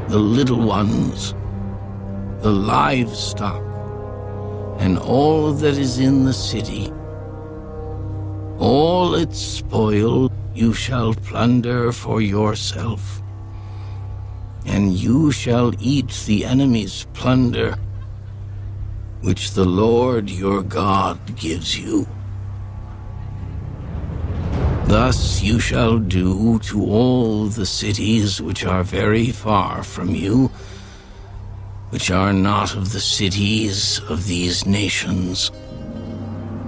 the little ones, the livestock, and all that is in the city, all its spoil you shall plunder for yourself, and you shall eat the enemy's plunder, which the Lord your God gives you. Thus you shall do to all the cities which are very far from you, which are not of the cities of these nations,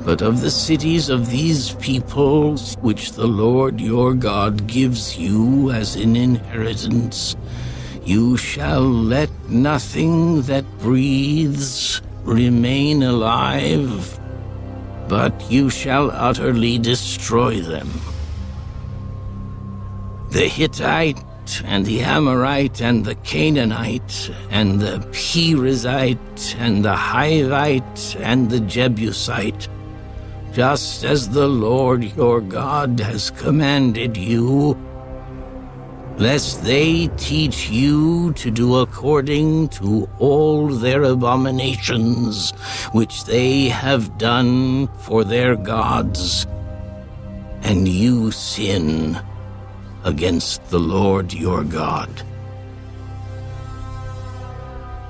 but of the cities of these peoples which the Lord your God gives you as an inheritance. You shall let nothing that breathes remain alive, but you shall utterly destroy them. The Hittite and the Amorite and the Canaanite and the Perizzite and the Hivite and the Jebusite, just as the Lord your God has commanded you, lest they teach you to do according to all their abominations which they have done for their gods, and you sin against the Lord your God.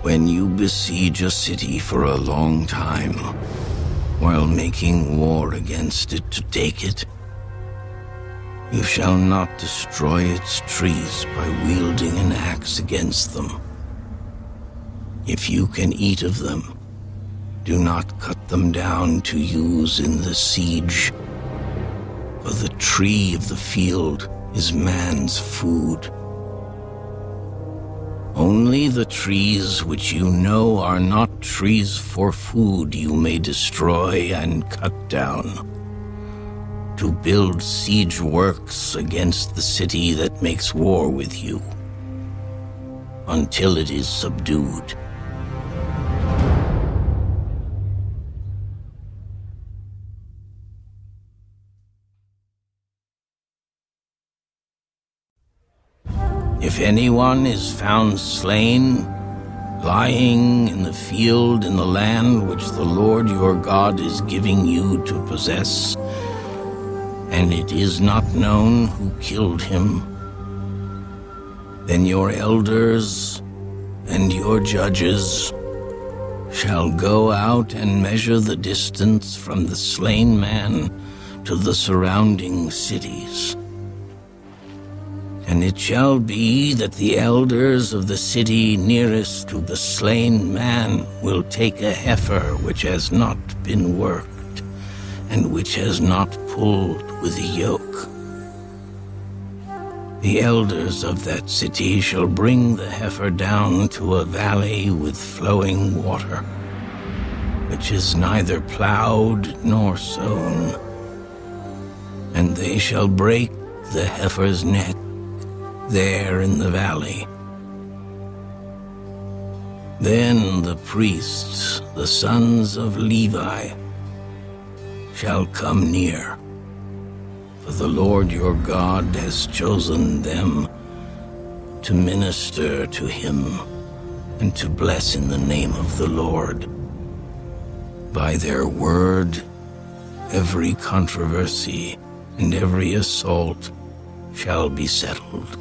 When you besiege a city for a long time, while making war against it to take it, you shall not destroy its trees by wielding an axe against them. If you can eat of them, do not cut them down to use in the siege, for the tree of the field is man's food. Only the trees which you know are not trees for food you may destroy and cut down, to build siege works against the city that makes war with you, until it is subdued. If anyone is found slain, lying in the field in the land which the Lord your God is giving you to possess, and it is not known who killed him, then your elders and your judges shall go out and measure the distance from the slain man to the surrounding cities. And it shall be that the elders of the city nearest to the slain man will take a heifer which has not been worked, and which has not pulled with a yoke. The elders of that city shall bring the heifer down to a valley with flowing water, which is neither plowed nor sown, and they shall break the heifer's neck there in the valley. Then the priests, the sons of Levi, shall come near, for the Lord your God has chosen them to minister to him and to bless in the name of the Lord. By their word, every controversy and every assault shall be settled.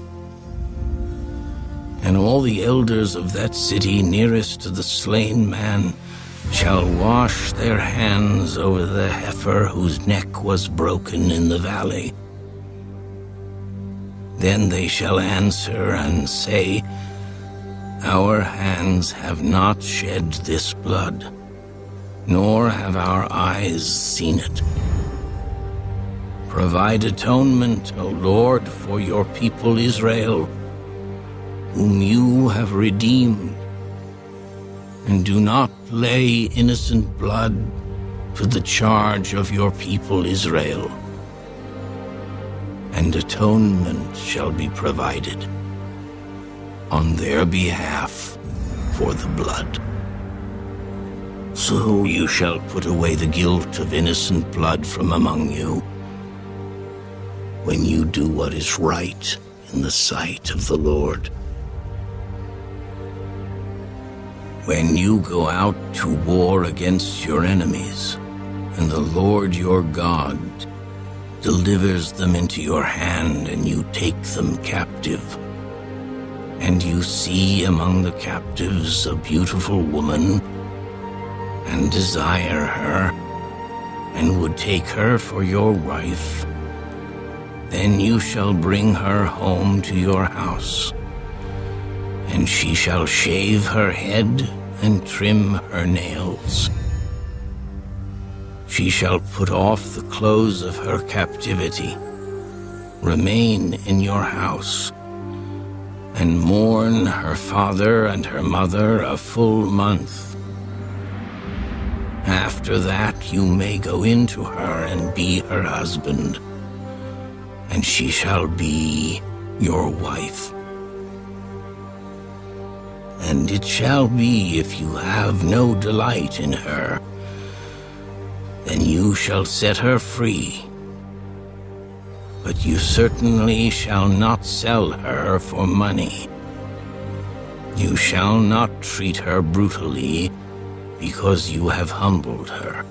And all the elders of that city nearest to the slain man shall wash their hands over the heifer whose neck was broken in the valley. Then they shall answer and say, Our hands have not shed this blood, nor have our eyes seen it. Provide atonement, O Lord, for your people Israel, whom you have redeemed, and do not lay innocent blood to the charge of your people Israel. And atonement shall be provided on their behalf for the blood. So you shall put away the guilt of innocent blood from among you, when you do what is right in the sight of the Lord. When you go out to war against your enemies, and the Lord your God delivers them into your hand, and you take them captive, and you see among the captives a beautiful woman, and desire her, and would take her for your wife, then you shall bring her home to your house, and she shall shave her head and trim her nails. She shall put off the clothes of her captivity, remain in your house, and mourn her father and her mother a full month. After that you may go into her and be her husband, and she shall be your wife. And it shall be, if you have no delight in her, then you shall set her free. But you certainly shall not sell her for money. You shall not treat her brutally, because you have humbled her.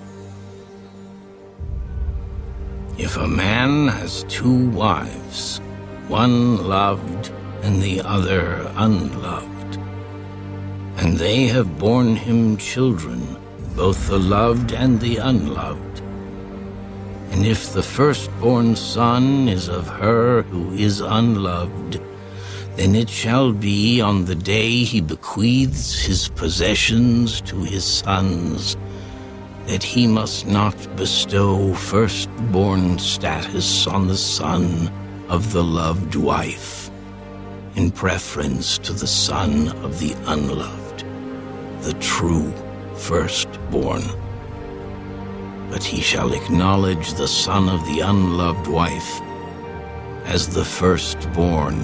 If a man has 2 wives, one loved and the other unloved, And they have borne him children, both the loved and the unloved. And if the firstborn son is of her who is unloved, then it shall be on the day he bequeaths his possessions to his sons, that he must not bestow firstborn status on the son of the loved wife, in preference to the son of the unloved, the true firstborn. But he shall acknowledge the son of the unloved wife as the firstborn,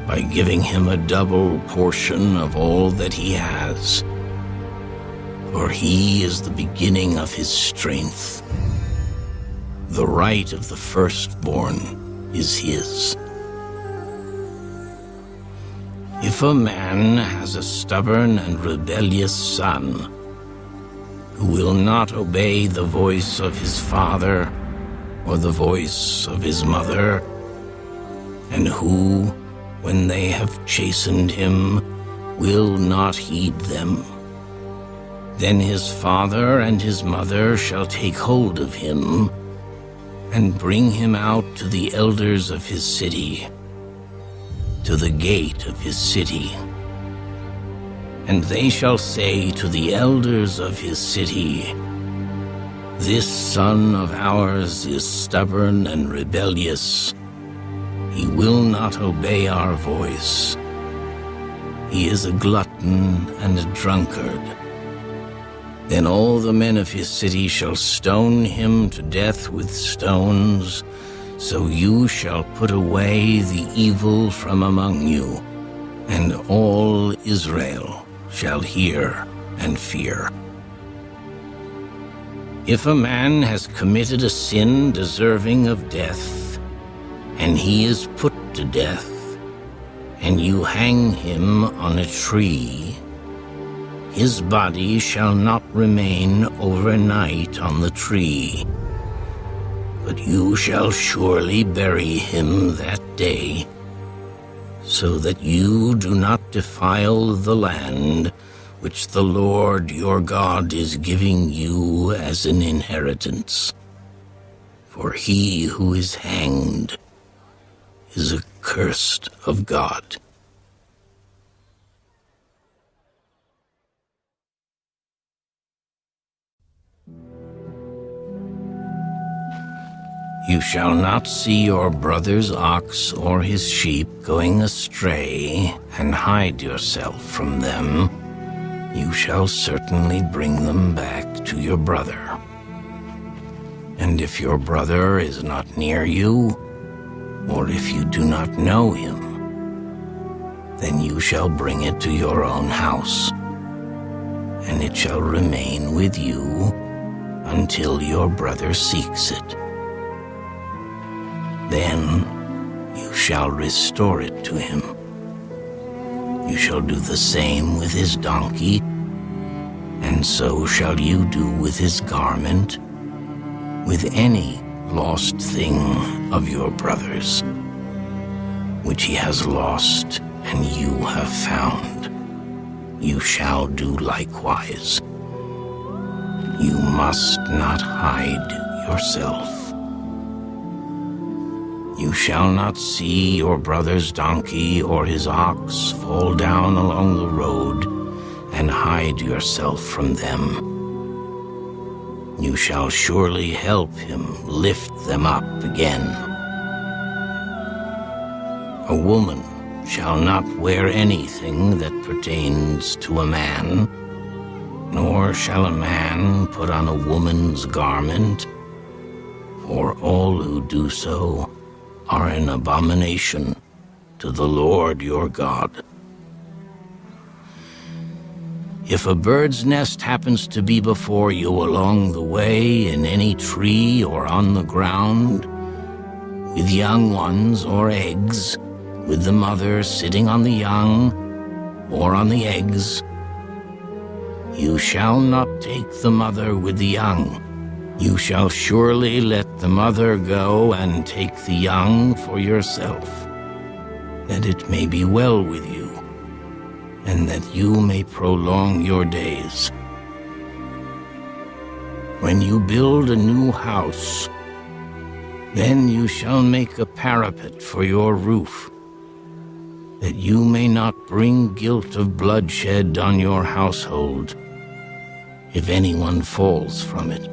by giving him a double portion of all that he has. For he is the beginning of his strength. The right of the firstborn is his. If a man has a stubborn and rebellious son, who will not obey the voice of his father or the voice of his mother, and who, when they have chastened him, will not heed them, then his father and his mother shall take hold of him and bring him out to the elders of his city, to the gate of his city. And they shall say to the elders of his city, "This son of ours is stubborn and rebellious. He will not obey our voice. He is a glutton and a drunkard." Then all the men of his city shall stone him to death with stones, so you shall put away the evil from among you, and all Israel shall hear and fear. If a man has committed a sin deserving of death, and he is put to death, and you hang him on a tree, his body shall not remain overnight on the tree, but you shall surely bury him that day, so that you do not defile the land which the Lord your God is giving you as an inheritance. For he who is hanged is accursed of God. You shall not see your brother's ox or his sheep going astray and hide yourself from them. You shall certainly bring them back to your brother. And if your brother is not near you, or if you do not know him, then you shall bring it to your own house, and it shall remain with you until your brother seeks it. Then you shall restore it to him. You shall do the same with his donkey, and so shall you do with his garment, with any lost thing of your brother's, which he has lost and you have found. You shall do likewise. You must not hide yourself. You shall not see your brother's donkey or his ox fall down along the road and hide yourself from them. You shall surely help him lift them up again. A woman shall not wear anything that pertains to a man, nor shall a man put on a woman's garment, for all who do so are an abomination to the Lord your God. If a bird's nest happens to be before you along the way in any tree or on the ground, with young ones or eggs, with the mother sitting on the young or on the eggs, you shall not take the mother with the young. You shall surely let the mother go and take the young for yourself, that it may be well with you, and that you may prolong your days. When you build a new house, then you shall make a parapet for your roof, that you may not bring guilt of bloodshed on your household, if anyone falls from it.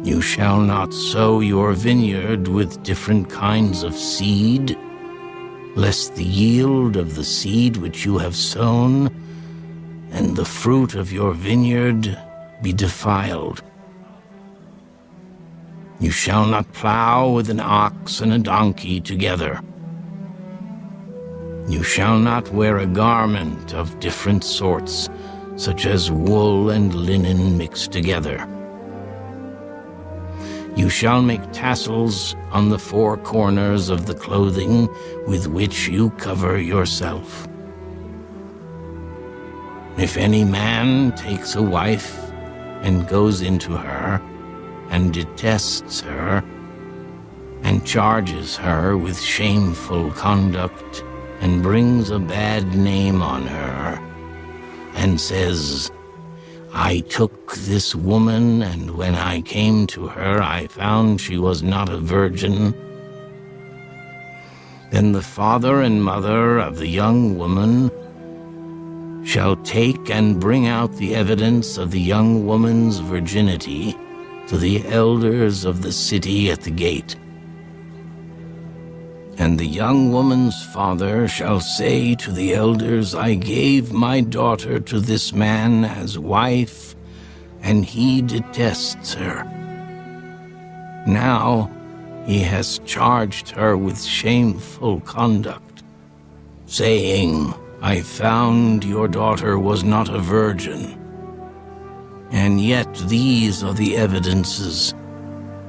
You shall not sow your vineyard with different kinds of seed, lest the yield of the seed which you have sown and the fruit of your vineyard be defiled. You shall not plow with an ox and a donkey together. You shall not wear a garment of different sorts, such as wool and linen mixed together. You shall make tassels on the four corners of the clothing with which you cover yourself. If any man takes a wife and goes into her, and detests her, and charges her with shameful conduct, and brings a bad name on her, and says, I took this woman, and when I came to her, I found she was not a virgin, then the father and mother of the young woman shall take and bring out the evidence of the young woman's virginity to the elders of the city at the gate. And the young woman's father shall say to the elders, I gave my daughter to this man as wife, and he detests her. Now he has charged her with shameful conduct, saying, I found your daughter was not a virgin. And yet these are the evidences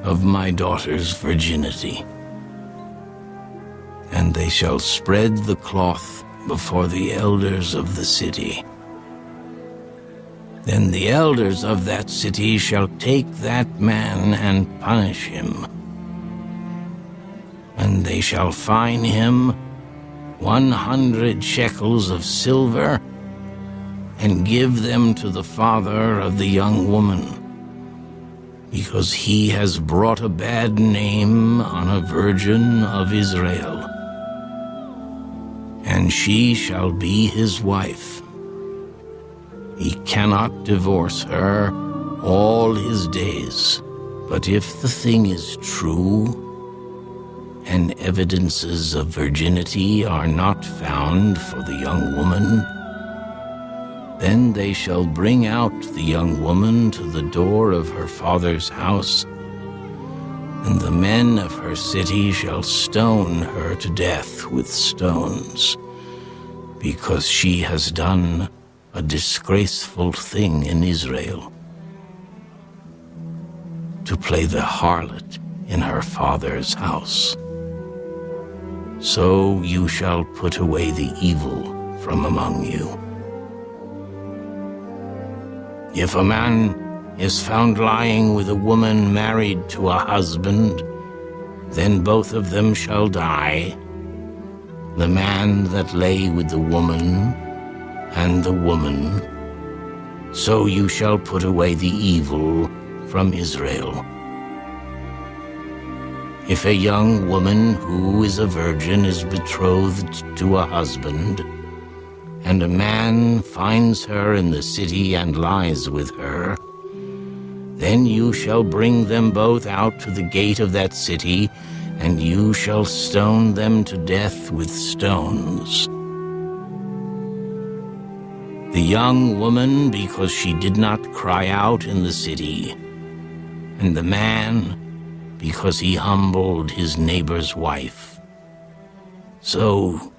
of my daughter's virginity. And they shall spread the cloth before the elders of the city. Then the elders of that city shall take that man and punish him. And they shall fine him 100 shekels of silver, and give them to the father of the young woman, because he has brought a bad name on a virgin of Israel. And she shall be his wife. He cannot divorce her all his days. But if the thing is true, and evidences of virginity are not found for the young woman, then they shall bring out the young woman to the door of her father's house, and the men of her city shall stone her to death with stones, because she has done a disgraceful thing in Israel, to play the harlot in her father's house. So you shall put away the evil from among you. If a man is found lying with a woman married to a husband, then both of them shall die, the man that lay with the woman and the woman. So you shall put away the evil from Israel. If a young woman who is a virgin is betrothed to a husband, and a man finds her in the city and lies with her, then you shall bring them both out to the gate of that city, and you shall stone them to death with stones. The young woman, because she did not cry out in the city, and the man, because he humbled his neighbor's wife. So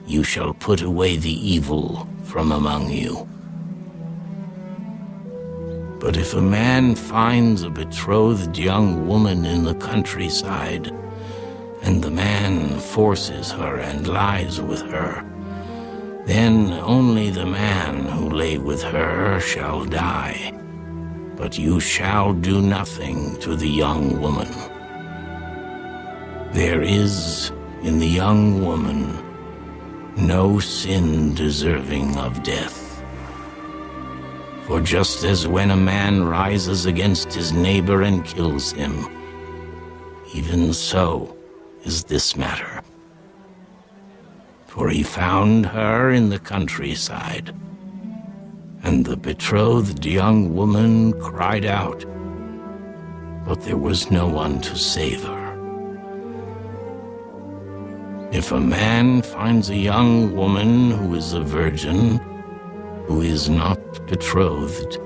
you shall put away the evil from among you. But if a man finds a betrothed young woman in the countryside, and the man forces her and lies with her, then only the man who lay with her shall die, but you shall do nothing to the young woman. There is in the young woman no sin deserving of death. For just as when a man rises against his neighbor and kills him, even so is this matter. For he found her in the countryside, and the betrothed young woman cried out, but there was no one to save her. If a man finds a young woman who is a virgin, who is not betrothed,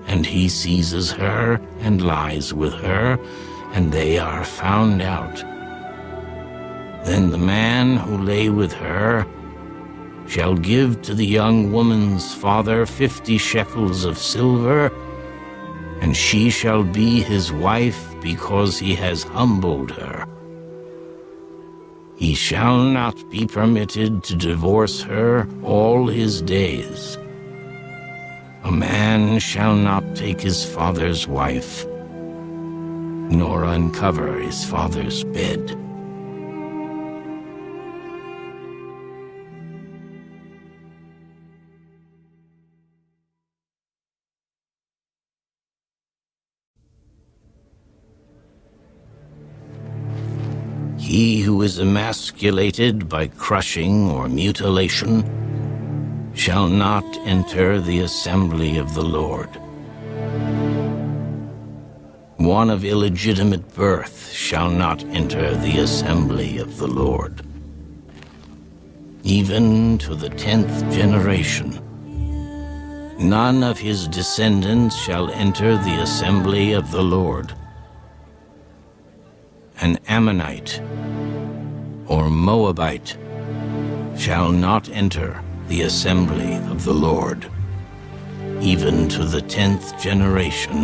and he seizes her and lies with her, and they are found out, then the man who lay with her shall give to the young woman's father 50 shekels of silver, and she shall be his wife because he has humbled her. He shall not be permitted to divorce her all his days. A man shall not take his father's wife, nor uncover his father's bed. He who is emasculated by crushing or mutilation shall not enter the assembly of the Lord. One of illegitimate birth shall not enter the assembly of the Lord. Even to the 10th generation, none of his descendants shall enter the assembly of the Lord. An Ammonite or Moabite shall not enter the assembly of the Lord. Even to the 10th generation,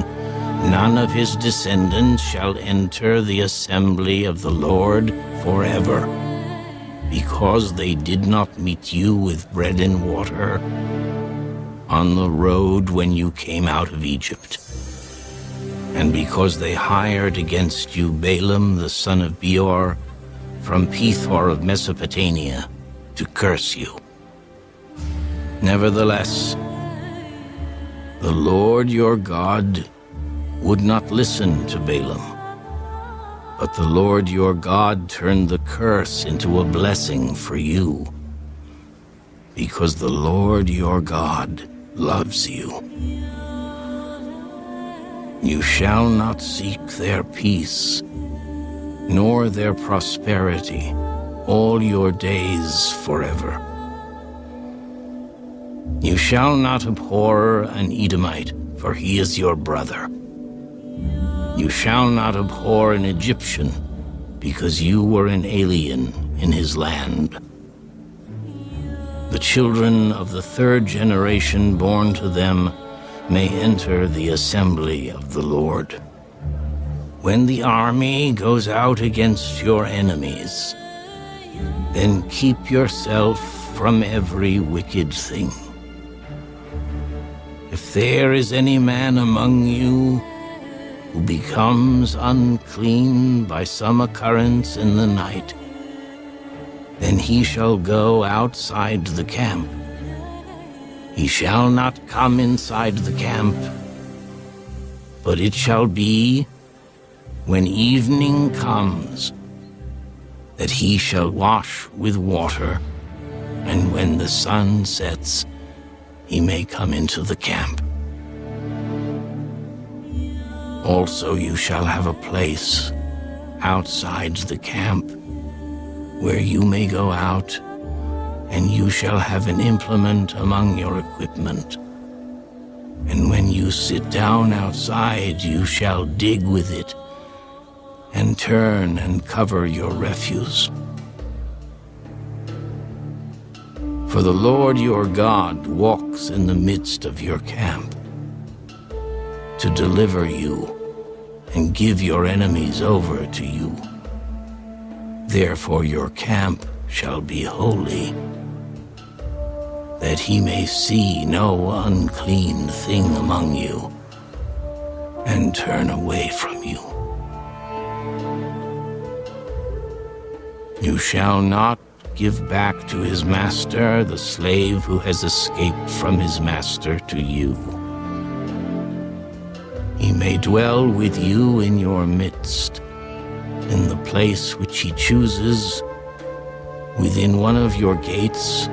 none of his descendants shall enter the assembly of the Lord forever, because they did not meet you with bread and water on the road when you came out of Egypt, and because they hired against you Balaam the son of Beor from Pethor of Mesopotamia to curse you. Nevertheless, the Lord your God would not listen to Balaam, but the Lord your God turned the curse into a blessing for you, because the Lord your God loves you. You shall not seek their peace, nor their prosperity, all your days forever. You shall not abhor an Edomite, for he is your brother. You shall not abhor an Egyptian, because you were an alien in his land. The children of the 3rd generation born to them may enter the assembly of the Lord. When the army goes out against your enemies, then keep yourself from every wicked thing. If there is any man among you who becomes unclean by some occurrence in the night, then he shall go outside the camp. He shall not come inside the camp, but it shall be, when evening comes, that he shall wash with water, and when the sun sets, he may come into the camp. Also you shall have a place outside the camp where you may go out, and you shall have an implement among your equipment. And when you sit down outside, you shall dig with it, and turn and cover your refuse. For the Lord your God walks in the midst of your camp, to deliver you and give your enemies over to you. Therefore your camp shall be holy, that he may see no unclean thing among you, and turn away from you. You shall not give back to his master the slave who has escaped from his master to you. He may dwell with you in your midst, in the place which he chooses, within one of your gates,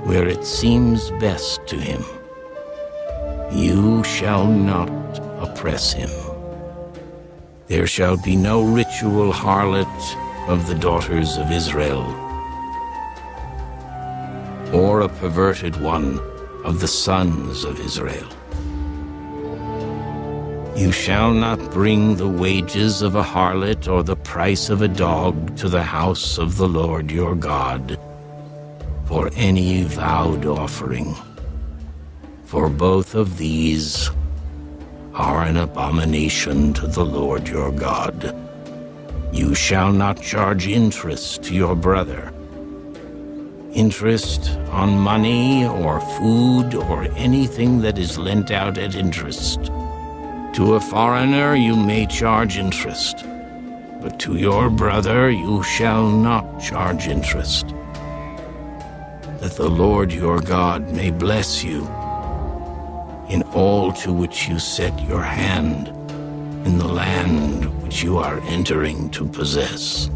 where it seems best to him. You shall not oppress him. There shall be no ritual harlot of the daughters of Israel, or a perverted one of the sons of Israel. You shall not bring the wages of a harlot or the price of a dog to the house of the Lord your God for any vowed offering, for both of these are an abomination to the Lord your God. You shall not charge interest to your brother, interest on money or food or anything that is lent out at interest. To a foreigner you may charge interest, but to your brother you shall not charge interest, that the Lord your God may bless you in all to which you set your hand in the land which you are entering to possess.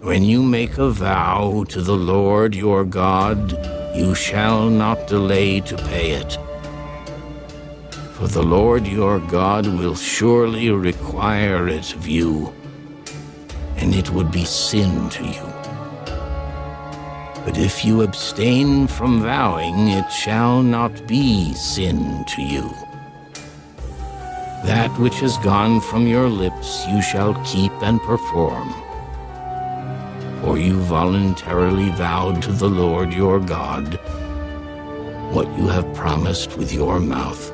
When you make a vow to the Lord your God, you shall not delay to pay it. For the Lord your God will surely require it of you, and it would be sin to you. But if you abstain from vowing, it shall not be sin to you. That which has gone from your lips you shall keep and perform. For you voluntarily vowed to the Lord your God what you have promised with your mouth.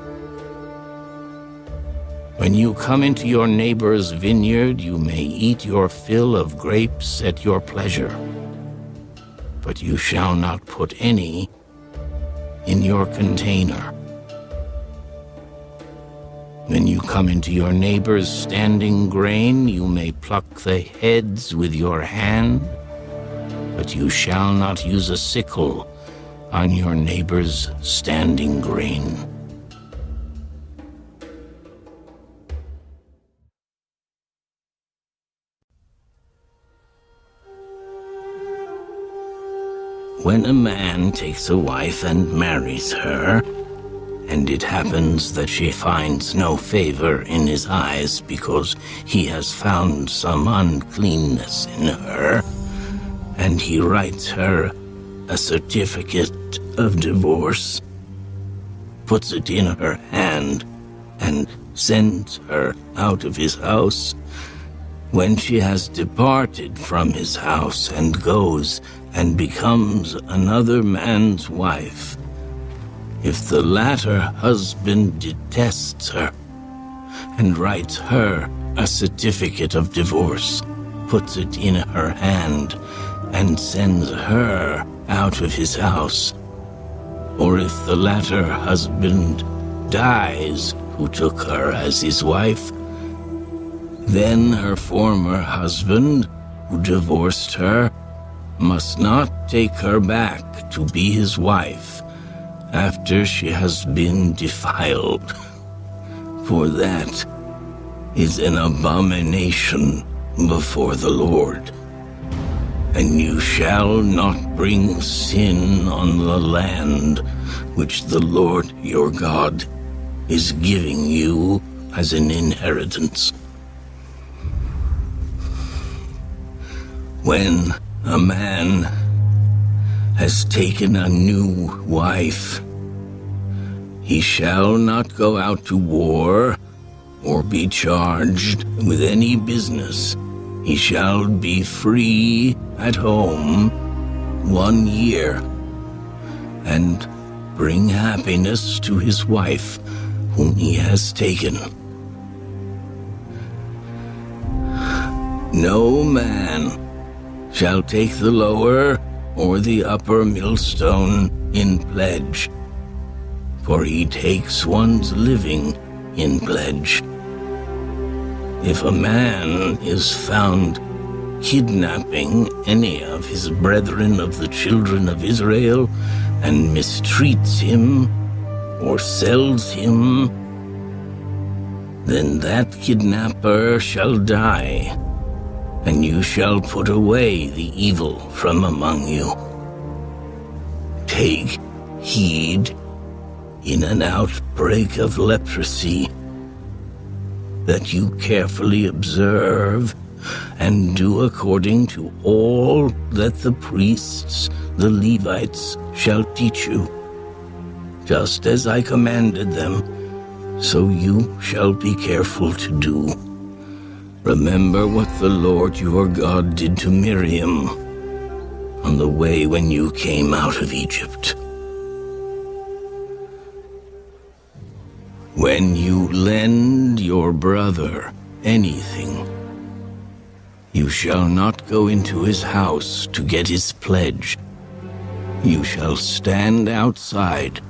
When you come into your neighbor's vineyard, you may eat your fill of grapes at your pleasure, but you shall not put any in your container. When you come into your neighbor's standing grain, you may pluck the heads with your hand, but you shall not use a sickle on your neighbor's standing grain. When a man takes a wife and marries her, and it happens that she finds no favor in his eyes because he has found some uncleanness in her, and he writes her a certificate of divorce, puts it in her hand, and sends her out of his house, when she has departed from his house and goes and becomes another man's wife, if the latter husband detests her and writes her a certificate of divorce, puts it in her hand, and sends her out of his house, or if the latter husband dies who took her as his wife, then her former husband, who divorced her, must not take her back to be his wife after she has been defiled, for that is an abomination before the Lord. And you shall not bring sin on the land which the Lord your God is giving you as an inheritance. When a man has taken a new wife, he shall not go out to war or be charged with any business. He shall be free at home 1 year and bring happiness to his wife whom he has taken. No man shall take the lower or the upper millstone in pledge, for he takes one's living in pledge. If a man is found kidnapping any of his brethren of the children of Israel and mistreats him or sells him, then that kidnapper shall die, and you shall put away the evil from among you. Take heed in an outbreak of leprosy that you carefully observe and do according to all that the priests, the Levites, shall teach you. Just as I commanded them, so you shall be careful to do. Remember what the Lord your God did to Miriam on the way when you came out of Egypt. When you lend your brother anything, you shall not go into his house to get his pledge. You shall stand outside,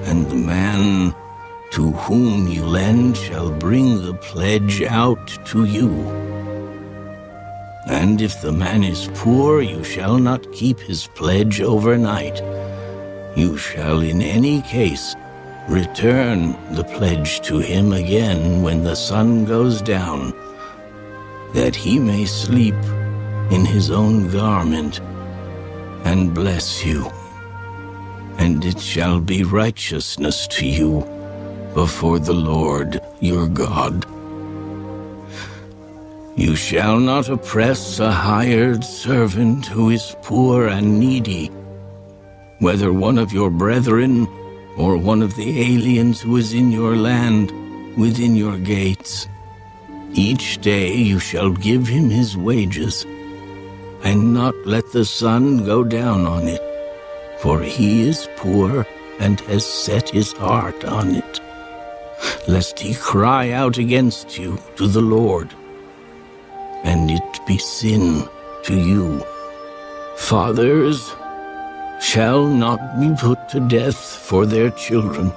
and the man to whom you lend shall bring the pledge out to you. And if the man is poor, you shall not keep his pledge overnight. You shall in any case return the pledge to him again when the sun goes down, that he may sleep in his own garment and bless you. And it shall be righteousness to you before the Lord your God. You shall not oppress a hired servant who is poor and needy, whether one of your brethren or one of the aliens who is in your land within your gates. Each day you shall give him his wages, and not let the sun go down on it, for he is poor and has set his heart on it, lest he cry out against you to the Lord, and it be sin to you. Fathers shall not be put to death for their children,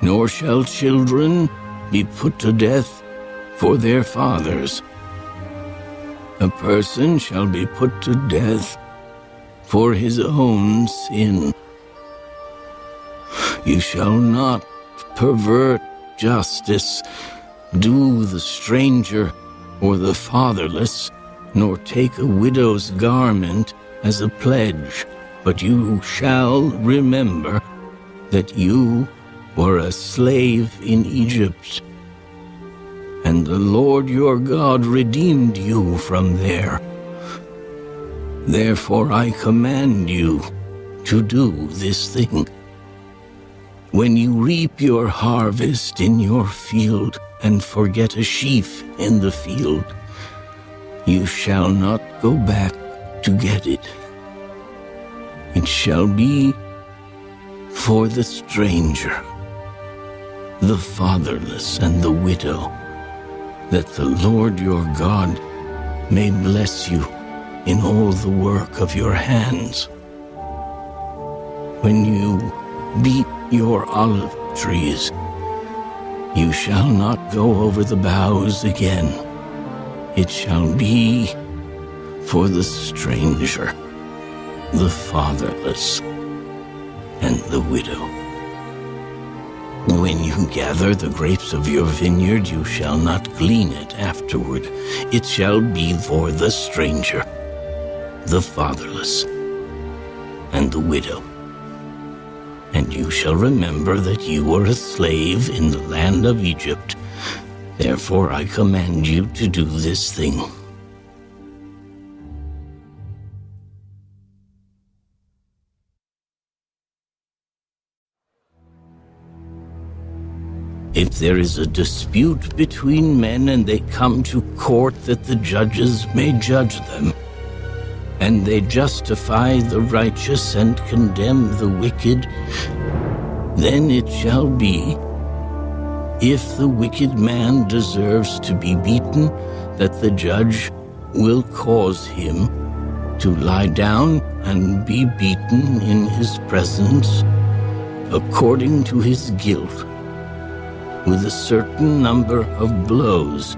nor shall children be put to death for their fathers. A person shall be put to death for his own sin. You shall not pervert justice, do the stranger or the fatherless, nor take a widow's garment as a pledge, but you shall remember that you were a slave in Egypt, and the Lord your God redeemed you from there. Therefore I command you to do this thing. When you reap your harvest in your field and forget a sheaf in the field, you shall not go back to get it. It shall be for the stranger, the fatherless, and the widow, that the Lord your God may bless you in all the work of your hands. When you beat your olive trees, you shall not go over the boughs again. It shall be for the stranger, the fatherless, and the widow. When you gather the grapes of your vineyard, you shall not glean it afterward. It shall be for the stranger, the fatherless, and the widow. And you shall remember that you were a slave in the land of Egypt. Therefore I command you to do this thing. If there is a dispute between men and they come to court that the judges may judge them, and they justify the righteous and condemn the wicked, then it shall be, if the wicked man deserves to be beaten, that the judge will cause him to lie down and be beaten in his presence according to his guilt, with a certain number of blows.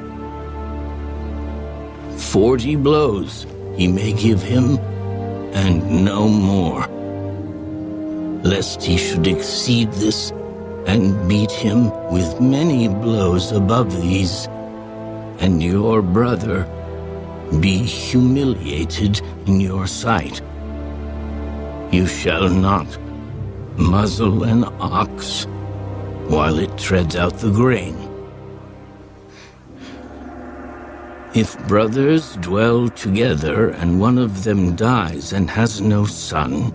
40 blows he may give him, and no more, lest he should exceed this and beat him with many blows above these, and your brother be humiliated in your sight. You shall not muzzle an ox while it treads out the grain. If brothers dwell together and one of them dies and has no son,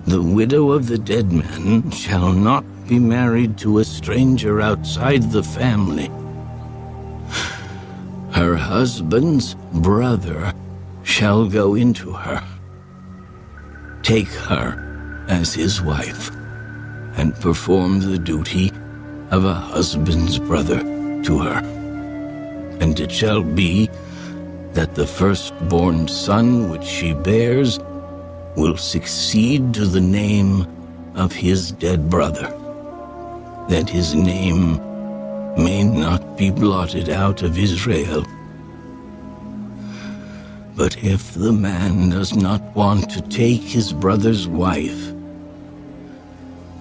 the widow of the dead man shall not be married to a stranger outside the family. Her husband's brother shall go into her, take her as his wife, and perform the duty of a husband's brother to her. And it shall be that the firstborn son which she bears will succeed to the name of his dead brother, that his name may not be blotted out of Israel. But if the man does not want to take his brother's wife,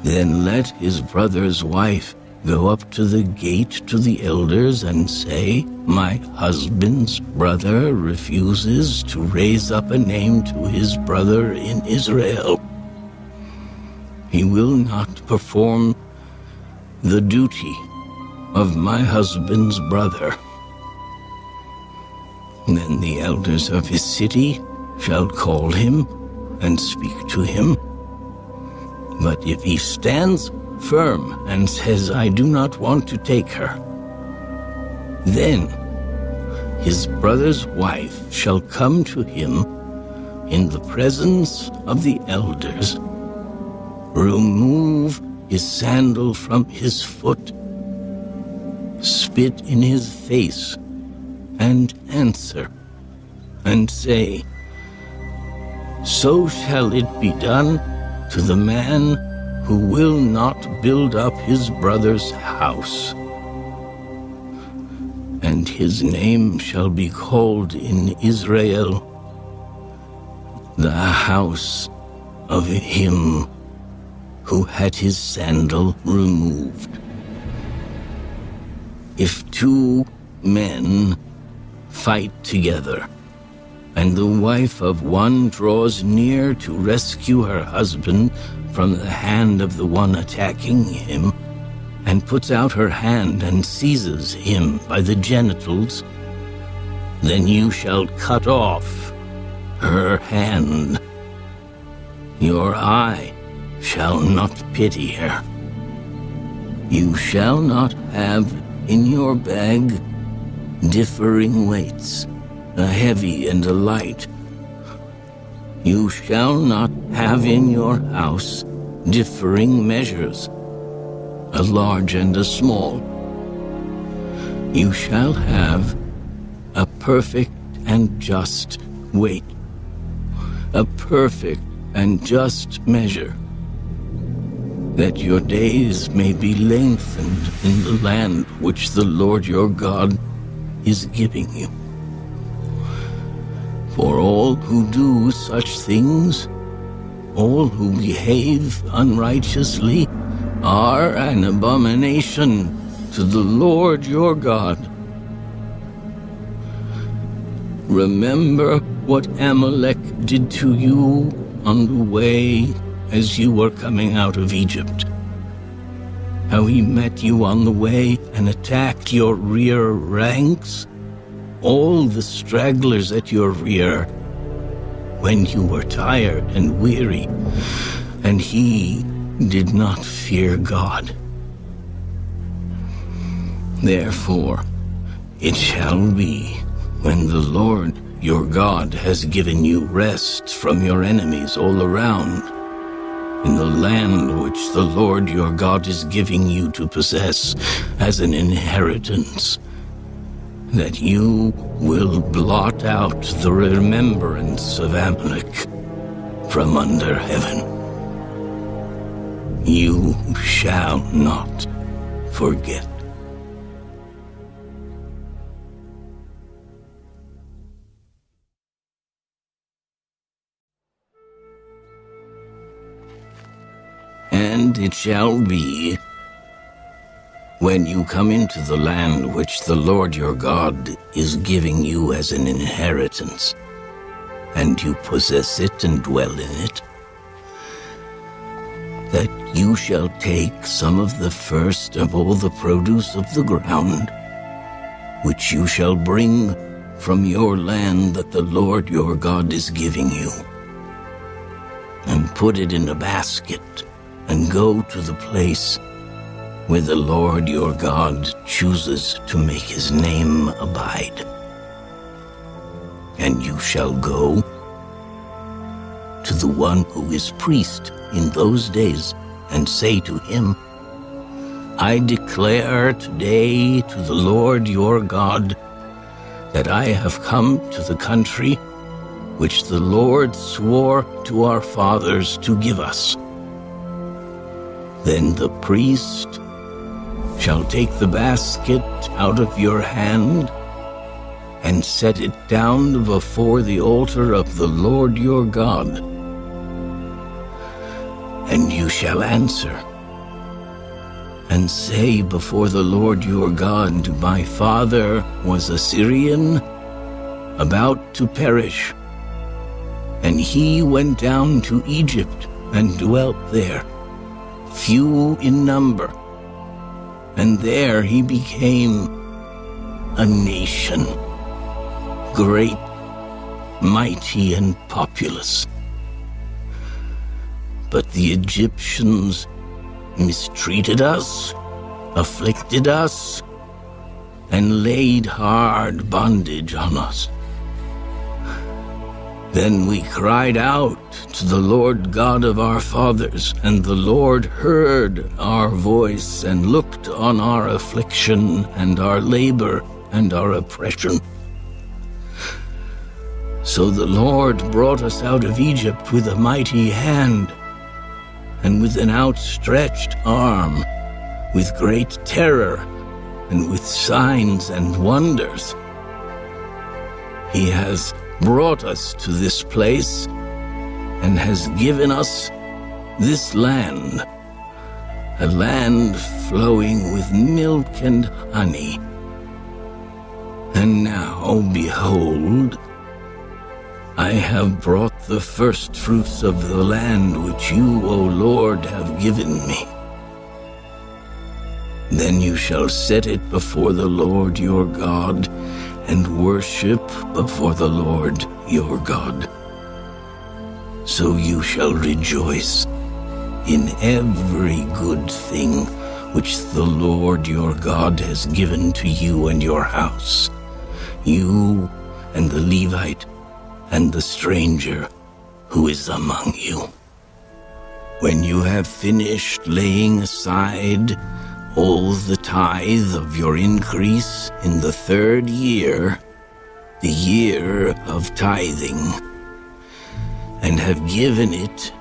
then let his brother's wife go up to the gate to the elders and say, my husband's brother refuses to raise up a name to his brother in Israel. He will not perform the duty of my husband's brother. Then the elders of his city shall call him and speak to him. But if he stands firm and says, I do not want to take her, then his brother's wife shall come to him in the presence of the elders, remove his sandal from his foot, spit in his face, and answer, and say, so shall it be done to the man who will not build up his brother's house. And his name shall be called in Israel, the house of him who had his sandal removed. If two men fight together, and the wife of one draws near to rescue her husband from the hand of the one attacking him, and puts out her hand and seizes him by the genitals, then you shall cut off her hand. Your eye shall not pity her. You shall not have in your bag differing weights, a heavy and a light. You shall not have in your house differing measures, a large and a small. You shall have a perfect and just weight, a perfect and just measure, that your days may be lengthened in the land which the Lord your God is giving you. For all who do such things, all who behave unrighteously, are an abomination to the Lord your God. Remember what Amalek did to you on the way as you were coming out of Egypt, how he met you on the way and attacked your rear ranks, all the stragglers at your rear, when you were tired and weary, and he did not fear God. Therefore, it shall be, when the Lord your God has given you rest from your enemies all around, in the land which the Lord your God is giving you to possess as an inheritance, that you will blot out the remembrance of Amalek from under heaven. You shall not forget. And it shall be, when you come into the land which the Lord your God is giving you as an inheritance, and you possess it and dwell in it, that you shall take some of the first of all the produce of the ground, which you shall bring from your land that the Lord your God is giving you, and put it in a basket, and go to the place where the Lord your God chooses to make his name abide. And you shall go to the one who is priest in those days, and say to him, I declare today to the Lord your God that I have come to the country which the Lord swore to our fathers to give us. Then the priest shall take the basket out of your hand and set it down before the altar of the Lord your God. And you shall answer and say before the Lord your God, my father was a Syrian, about to perish, and he went down to Egypt and dwelt there, few in number, and there he became a nation, great, mighty, and populous. But the Egyptians mistreated us, afflicted us, and laid hard bondage on us. Then we cried out to the Lord God of our fathers, and the Lord heard our voice and looked on our affliction and our labor and our oppression. So the Lord brought us out of Egypt with a mighty hand, and with an outstretched arm, with great terror, and with signs and wonders. He has brought us to this place, and has given us this land, a land flowing with milk and honey. And now, behold, I have brought the first fruits of the land which you, O Lord, have given me. Then you shall set it before the Lord your God, and worship before the Lord your God. So you shall rejoice in every good thing which the Lord your God has given to you and your house, you and the Levite, and the stranger who is among you. When you have finished laying aside all the tithe of your increase in the 3rd year, the year of tithing, and have given it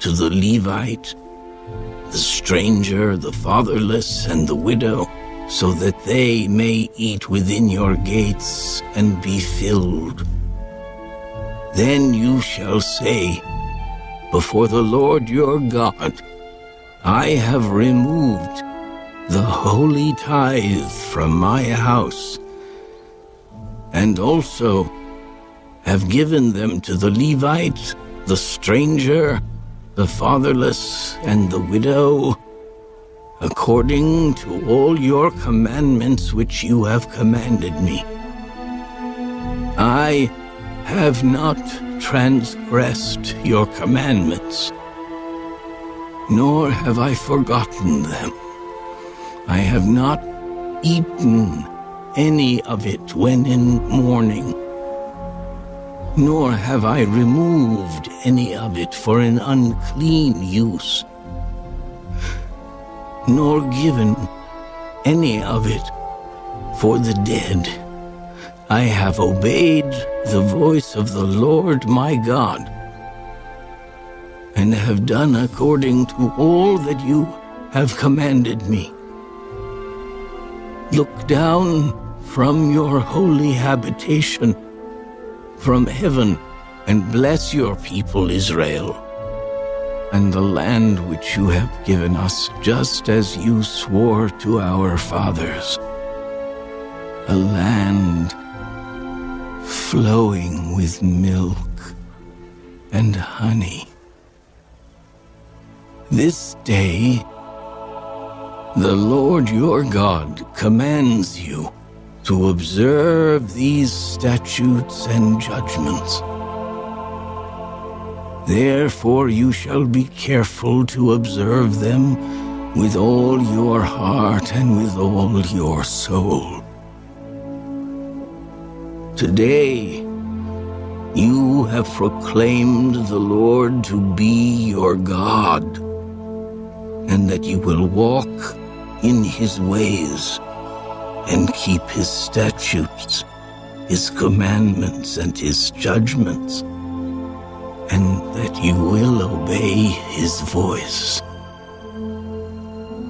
to the Levite, the stranger, the fatherless, and the widow, so that they may eat within your gates and be filled, then you shall say before the Lord your God, I have removed the holy tithe from my house, and also have given them to the Levite, the stranger, the fatherless, and the widow, according to all your commandments which you have commanded me. I have not transgressed your commandments, nor have I forgotten them. I have not eaten any of it when in mourning, nor have I removed any of it for an unclean use, nor given any of it for the dead. I have obeyed the voice of the Lord my God, and have done according to all that you have commanded me. Look down from your holy habitation, from heaven, and bless your people Israel, and the land which you have given us, just as you swore to our fathers, a land flowing with milk and honey. This day, the Lord your God commands you to observe these statutes and judgments. Therefore you shall be careful to observe them with all your heart and with all your soul. Today, you have proclaimed the Lord to be your God, and that you will walk in his ways and keep his statutes, his commandments, and his judgments, and that you will obey his voice.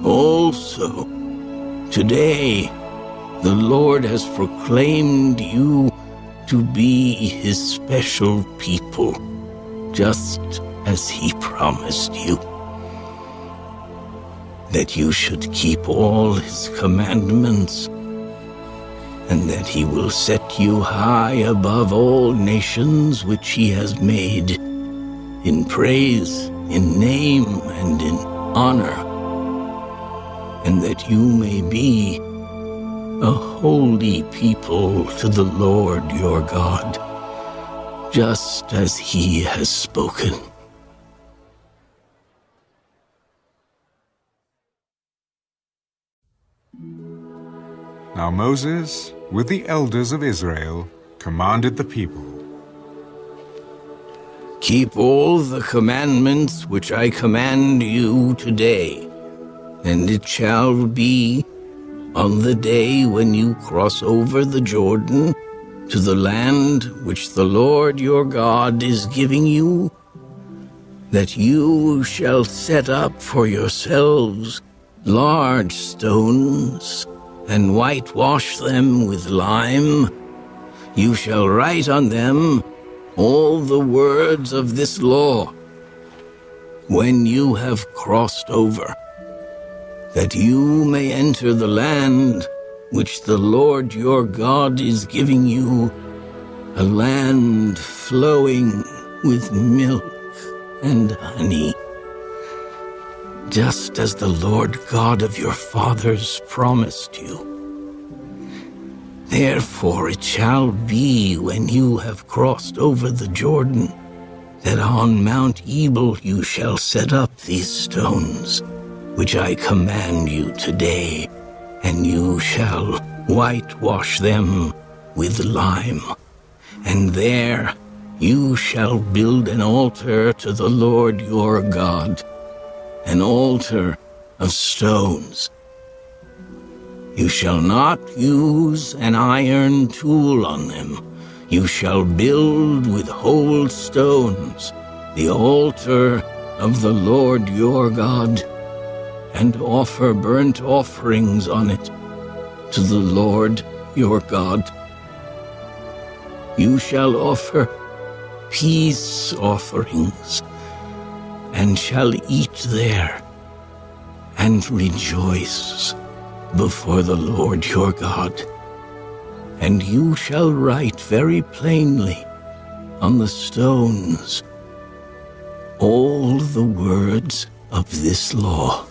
Also, today, the Lord has proclaimed you to be his special people, just as he promised you, that you should keep all his commandments, and that he will set you high above all nations which he has made, in praise, in name, and in honor, and that you may be a holy people to the Lord your God, just as he has spoken.
Now Moses, with the elders of Israel, commanded the people,
Keep all the commandments which I command you today, and it shall be on the day when you cross over the Jordan to the land which the Lord your God is giving you, that you shall set up for yourselves large stones and whitewash them with lime. You shall write on them all the words of this law when you have crossed over, that you may enter the land which the Lord your God is giving you, a land flowing with milk and honey, just as the Lord God of your fathers promised you. Therefore it shall be when you have crossed over the Jordan, that on Mount Ebal you shall set up these stones, which I command you today, and you shall whitewash them with lime. And there you shall build an altar to the Lord your God, an altar of stones. You shall not use an iron tool on them. You shall build with whole stones the altar of the Lord your God, and offer burnt offerings on it to the Lord your God. You shall offer peace offerings, and shall eat there, and rejoice before the Lord your God. And you shall write very plainly on the stones all the words of this law.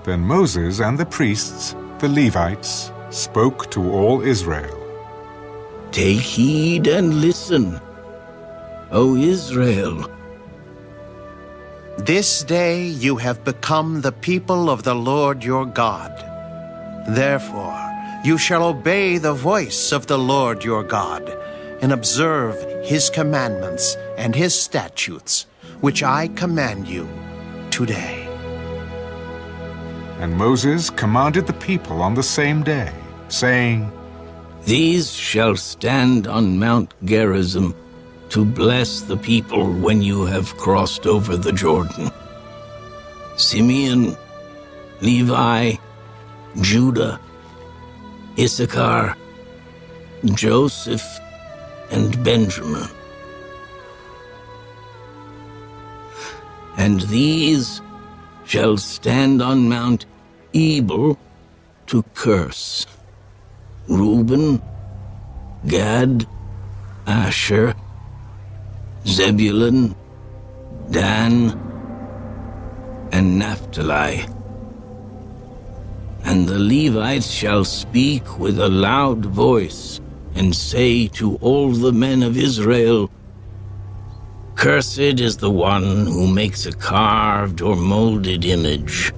Then Moses and the priests, the Levites, spoke to all Israel.
Take heed and listen, O Israel.
This day you have become the people of the Lord your God. Therefore, you shall obey the voice of the Lord your God, and observe his commandments and his statutes, which I command you today.
And Moses commanded the people on the same day, saying,
These shall stand on Mount Gerizim to bless the people when you have crossed over the Jordan. Simeon, Levi, Judah, Issachar, Joseph, and Benjamin. And these shall stand on Mount Ebal to curse: Reuben, Gad, Asher, Zebulun, Dan, and Naphtali. And the Levites shall speak with a loud voice, and say to all the men of Israel, Cursed is the one who makes a carved or molded image,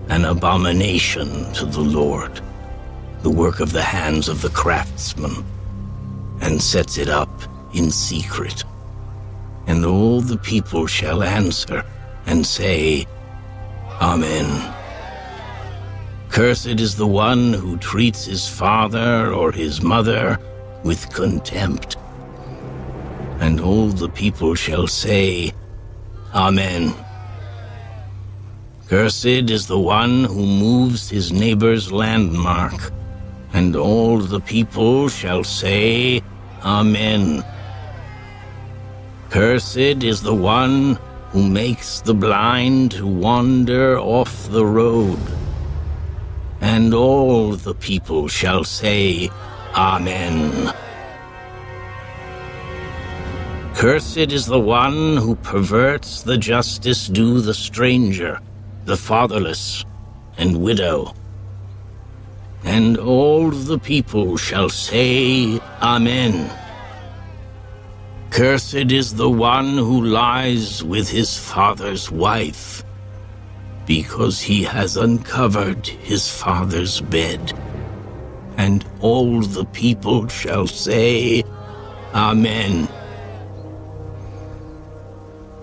an abomination to the Lord, the work of the hands of the craftsman, and sets it up in secret. And all the people shall answer and say, Amen. Cursed is the one who treats his father or his mother with contempt. And all the people shall say, Amen. Cursed is the one who moves his neighbor's landmark. And all the people shall say, Amen. Cursed is the one who makes the blind to wander off the road. And all the people shall say, Amen. Cursed is the one who perverts the justice due the stranger, the fatherless, and widow. And all the people shall say, Amen. Cursed is the one who lies with his father's wife, because he has uncovered his father's bed. And all the people shall say, Amen.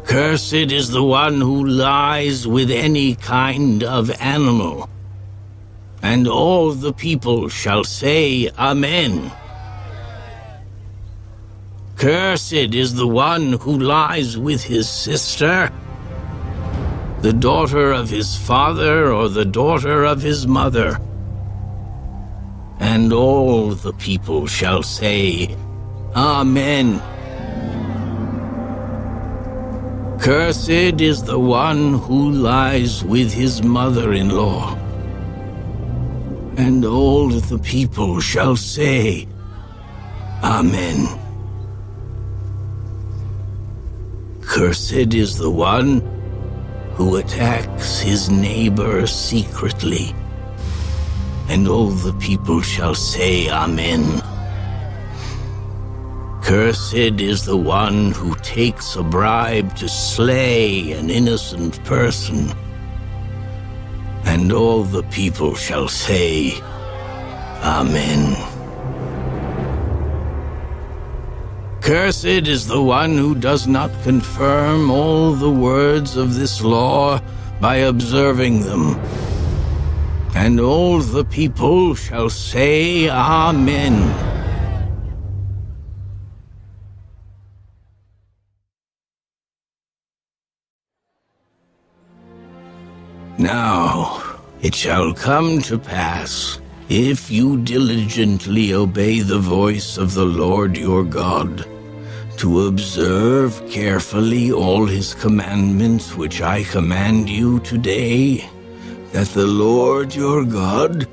Cursed is the one who lies with any kind of animal. And all the people shall say, Amen. Cursed is the one who lies with his sister, the daughter of his father or the daughter of his mother. And all the people shall say, Amen. Cursed is the one who lies with his mother-in-law. And all the people shall say, Amen. Cursed is the one who attacks his neighbor secretly. And all the people shall say, Amen. Cursed is the one who takes a bribe to slay an innocent person. And all the people shall say, Amen. Cursed is the one who does not confirm all the words of this law by observing them. And all the people shall say, Amen. Now it shall come to pass, if you diligently obey the voice of the Lord your God, to observe carefully all his commandments which I command you today, that the Lord your God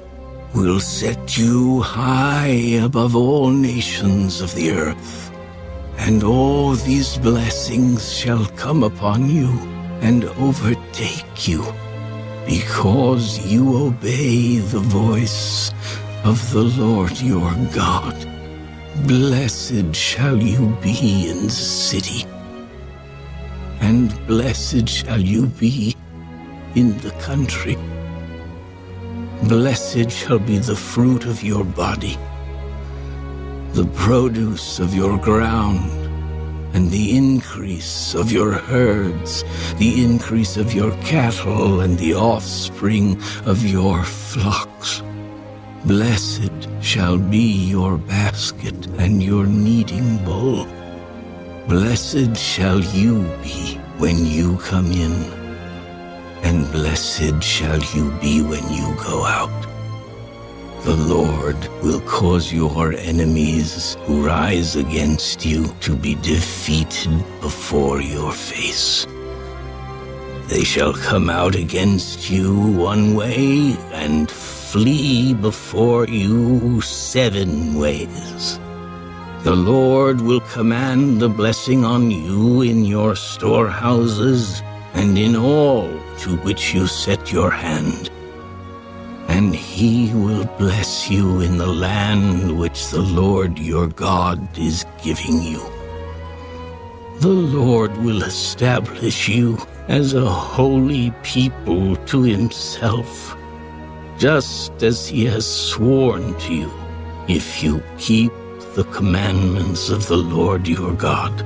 will set you high above all nations of the earth. And all these blessings shall come upon you and overtake you, because you obey the voice of the Lord your God. Blessed shall you be in the city, and blessed shall you be in the country. Blessed shall be the fruit of your body, the produce of your ground, and the increase of your herds, the increase of your cattle, and the offspring of your flocks. Blessed shall be your basket and your kneading bowl. Blessed shall you be when you come in, and blessed shall you be when you go out. The Lord will cause your enemies who rise against you to be defeated before your face. They shall come out against you one way and flee before you 7 ways. The Lord will command the blessing on you in your storehouses and in all to which you set your hand. And he will bless you in the land which the Lord your God is giving you. The Lord will establish you as a holy people to himself, just as he has sworn to you, if you keep the commandments of the Lord your God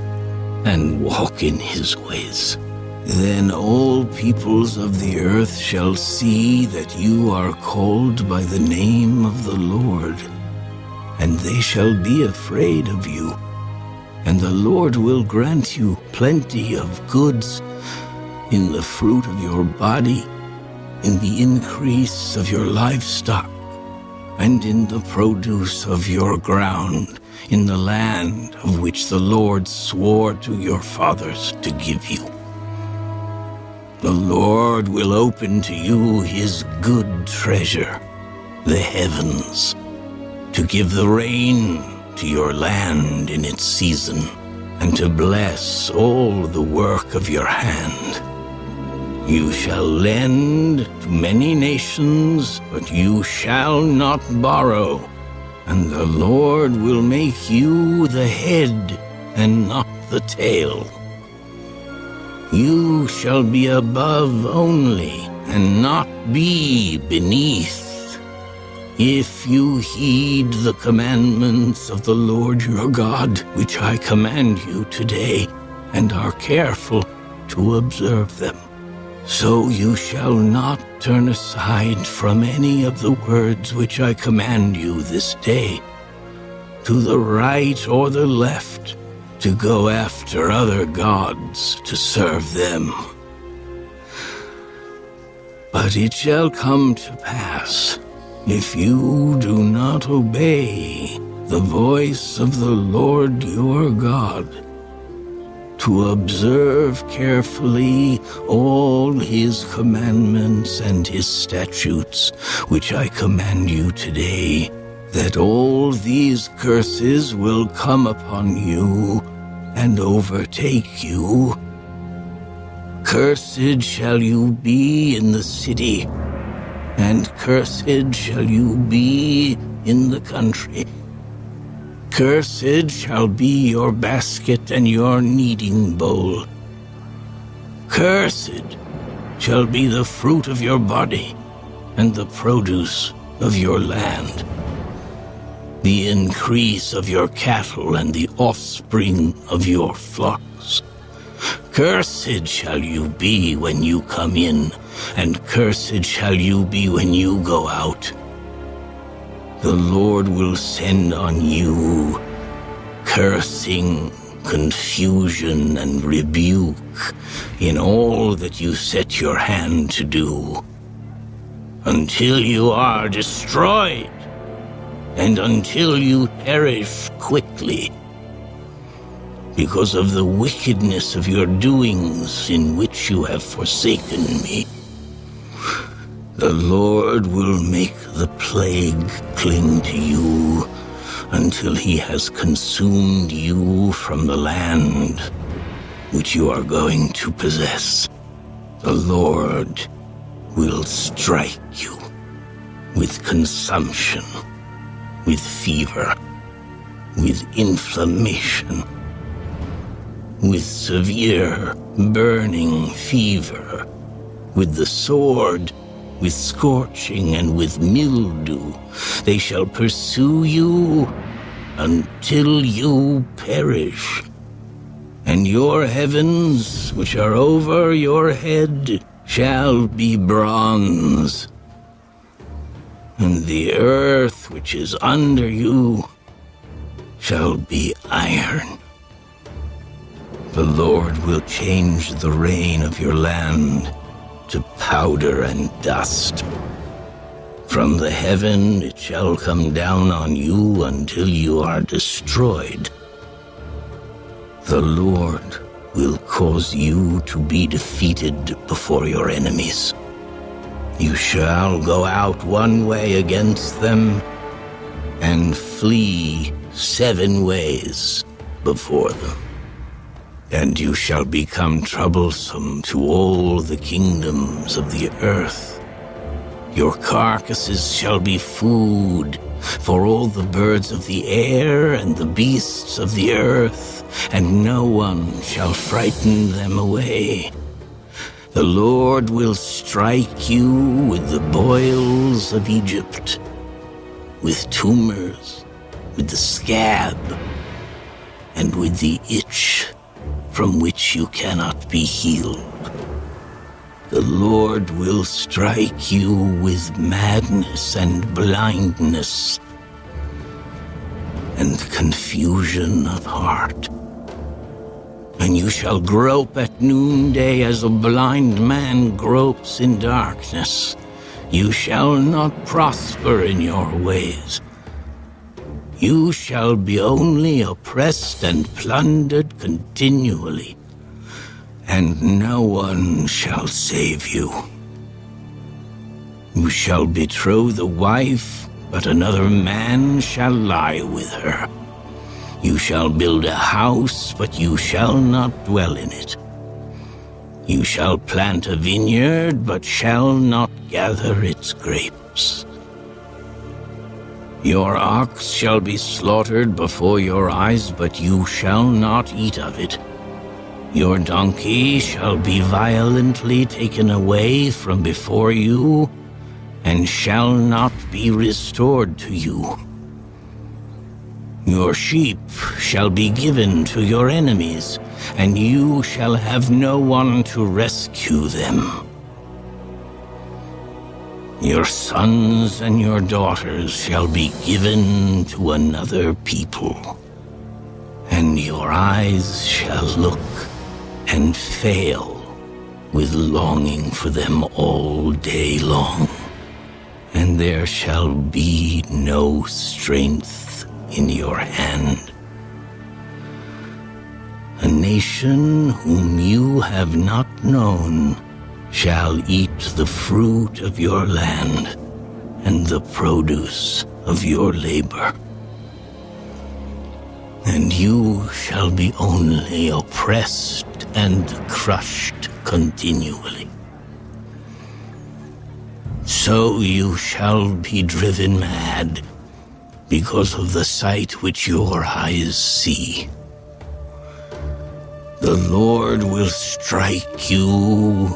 and walk in his ways. Then all peoples of the earth shall see that you are called by the name of the Lord, and they shall be afraid of you. And the Lord will grant you plenty of goods in the fruit of your body, in the increase of your livestock, and in the produce of your ground, in the land of which the Lord swore to your fathers to give you. The Lord will open to you his good treasure, the heavens, to give the rain to your land in its season, and to bless all the work of your hand. You shall lend to many nations, but you shall not borrow, and the Lord will make you the head and not the tail. You shall be above only, and not be beneath, if you heed the commandments of the Lord your God, which I command you today, and are careful to observe them. So you shall not turn aside from any of the words which I command you this day, to the right or the left, to go after other gods to serve them. But it shall come to pass, if you do not obey the voice of the Lord your God, to observe carefully all his commandments and his statutes, which I command you today, that all these curses will come upon you and overtake you. Cursed shall you be in the city, and cursed shall you be in the country. Cursed shall be your basket and your kneading bowl. Cursed shall be the fruit of your body and the produce of your land, the increase of your cattle and the offspring of your flocks. Cursed shall you be when you come in, and cursed shall you be when you go out. The Lord will send on you cursing, confusion, and rebuke in all that you set your hand to do, until you are destroyed, and until you perish quickly, because of the wickedness of your doings in which you have forsaken me. The Lord will make the plague cling to you until he has consumed you from the land which you are going to possess. The Lord will strike you with consumption, with fever, with inflammation, with severe burning fever, with the sword, with scorching, and with mildew. They shall pursue you until you perish. And your heavens, which are over your head, shall be bronze, and the earth which is under you shall be iron. The Lord will change the rain of your land to powder and dust. From the heaven it shall come down on you until you are destroyed. The Lord will cause you to be defeated before your enemies. You shall go out one way against them and flee 7 ways before them. And you shall become troublesome to all the kingdoms of the earth. Your carcasses shall be food for all the birds of the air and the beasts of the earth, and no one shall frighten them away. The Lord will strike you with the boils of Egypt, with tumors, with the scab, and with the itch from which you cannot be healed. The Lord will strike you with madness and blindness and confusion of heart. And you shall grope at noonday as a blind man gropes in darkness. You shall not prosper in your ways. You shall be only oppressed and plundered continually, and no one shall save you. You shall betroth a wife, but another man shall lie with her. You shall build a house, but you shall not dwell in it. You shall plant a vineyard, but shall not gather its grapes. Your ox shall be slaughtered before your eyes, but you shall not eat of it. Your donkey shall be violently taken away from before you, and shall not be restored to you. Your sheep shall be given to your enemies, and you shall have no one to rescue them. Your sons and your daughters shall be given to another people, and your eyes shall look and fail with longing for them all day long, and there shall be no strength in your hand. A nation whom you have not known shall eat the fruit of your land and the produce of your labor. And you shall be only oppressed and crushed continually. So you shall be driven mad because of the sight which your eyes see. The Lord will strike you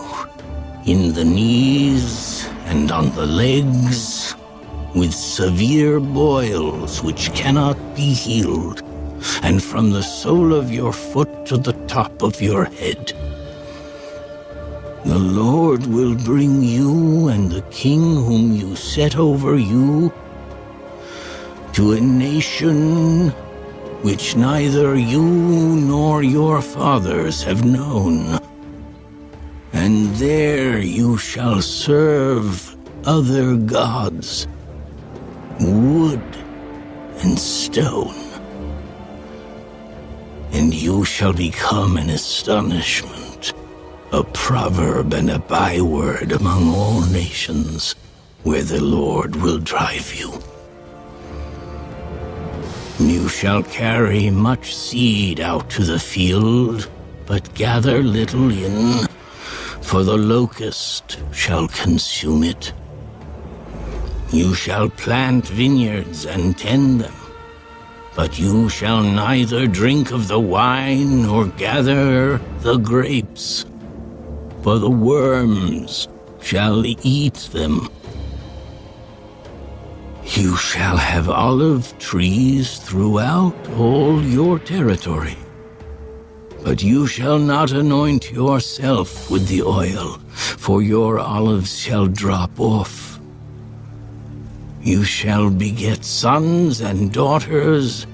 in the knees and on the legs with severe boils which cannot be healed, and from the sole of your foot to the top of your head. The Lord will bring you and the king whom you set over you to a nation which neither you nor your fathers have known. And there you shall serve other gods, wood and stone. And you shall become an astonishment, a proverb and a byword among all nations, where the Lord will drive you. You shall carry much seed out to the field, but gather little in, for the locust shall consume it. You shall plant vineyards and tend them, but you shall neither drink of the wine nor gather the grapes, for the worms shall eat them. You shall have olive trees throughout all your territory, but you shall not anoint yourself with the oil, for your olives shall drop off. You shall beget sons and daughters,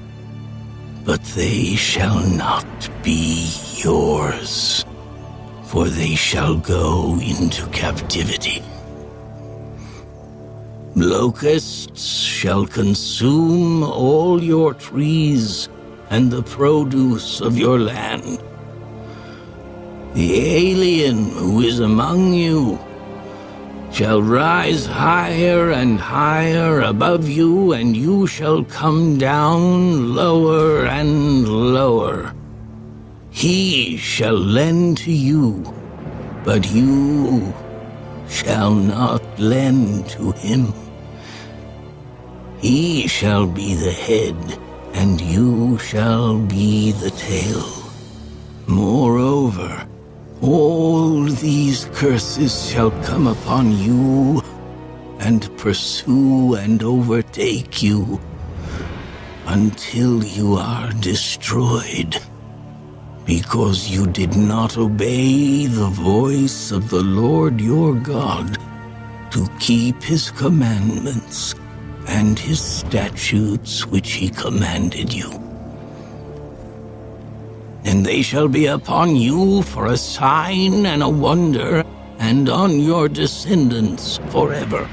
but they shall not be yours, for they shall go into captivity. Locusts shall consume all your trees and the produce of your land. The alien who is among you shall rise higher and higher above you, and you shall come down lower and lower. He shall lend to you, but you shall not lend to him. He shall be the head, and you shall be the tail. Moreover, all these curses shall come upon you, and pursue and overtake you, until you are destroyed, because you did not obey the voice of the Lord your God, to keep his commandments and his statutes which he commanded you. And they shall be upon you for a sign and a wonder, and on your descendants forever,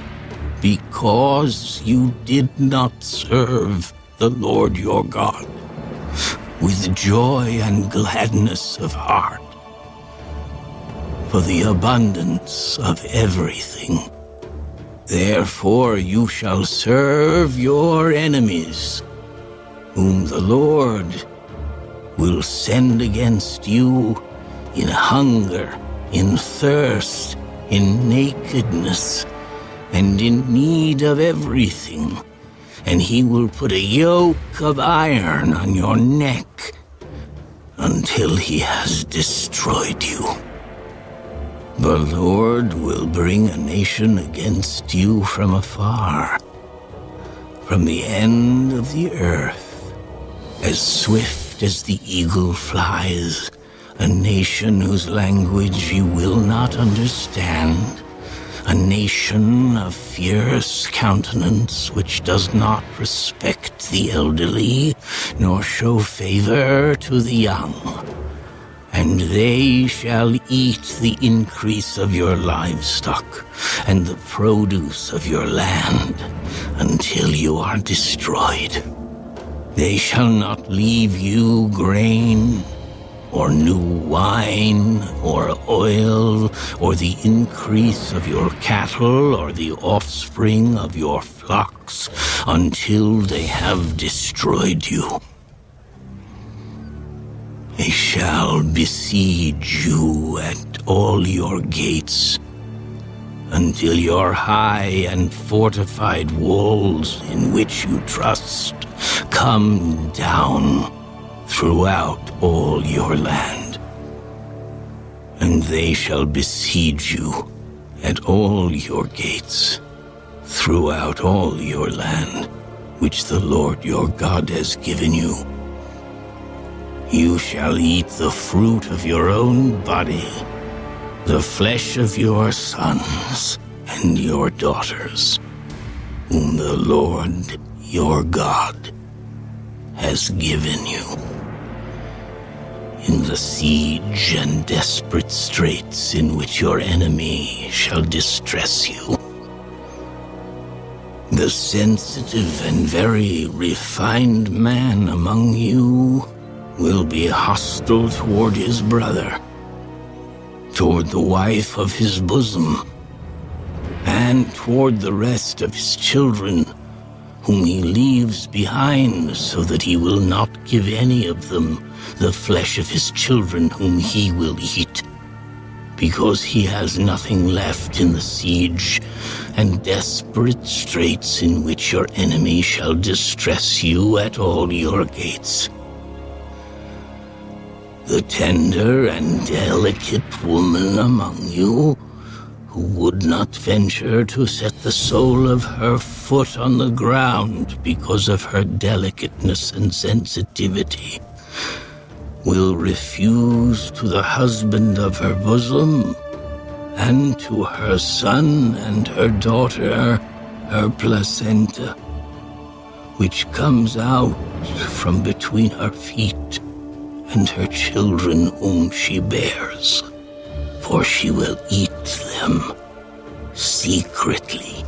because you did not serve the Lord your God with joy and gladness of heart, for the abundance of everything. Therefore you shall serve your enemies, whom the Lord will send against you in hunger, in thirst, in nakedness, and in need of everything. And he will put a yoke of iron on your neck until he has destroyed you. The Lord will bring a nation against you from afar, from the end of the earth, as swift as the eagle flies, a nation whose language you will not understand, a nation of fierce countenance which does not respect the elderly, nor show favor to the young. And they shall eat the increase of your livestock and the produce of your land until you are destroyed. They shall not leave you grain, or new wine, or oil, or the increase of your cattle, or the offspring of your flocks, until they have destroyed you. They shall besiege you at all your gates, until your high and fortified walls in which you trust come down throughout all your land. And they shall besiege you at all your gates throughout all your land, which the Lord your God has given you. You shall eat the fruit of your own body, the flesh of your sons and your daughters, whom the Lord your God has given you, in the siege and desperate straits in which your enemy shall distress you. The sensitive and very refined man among you will be hostile toward his brother, toward the wife of his bosom, and toward the rest of his children, whom he leaves behind, so that he will not give any of them the flesh of his children whom he will eat, because he has nothing left in the siege and desperate straits in which your enemy shall distress you at all your gates. The tender and delicate woman among you, who would not venture to set the sole of her foot on the ground because of her delicateness and sensitivity, will refuse to the husband of her bosom, and to her son and her daughter her placenta, which comes out from between her feet, and her children whom she bears, for she will eat them secretly,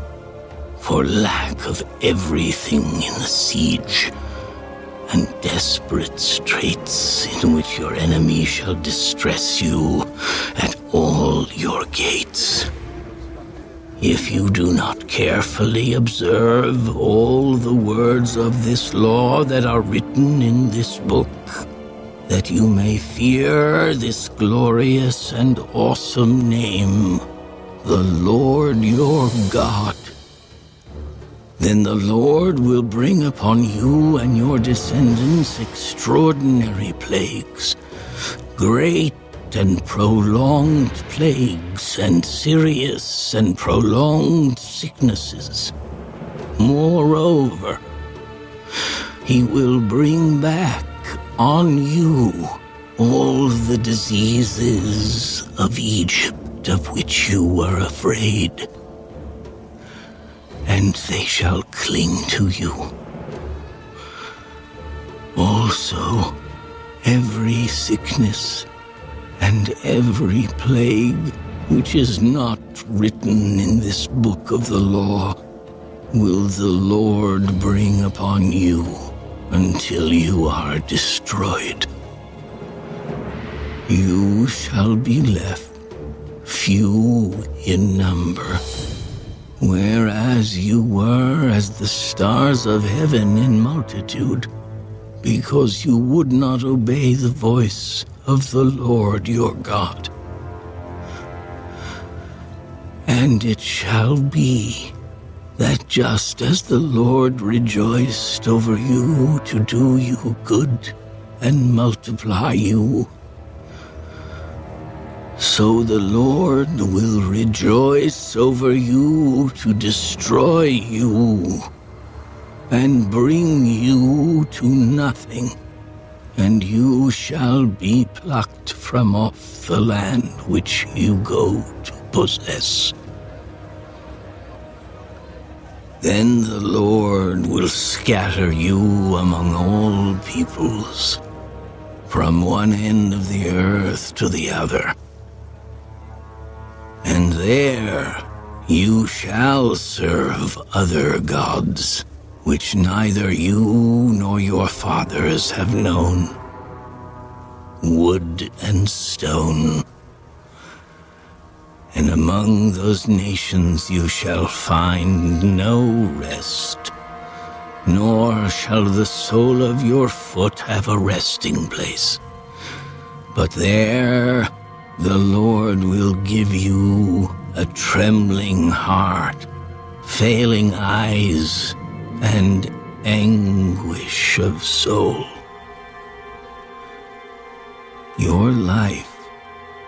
for lack of everything in the siege, and desperate straits in which your enemy shall distress you at all your gates. If you do not carefully observe all the words of this law that are written in this book, that you may fear this glorious and awesome name, the Lord your God, then the Lord will bring upon you and your descendants extraordinary plagues, great and prolonged plagues, and serious and prolonged sicknesses. Moreover, he will bring back on you all the diseases of Egypt of which you were afraid, and they shall cling to you. Also, every sickness and every plague which is not written in this book of the law will the Lord bring upon you until you are destroyed. You shall be left few in number, whereas you were as the stars of heaven in multitude, because you would not obey the voice of the Lord your God. And it shall be that just as the Lord rejoiced over you to do you good and multiply you, so the Lord will rejoice over you to destroy you and bring you to nothing, and you shall be plucked from off the land which you go to possess. Then the Lord will scatter you among all peoples, from one end of the earth to the other. And there you shall serve other gods, which neither you nor your fathers have known, wood and stone. And among those nations you shall find no rest, nor shall the sole of your foot have a resting place. But there the Lord will give you a trembling heart, failing eyes, and anguish of soul. Your life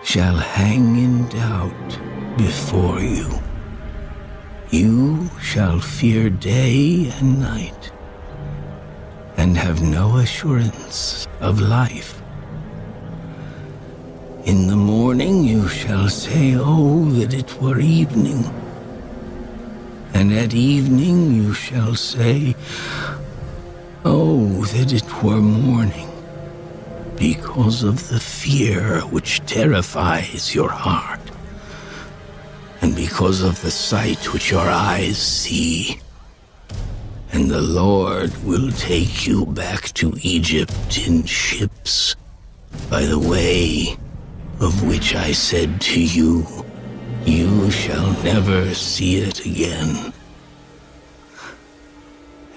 shall hang in doubt before you. You shall fear day and night, and have no assurance of life. In the morning you shall say, "Oh, that it were evening." And at evening you shall say, "Oh, that it were morning," because of the fear which terrifies your heart, and because of the sight which your eyes see. And the Lord will take you back to Egypt in ships, by the way of which I said to you, "You shall never see it again."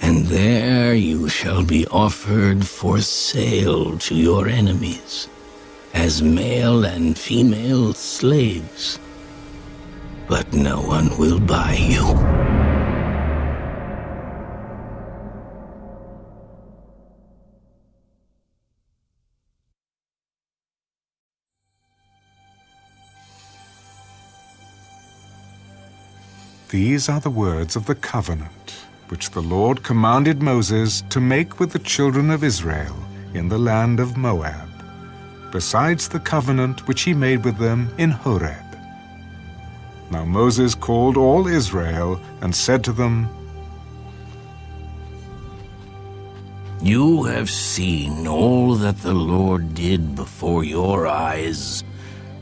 And there you shall be offered for sale to your enemies, as male and female slaves, but no one will buy you.
These are the words of the covenant which the Lord commanded Moses to make with the children of Israel in the land of Moab, besides the covenant which he made with them in Horeb. Now Moses called all Israel and said to them,
You have seen all that the Lord did before your eyes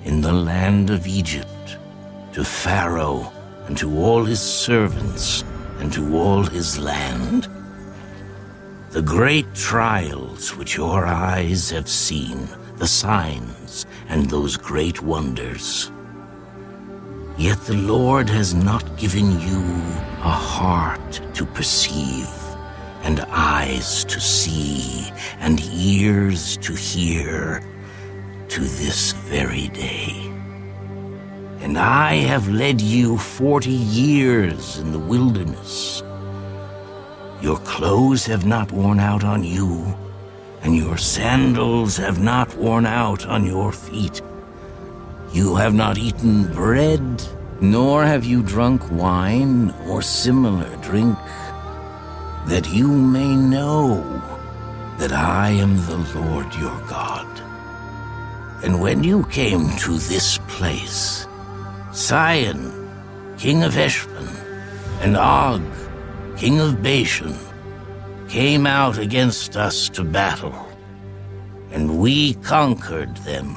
in the land of Egypt, to Pharaoh and to all his servants and to all his land. the great trials which your eyes have seen, the signs and those great wonders. Yet the Lord has not given you a heart to perceive, and eyes to see, and ears to hear, to this very day. And I have led you 40 years in the wilderness. Your clothes have not worn out on you, and your sandals have not worn out on your feet. You have not eaten bread, nor have you drunk wine or similar drink, that you may know that I am the Lord your God. And when you came to this place, Sihon, king of Heshbon, and Og, king of Bashan, came out against us to battle, and we conquered them.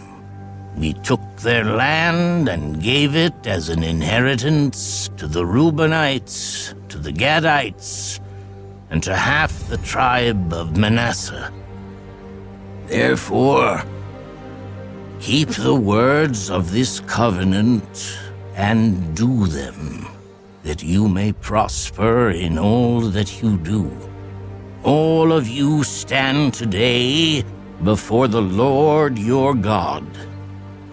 We took their land and gave it as an inheritance to the Reubenites, to the Gadites, and to half the tribe of Manasseh. Therefore, keep the words of this covenant and do them, that you may prosper in all that you do. All of you stand today before the Lord your God,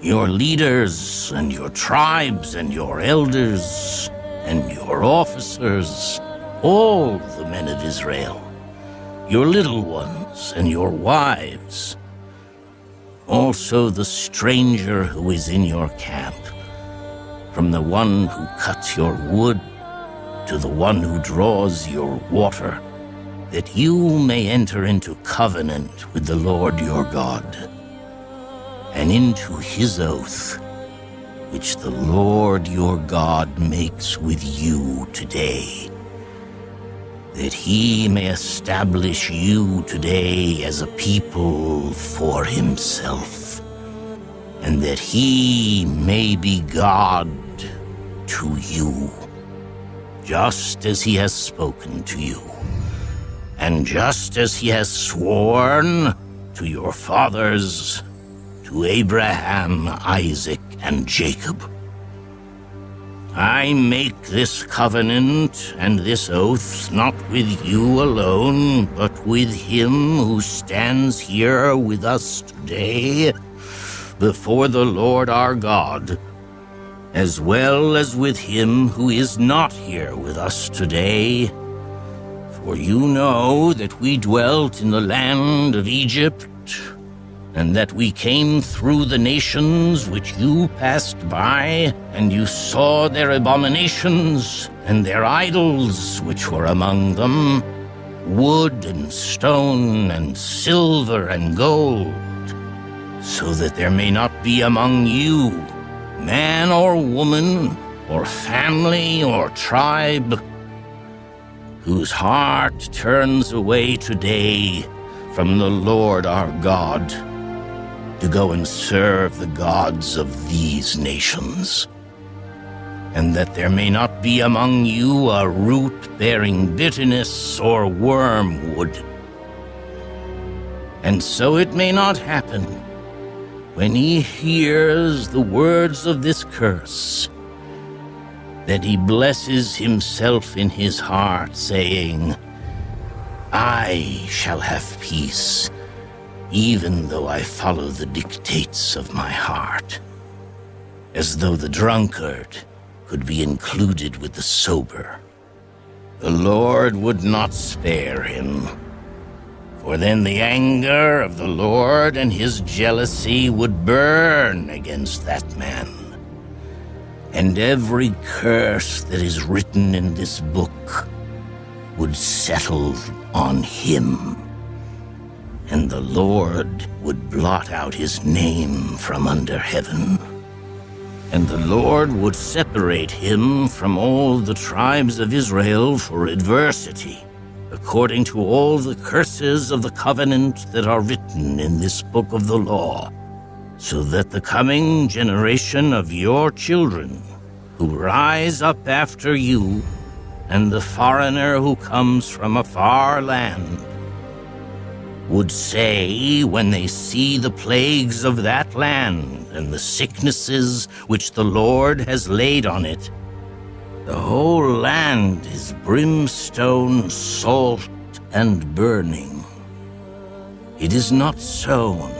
your leaders and your tribes and your elders and your officers, all the men of Israel, your little ones and your wives, also the stranger who is in your camp, from the one who cuts your wood to the one who draws your water, that you may enter into covenant with the Lord your God, and into his oath, which the Lord your God makes with you today, that he may establish you today as a people for himself, and that he may be God to you, just as he has spoken to you, and just as he has sworn to your fathers, to Abraham, Isaac, and Jacob. I make this covenant and this oath not with you alone, but with him who stands here with us today before the Lord our God, as well as with him who is not here with us today. For you know that we dwelt in the land of Egypt, and that we came through the nations which you passed by, and you saw their abominations and their idols which were among them, wood and stone and silver and gold, so that there may not be among you man or woman or family or tribe whose heart turns away today from the Lord our God to go and serve the gods of these nations, and that there may not be among you a root bearing bitterness or wormwood. And so it may not happen, when he hears the words of this curse, that he blesses himself in his heart, saying, I shall have peace, even though I follow the dictates of my heart, as though the drunkard could be included with the sober. The Lord would not spare him, for then the anger of the Lord and his jealousy would burn against that man, and every curse that is written in this book would settle on him, and the Lord would blot out his name from under heaven. And the Lord would separate him from all the tribes of Israel for adversity, according to all the curses of the covenant that are written in this book of the law, so that the coming generation of your children, who rise up after you, and the foreigner who comes from a far land, would say when they see the plagues of that land and the sicknesses which the Lord has laid on it, "The whole land is brimstone, salt, and burning. It is not sown,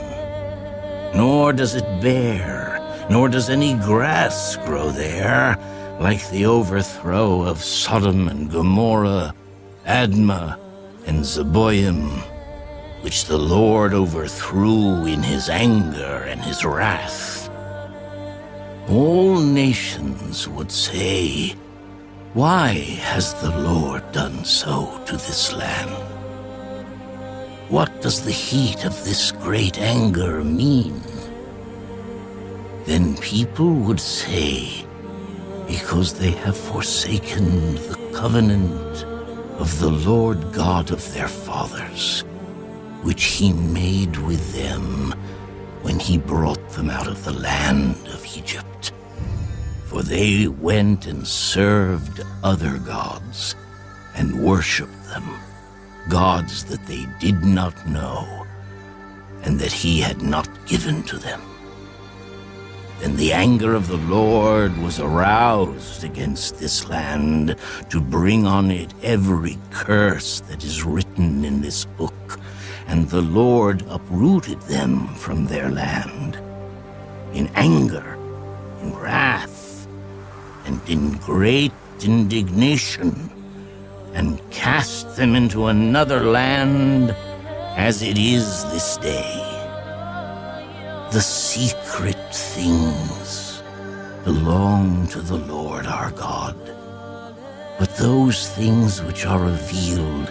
nor does it bear, nor does any grass grow there, like the overthrow of Sodom and Gomorrah, Admah and Zeboim, which the Lord overthrew in his anger and his wrath." All nations would say, "Why has the Lord done so to this land? What does the heat of this great anger mean?" Then people would say, "Because they have forsaken the covenant of the Lord God of their fathers, which he made with them when he brought them out of the land of Egypt. For they went and served other gods and worshipped them, gods that they did not know and that he had not given to them. Then the anger of the Lord was aroused against this land to bring on it every curse that is written in this book, and the Lord uprooted them from their land in anger, in wrath, and in great indignation, and cast them into another land as it is this day. The secret things belong to the Lord our God, but those things which are revealed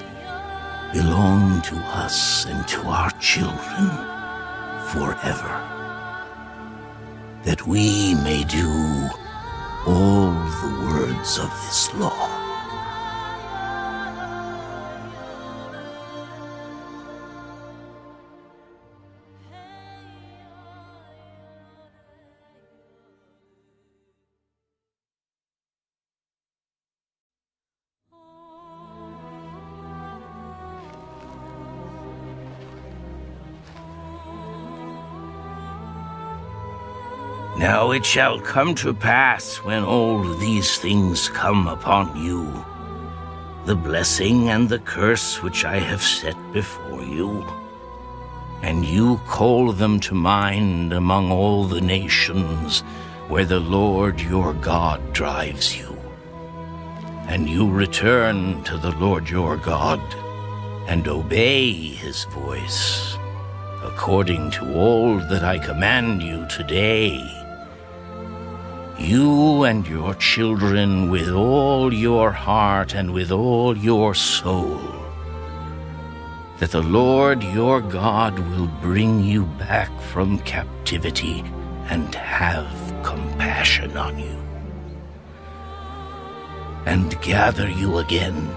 belong to us and to our children forever, that we may do all the words of this law." Now it shall come to pass when all these things come upon you, the blessing and the curse which I have set before you, and you call them to mind among all the nations where the Lord your God drives you, and you return to the Lord your God and obey his voice, according to all that I command you today, you and your children with all your heart and with all your soul, that the Lord your God will bring you back from captivity and have compassion on you, and gather you again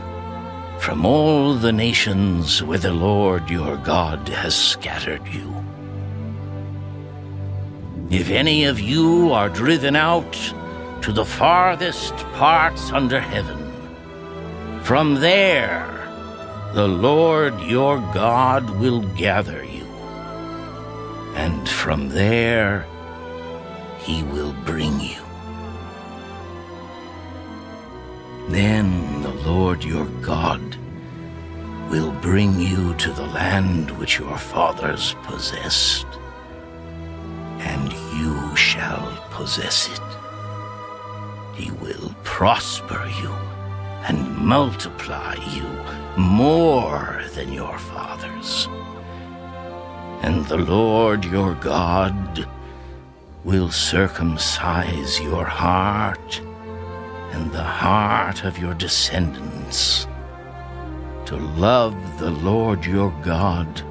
from all the nations where the Lord your God has scattered you. If any of you are driven out to the farthest parts under heaven, from there the Lord your God will gather you, and from there he will bring you. Then the Lord your God will bring you to the land which your fathers possessed, and you shall possess it. He will prosper you and multiply you more than your fathers. And the Lord your God will circumcise your heart and the heart of your descendants to love the Lord your God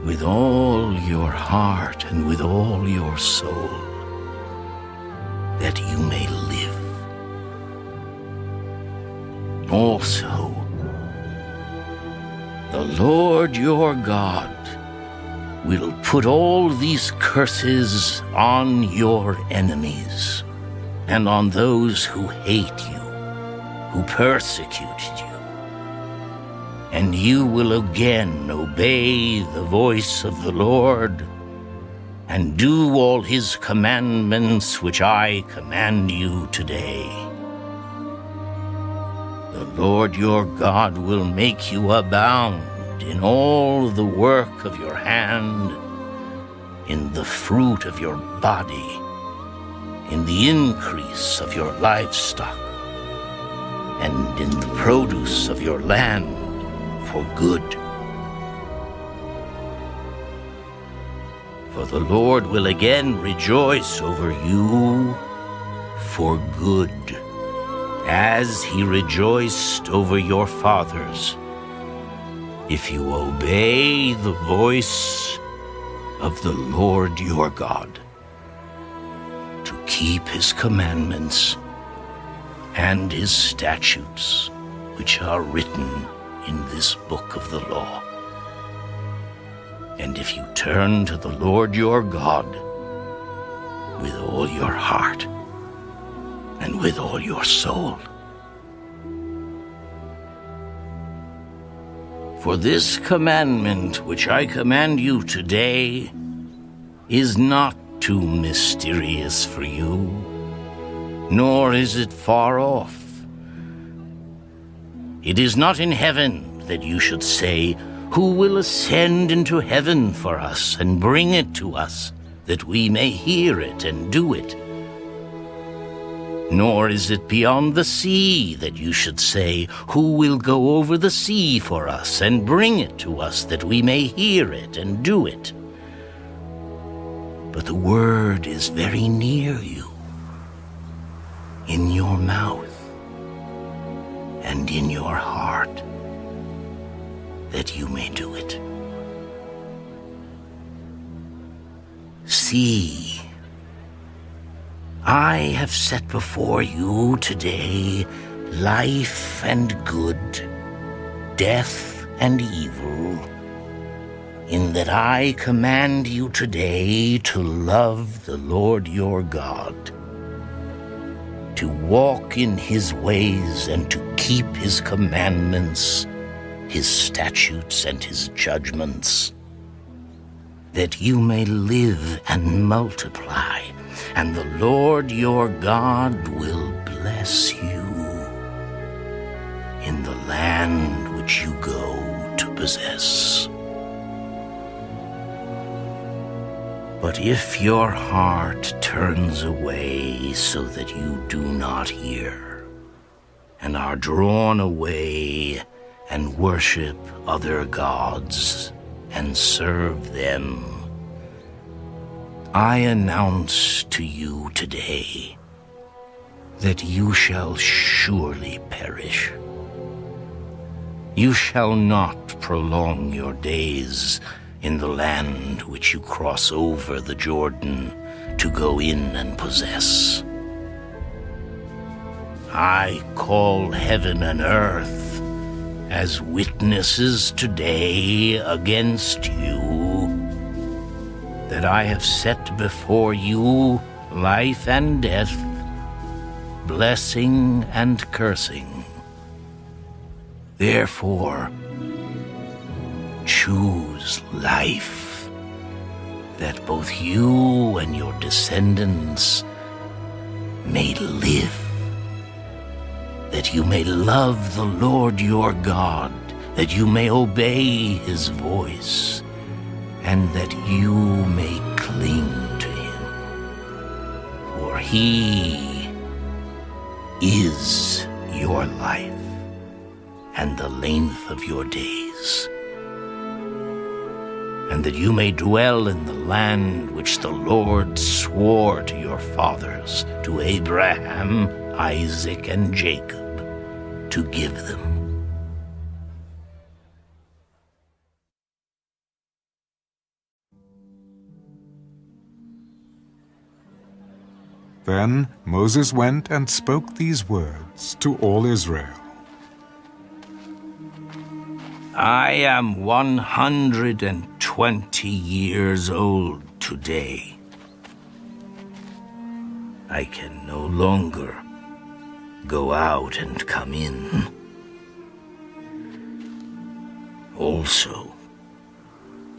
with all your heart and with all your soul, that you may live. Also, the Lord your God will put all these curses on your enemies and on those who hate you, who persecuted you. and you will again obey the voice of the Lord, and do all his commandments which I command you today. The Lord your God will make you abound in all the work of your hand, in the fruit of your body, in the increase of your livestock, and in the produce of your land for good. For the Lord will again rejoice over you for good, as he rejoiced over your fathers, if you obey the voice of the Lord your God, to keep his commandments and his statutes, which are written in this book of the law. And if you turn to the Lord your God with all your heart and with all your soul. For this commandment which I command you today is not too mysterious for you, nor is it far off. It is not in heaven that you should say, "Who will ascend into heaven for us and bring it to us, that we may hear it and do it?" Nor is it beyond the sea that you should say, "Who will go over the sea for us and bring it to us, that we may hear it and do it?" But the word is very near you, in your mouth and in your heart, that you may do it. See, I have set before you today life and good, death and evil, in that I command you today to love the Lord your God, to walk in his ways and to keep his commandments, his statutes and his judgments, that you may live and multiply, and the Lord your God will bless you in the land which you go to possess. But if your heart turns away so that you do not hear, and are drawn away and worship other gods and serve them, I announce to you today that you shall surely perish. You shall not prolong your days in the land which you cross over the Jordan to go in and possess. I call heaven and earth as witnesses today against you, that I have set before you life and death, blessing and cursing. Therefore, choose life, that both you and your descendants may live, that you may love the Lord your God, that you may obey his voice, and that you may cling to him. For he is your life and the length of your days, and that you may dwell in the land which the Lord swore to your fathers, to Abraham, Isaac, and Jacob, to give them.
Then Moses went and spoke these words to all Israel.
I am 120 years old today. I can no longer go out and come in. Also,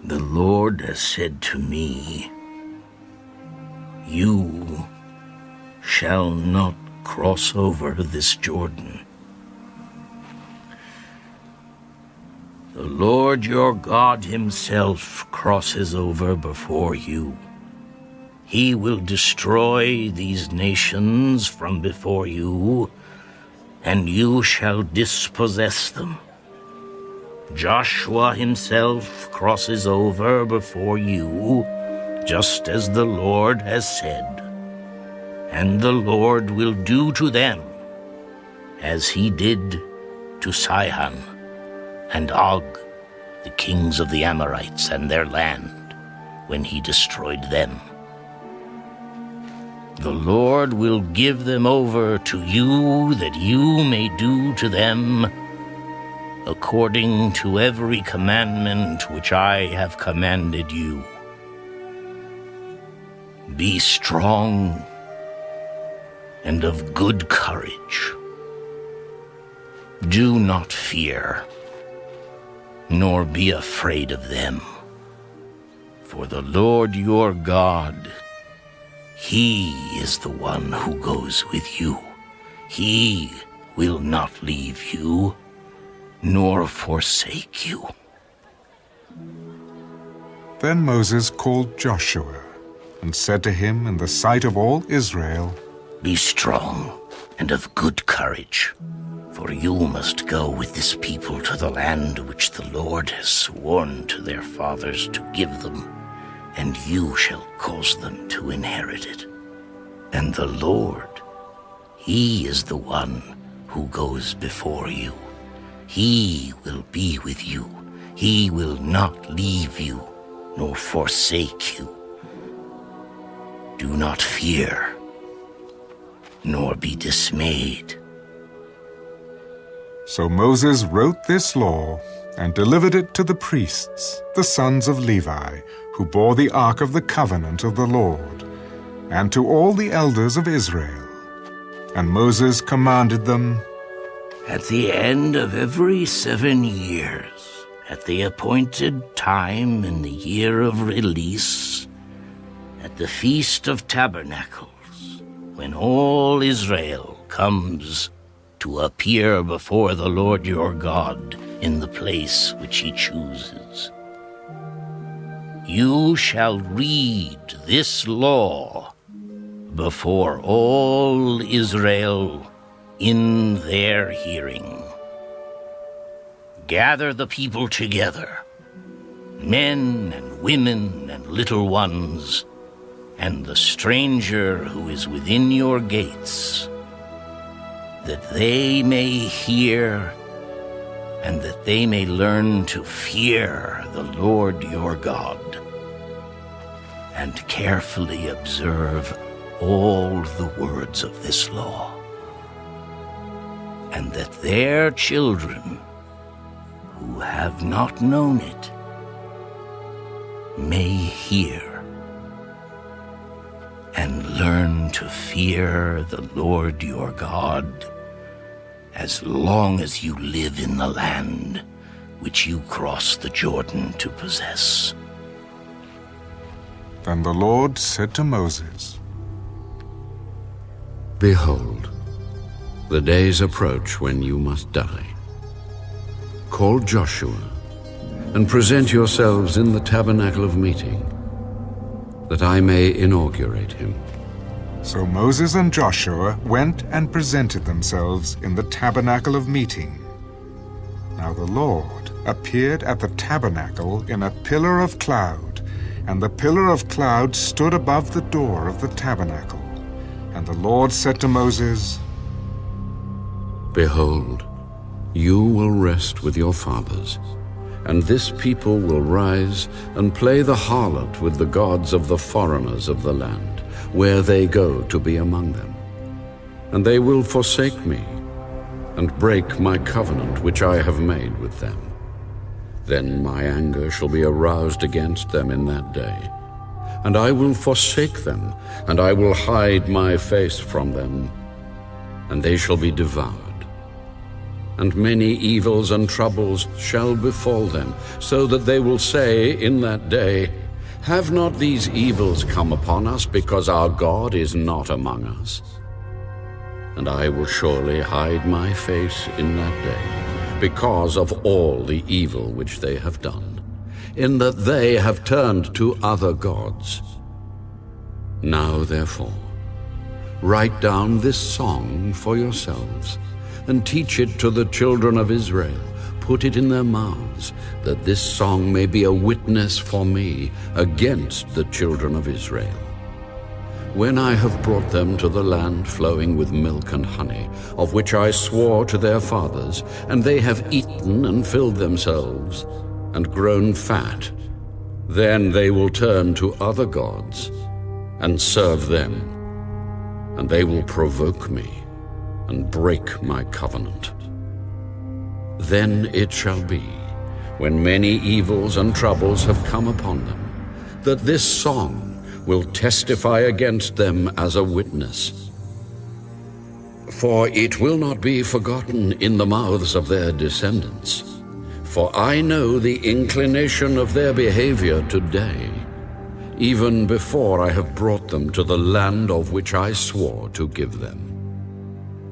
the Lord has said to me, you shall not cross over this Jordan. The Lord your God himself crosses over before you. He will destroy these nations from before you, and you shall dispossess them. Joshua himself crosses over before you, just as the Lord has said. And the Lord will do to them as he did to Sihon and Og, the kings of the Amorites and their land, when he destroyed them. The Lord will give them over to you, that you may do to them according to every commandment which I have commanded you. Be strong and of good courage. Do not fear, nor be afraid of them. For the Lord your God, he is the one who goes with you. He will not leave you, nor forsake you.
Then Moses called Joshua and said to him in the sight of all Israel,
Be strong and of good courage, for you must go with this people to the land which the Lord has sworn to their fathers to give them, and you shall cause them to inherit it. And the Lord, he is the one who goes before you. He will be with you. He will not leave you, nor forsake you. Do not fear, nor be dismayed.
So Moses wrote this law and delivered it to the priests, the sons of Levi, who bore the ark of the covenant of the Lord, and to all the elders of Israel. And Moses commanded them,
At the end of every 7 years, at the appointed time in the year of release, at the Feast of Tabernacles, when all Israel comes to appear before the Lord your God in the place which he chooses, you shall read this law before all Israel in their hearing. Gather the people together, men and women and little ones, and the stranger who is within your gates, that they may hear and that they may learn to fear the Lord your God, and carefully observe all the words of this law, and that their children who have not known it may hear and learn to fear the Lord your God as long as you live in the land which you cross the Jordan to possess.
Then the Lord said to Moses,
Behold, the days approach when you must die. Call Joshua, and present yourselves in the tabernacle of meeting, that I may inaugurate him.
So Moses and Joshua went and presented themselves in the tabernacle of meeting. Now the Lord appeared at the tabernacle in a pillar of cloud, and the pillar of cloud stood above the door of the tabernacle. And the Lord said to Moses,
Behold, you will rest with your fathers, and this people will rise and play the harlot with the gods of the foreigners of the land, where they go to be among them. And they will forsake me, and break my covenant which I have made with them. Then my anger shall be aroused against them in that day, and I will forsake them, and I will hide my face from them, and they shall be devoured. and many evils and troubles shall befall them, so that they will say in that day, have not these evils come upon us because our God is not among us? And I will surely hide my face in that day, because of all the evil which they have done, in that they have turned to other gods. Now therefore, write down this song for yourselves, and teach it to the children of Israel. Put it in their mouths, that this song may be a witness for me against the children of Israel. When I have brought them to the land flowing with milk and honey, of which I swore to their fathers, and they have eaten and filled themselves, and grown fat, then they will turn to other gods and serve them, and they will provoke me and break my covenant. Then it shall be, when many evils and troubles have come upon them, that this song will testify against them as a witness. For it will not be forgotten in the mouths of their descendants. For I know the inclination of their behavior today, even before I have brought them to the land of which I swore to give them.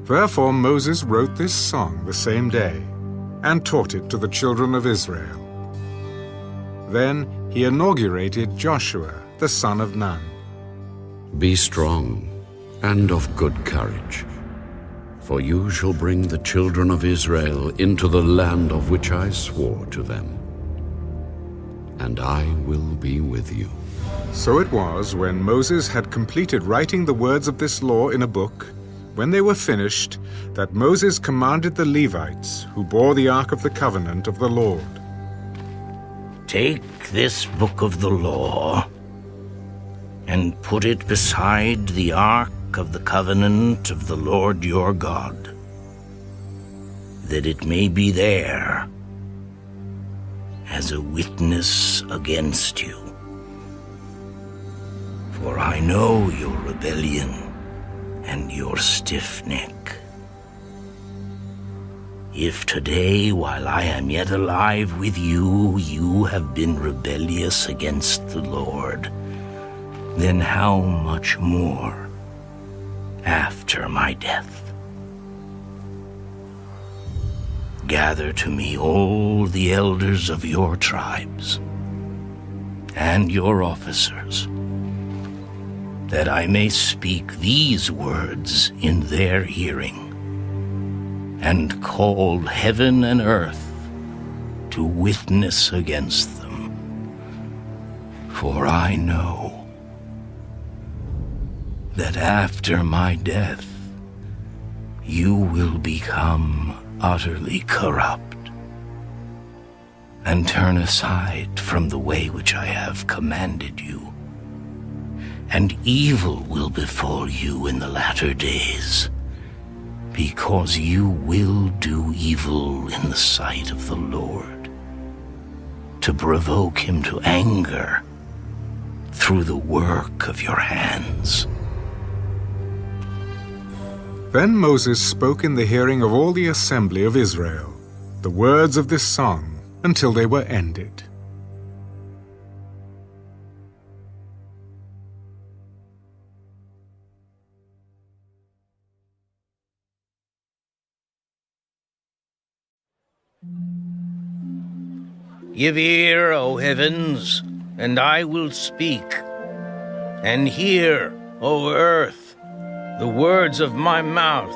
Therefore Moses wrote this song the same day, and taught it to the children of Israel. Then he inaugurated Joshua, the son of Nun.
Be strong and of good courage, for you shall bring the children of Israel into the land of which I swore to them, and I will be with you.
So it was, when Moses had completed writing the words of this law in a book, when they were finished, that Moses commanded the Levites, who bore the ark of the covenant of the Lord.
Take this book of the law and put it beside the ark of the covenant of the Lord your God, that it may be there as a witness against you. For I know your rebellion and your stiff neck. If today, while I am yet alive with you, you have been rebellious against the Lord, then how much more after my death? Gather to me all the elders of your tribes and your officers, that I may speak these words in their hearing, and call heaven and earth to witness against them. For I know that after my death you will become utterly corrupt, and turn aside from the way which I have commanded you. And evil will befall you in the latter days, because you will do evil in the sight of the Lord, to provoke him to anger through the work of your hands.
Then Moses spoke in the hearing of all the assembly of Israel the words of this song until they were ended.
Give ear, O heavens, and I will speak, and hear, O earth, the words of my mouth.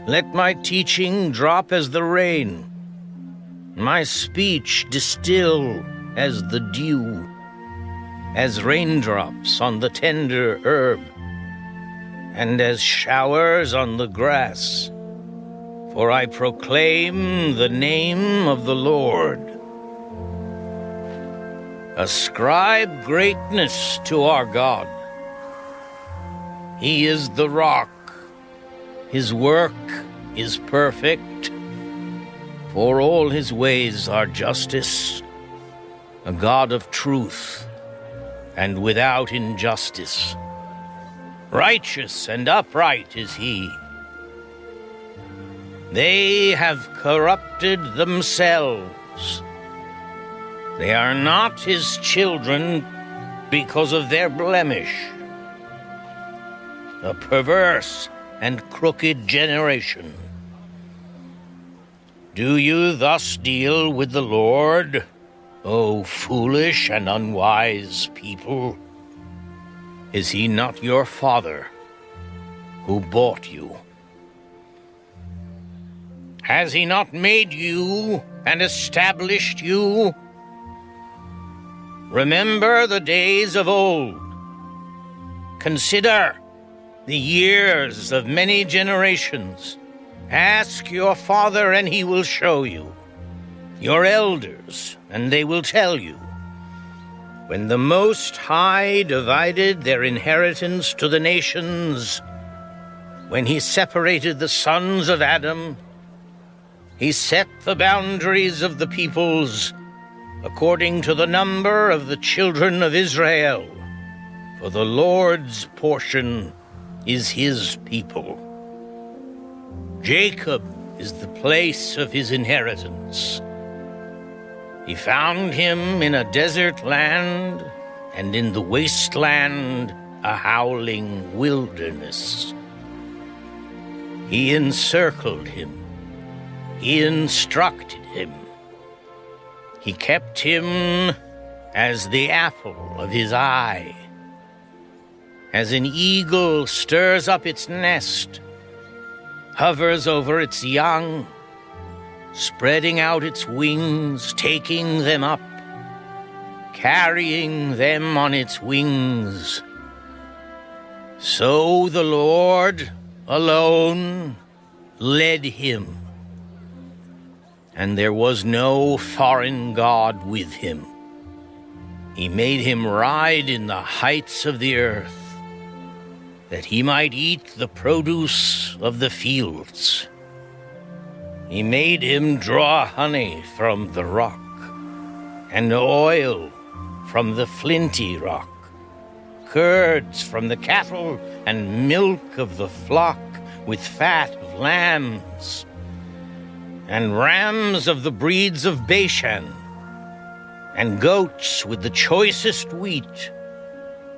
Let my teaching drop as the rain, my speech distill as the dew, as raindrops on the tender herb, and as showers on the grass. For I proclaim the name of the Lord. Ascribe greatness to our God. He is the rock. His work is perfect. For all his ways are justice, a God of truth, and without injustice. Righteous and upright is he. They have corrupted themselves. They are not his children because of their blemish. A perverse and crooked generation. Do you thus deal with the Lord, O foolish and unwise people? Is he not your father who bought you? Has he not made you and established you? Remember the days of old. Consider the years of many generations. Ask your father, and he will show you. Your elders, and they will tell you. When the Most High divided their inheritance to the nations, when he separated the sons of Adam, he set the boundaries of the peoples according to the number of the children of Israel, for the Lord's portion is his people. Jacob is the place of his inheritance. He found him in a desert land, and in the wasteland a howling wilderness. He encircled him. He instructed him. He kept him as the apple of his eye. As an eagle stirs up its nest, hovers over its young, spreading out its wings, taking them up, carrying them on its wings. So the Lord alone led him, and there was no foreign god with him. He made him ride in the heights of the earth, that he might eat the produce of the fields. He made him draw honey from the rock, and oil from the flinty rock, curds from the cattle, and milk of the flock, with fat of lambs, and rams of the breeds of Bashan, and goats with the choicest wheat.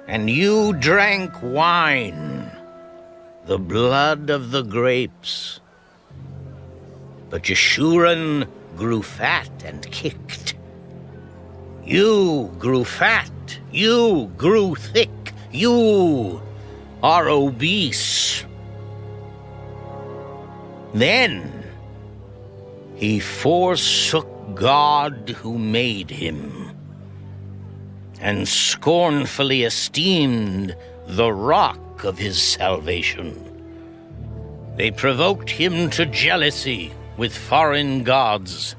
And you drank wine, the blood of the grapes. But Jeshurun grew fat and kicked. You grew fat, you grew thick, you are obese. Then he forsook God who made him, and scornfully esteemed the rock of his salvation. They provoked him to jealousy with foreign gods.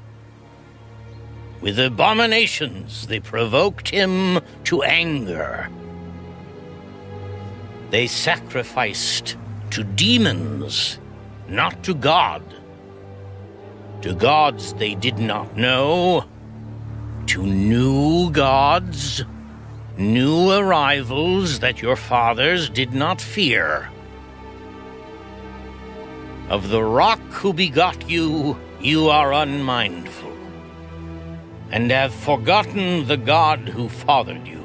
With abominations they provoked him to anger. They sacrificed to demons, not to God. To gods they did not know, to new gods, new arrivals that your fathers did not fear. Of the rock who begot you, you are unmindful, and have forgotten the God who fathered you.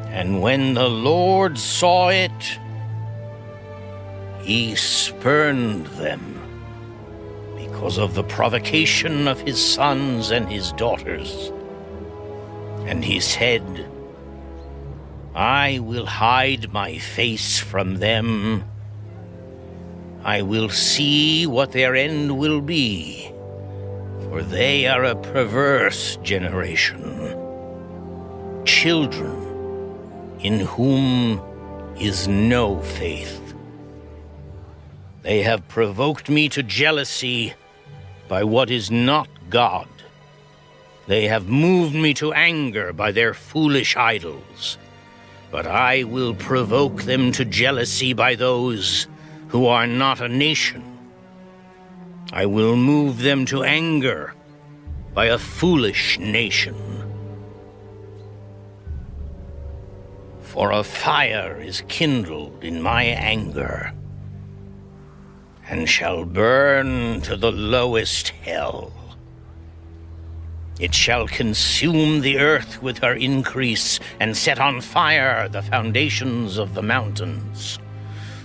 And when the Lord saw it, he spurned them, because of the provocation of his sons and his daughters. And he said, I will hide my face from them. I will see what their end will be, for they are a perverse generation, children in whom is no faith. They have provoked me to jealousy by what is not God. They have moved me to anger by their foolish idols. But I will provoke them to jealousy by those who are not a nation. I will move them to anger by a foolish nation. For a fire is kindled in my anger, and shall burn to the lowest hell. It shall consume the earth with her increase, and set on fire the foundations of the mountains.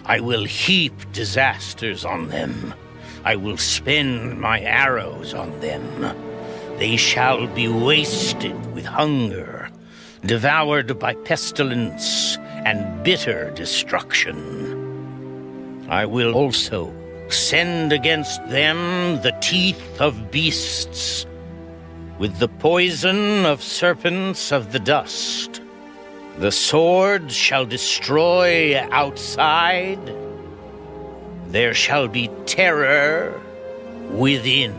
I will heap disasters on them. I will spend my arrows on them. They shall be wasted with hunger, devoured by pestilence and bitter destruction. I will also send against them the teeth of beasts, with the poison of serpents of the dust. The sword shall destroy outside. There shall be terror within.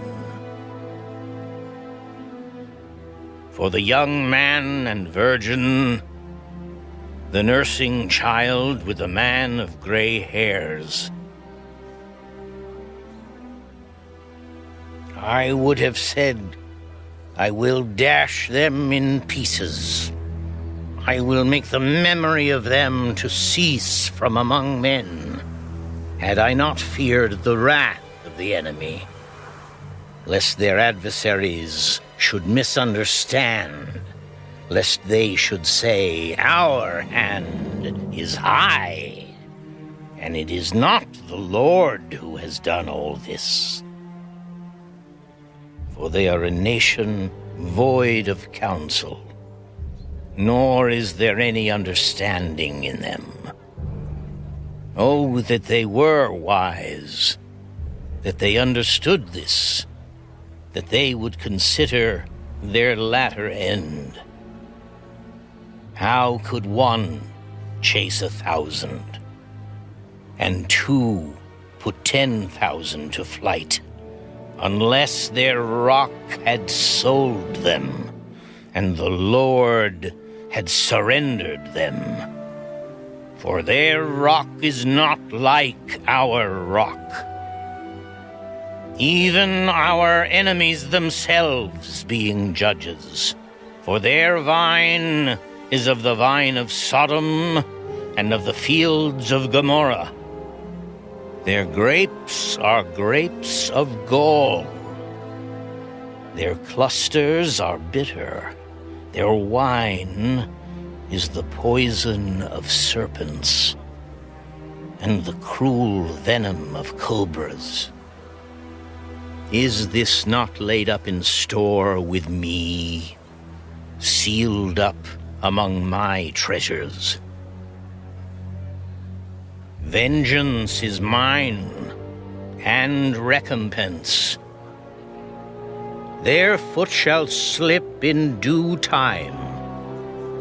For the young man and virgin, the nursing child with the man of gray hairs, I would have said, I will dash them in pieces. I will make the memory of them to cease from among men, had I not feared the wrath of the enemy, lest their adversaries should misunderstand, lest they should say, our hand is high, and it is not the Lord who has done all this. For they are a nation void of counsel, nor is there any understanding in them. Oh, that they were wise, that they understood this, that they would consider their latter end. How could one chase 1,000, and two put 10,000 to flight, unless their rock had sold them, and the Lord had surrendered them? For their rock is not like our rock, even our enemies themselves being judges. For their vine is of the vine of Sodom and of the fields of Gomorrah. Their grapes are grapes of gall. Their clusters are bitter. Their wine is the poison of serpents and the cruel venom of cobras. Is this not laid up in store with me, sealed up among my treasures? Vengeance is mine, and recompense. Their foot shall slip in due time,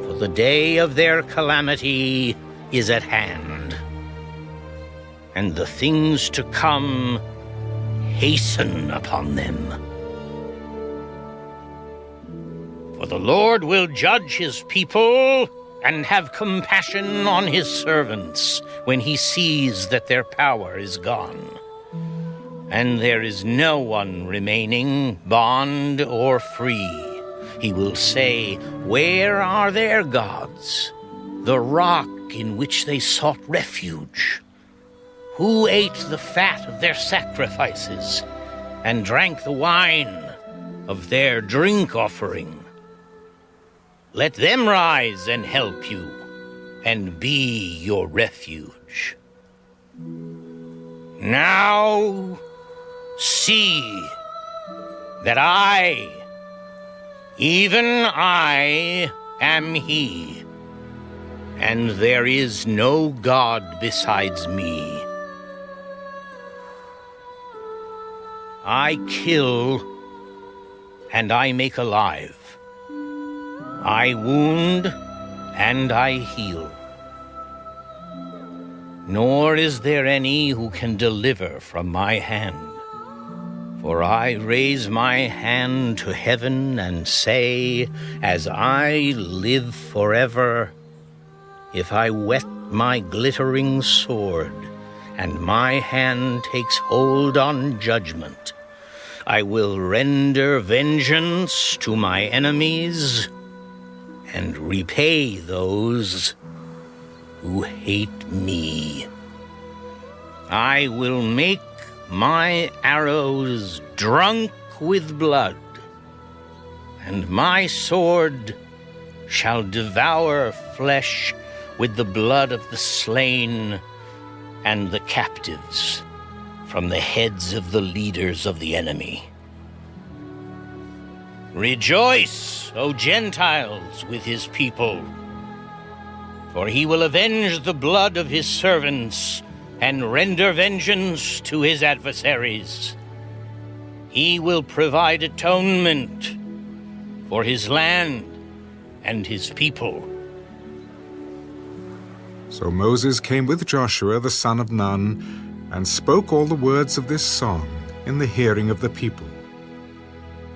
for the day of their calamity is at hand, and the things to come hasten upon them. For the Lord will judge his people and have compassion on his servants when he sees that their power is gone, and there is no one remaining, bond or free. He will say, where are their gods, the rock in which they sought refuge? Who ate the fat of their sacrifices and drank the wine of their drink offering? Let them rise and help you, and be your refuge. Now see that I, even I, am he, and there is no God besides me. I kill, and I make alive. I wound, and I heal. Nor is there any who can deliver from my hand. For I raise my hand to heaven and say, as I live forever, if I whet my glittering sword, and my hand takes hold on judgment, I will render vengeance to my enemies and repay those who hate me. I will make my arrows drunk with blood, and my sword shall devour flesh with the blood of the slain and the captives from the heads of the leaders of the enemy. Rejoice, O Gentiles, with his people, for he will avenge the blood of his servants and render vengeance to his adversaries. He will provide atonement for his land and his people.
So Moses came with Joshua the son of Nun, and spoke all the words of this song in the hearing of the people.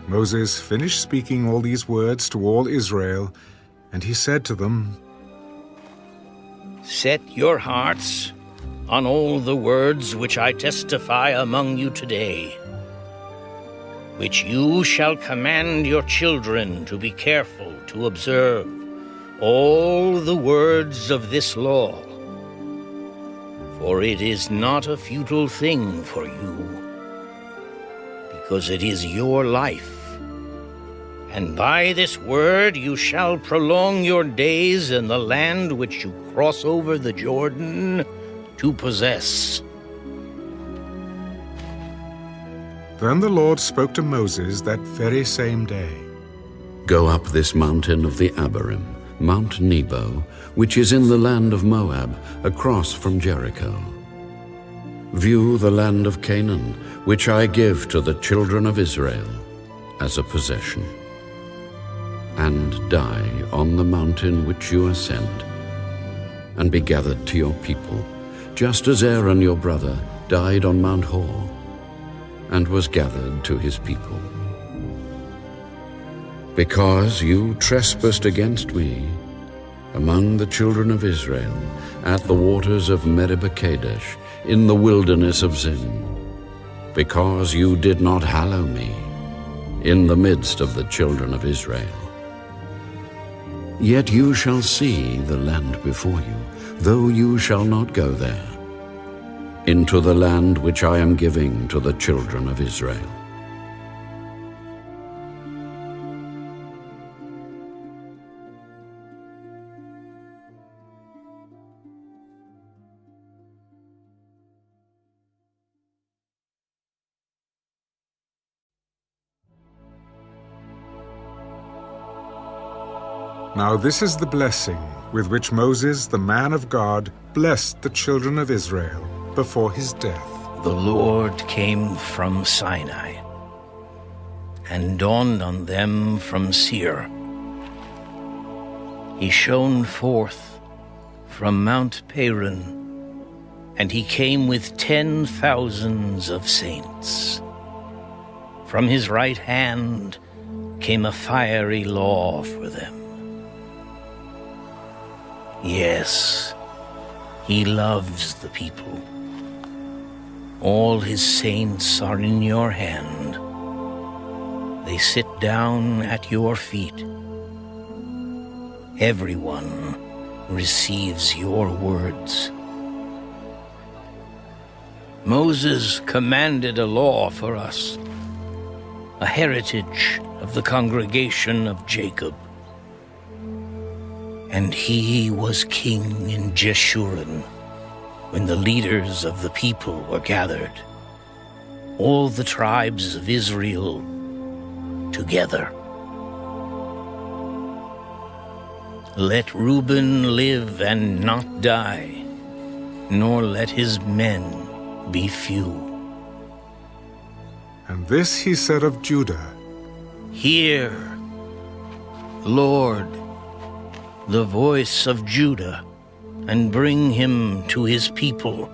Moses finished speaking all these words to all Israel, and he said to them,
Set your hearts on all the words which I testify among you today, which you shall command your children to be careful to observe all the words of this law. For it is not a futile thing for you, because it is your life. And by this word you shall prolong your days in the land which you cross over the Jordan to possess.
Then the Lord spoke to Moses that very same day.
Go up this mountain of the Abarim, Mount Nebo, which is in the land of Moab, across from Jericho. View the land of Canaan, which I give to the children of Israel as a possession. And die on the mountain which you ascend, and be gathered to your people, just as Aaron your brother died on Mount Hor, and was gathered to his people. Because you trespassed against me among the children of Israel at the waters of Meribah Kadesh in the wilderness of Zin, because you did not hallow me in the midst of the children of Israel. Yet you shall see the land before you, though you shall not go there, into the land which I am giving to the children of Israel.
Now this is the blessing with which Moses, the man of God, blessed the children of Israel before his death.
The Lord came from Sinai and dawned on them from Seir. He shone forth from Mount Paran, and he came with 10,000s of saints. From his right hand came a fiery law for them. Yes, he loves the people. All his saints are in your hand. They sit down at your feet. Everyone receives your words. Moses commanded a law for us, a heritage of the congregation of Jacob. And he was king in Jeshurun when the leaders of the people were gathered, all the tribes of Israel together. Let Reuben live and not die, nor let his men be few.
And this he said of Judah.
Hear, Lord, the voice of Judah, and bring him to his people.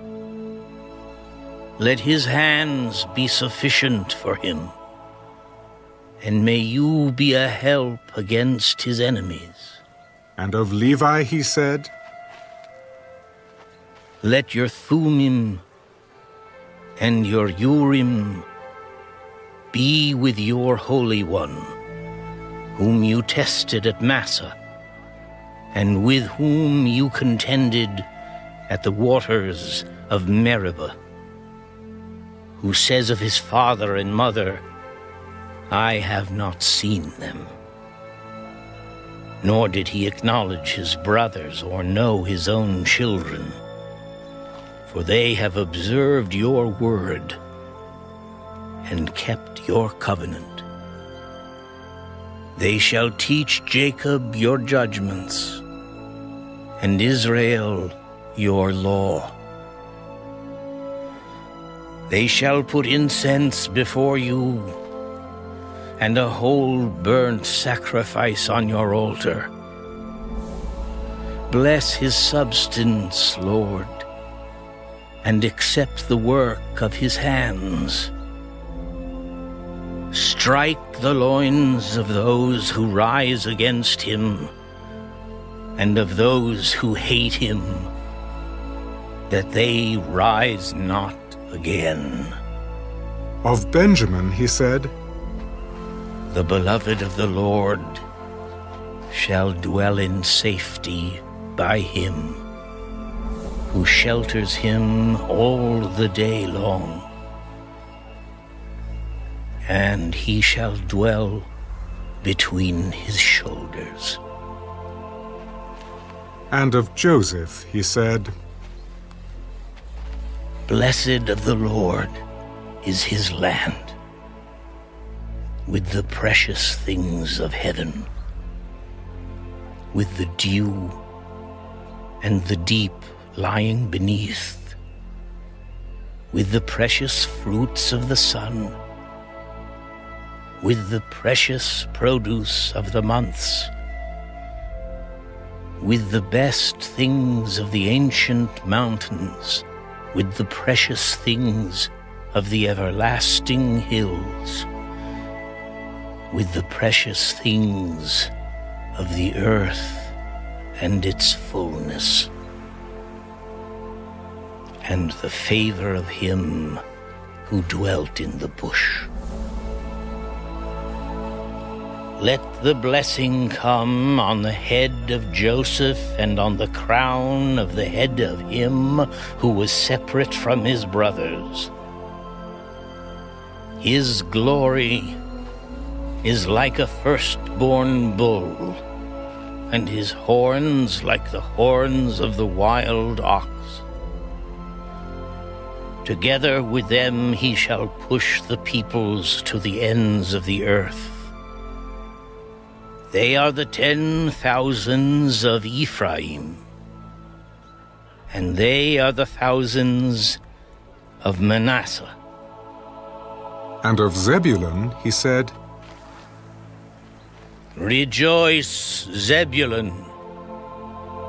Let his hands be sufficient for him, and may you be a help against his enemies.
And of Levi he said,
Let your Thummim and your Urim be with your Holy One, whom you tested at Massah, and with whom you contended at the waters of Meribah, who says of his father and mother, I have not seen them. Nor did he acknowledge his brothers or know his own children. For they have observed your word and kept your covenant. They shall teach Jacob your judgments, and Israel your law. They shall put incense before you, and a whole burnt sacrifice on your altar. Bless his substance, Lord, and accept the work of his hands. Strike the loins of those who rise against him, and of those who hate him, that they rise not again.
Of Benjamin he said,
The beloved of the Lord shall dwell in safety by him, who shelters him all the day long. And he shall dwell between his shoulders.
And of Joseph he said,
Blessed of the Lord is his land, with the precious things of heaven, with the dew and the deep lying beneath, with the precious fruits of the sun, with the precious produce of the months, with the best things of the ancient mountains, with the precious things of the everlasting hills, with the precious things of the earth and its fullness, and the favor of him who dwelt in the bush. Let the blessing come on the head of Joseph and on the crown of the head of him who was separate from his brothers. His glory is like a firstborn bull, and his horns like the horns of the wild ox. Together with them he shall push the peoples to the ends of the earth. They are the 10,000s of Ephraim, and they are the thousands of Manasseh.
And of Zebulun he said,
Rejoice, Zebulun,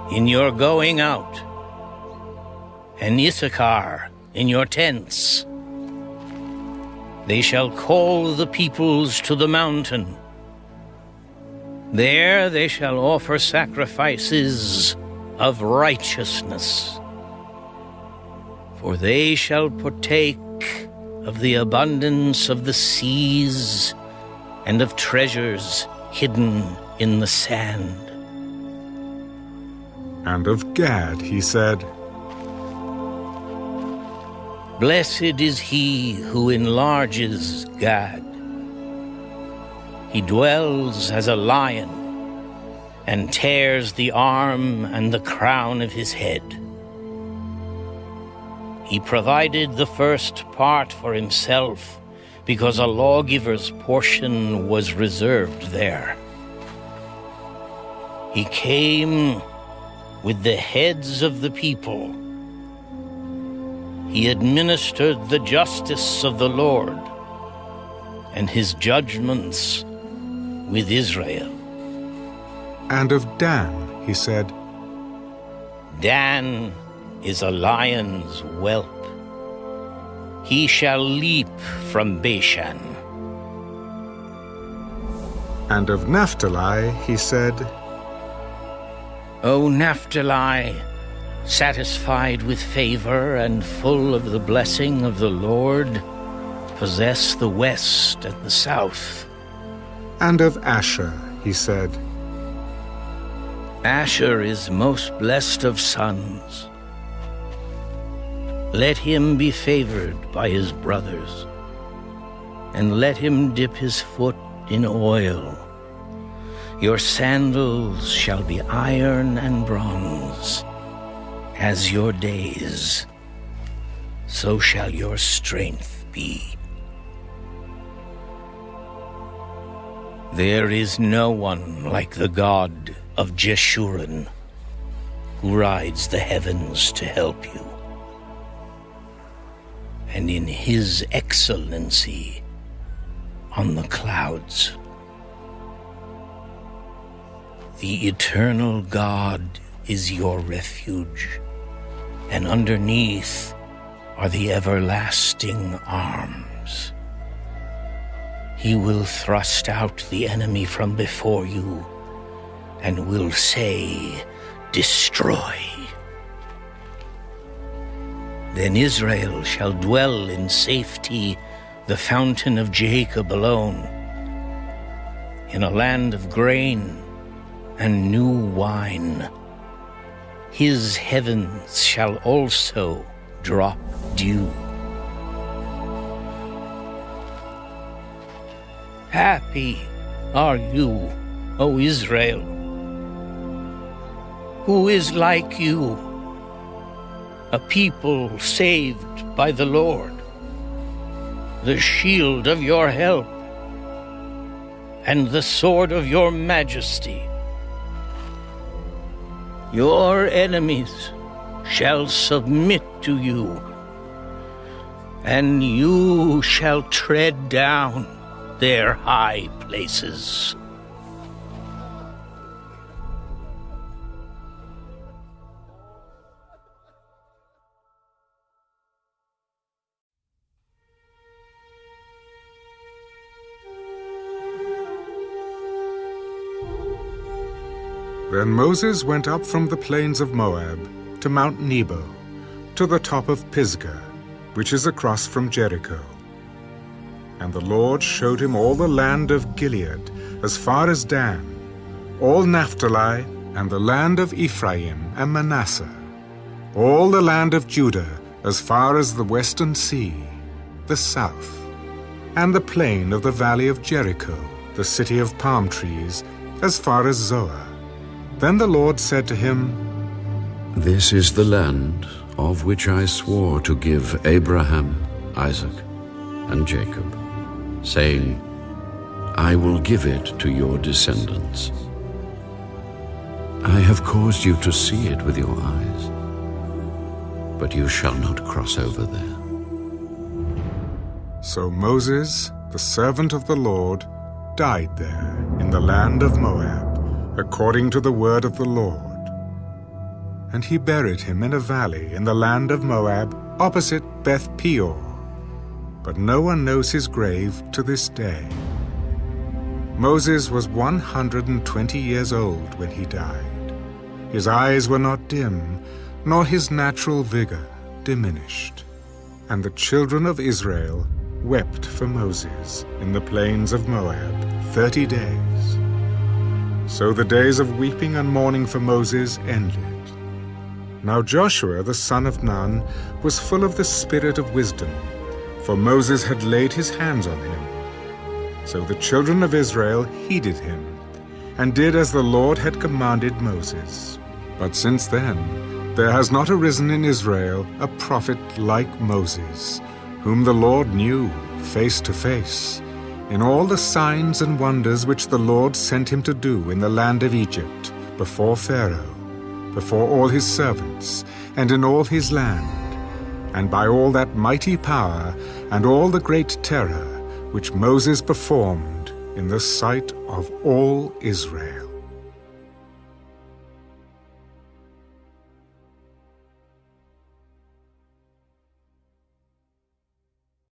in your going out, and Issachar in your tents. They shall call the peoples to the mountain. There they shall offer sacrifices of righteousness, for they shall partake of the abundance of the seas and of treasures hidden in the sand.
And of Gad he said,
Blessed is he who enlarges Gad. He dwells as a lion and tears the arm and the crown of his head. He provided the first part for himself, because a lawgiver's portion was reserved there. He came with the heads of the people. He administered the justice of the Lord and his judgments with Israel.
And of Dan he said,
Dan is a lion's whelp. He shall leap from Bashan.
And of Naphtali he said,
O Naphtali, satisfied with favor and full of the blessing of the Lord, possess the west and the south.
And of Asher he said,
Asher is most blessed of sons. Let him be favored by his brothers, and let him dip his foot in oil. Your sandals shall be iron and bronze. As your days, so shall your strength be. There is no one like the God of Jeshurun, who rides the heavens to help you. And in his excellency on the clouds, the eternal God is your refuge, and underneath are the everlasting arms. He will thrust out the enemy from before you, and will say, "Destroy." Then Israel shall dwell in safety, the fountain of Jacob alone, in a land of grain and new wine. His heavens shall also drop dew. Happy are you, O Israel. Who is like you, a people saved by the Lord, the shield of your help, and the sword of your majesty? Your enemies shall submit to you, and you shall tread down their high places.
Then Moses went up from the plains of Moab to Mount Nebo, to the top of Pisgah, which is across from Jericho. And the Lord showed him all the land of Gilead, as far as Dan, all Naphtali, and the land of Ephraim and Manasseh, all the land of Judah, as far as the western sea, the south, and the plain of the valley of Jericho, the city of palm trees, as far as Zoar. Then the Lord said to him,
This is the land of which I swore to give Abraham, Isaac, and Jacob, saying, I will give it to your descendants. I have caused you to see it with your eyes, but you shall not cross over there.
So Moses, the servant of the Lord, died there in the land of Moab, according to the word of the Lord. And he buried him in a valley in the land of Moab, opposite Beth Peor. But no one knows his grave to this day. Moses was 120 years old when he died. His eyes were not dim, nor his natural vigor diminished. And the children of Israel wept for Moses in the plains of Moab 30 days. So the days of weeping and mourning for Moses ended. Now Joshua the son of Nun was full of the spirit of wisdom, for Moses had laid his hands on him. So the children of Israel heeded him, and did as the Lord had commanded Moses. But since then there has not arisen in Israel a prophet like Moses, whom the Lord knew face to face, in all the signs and wonders which the Lord sent him to do in the land of Egypt, before Pharaoh, before all his servants, and in all his land, and by all that mighty power and all the great terror which Moses performed in the sight of all Israel.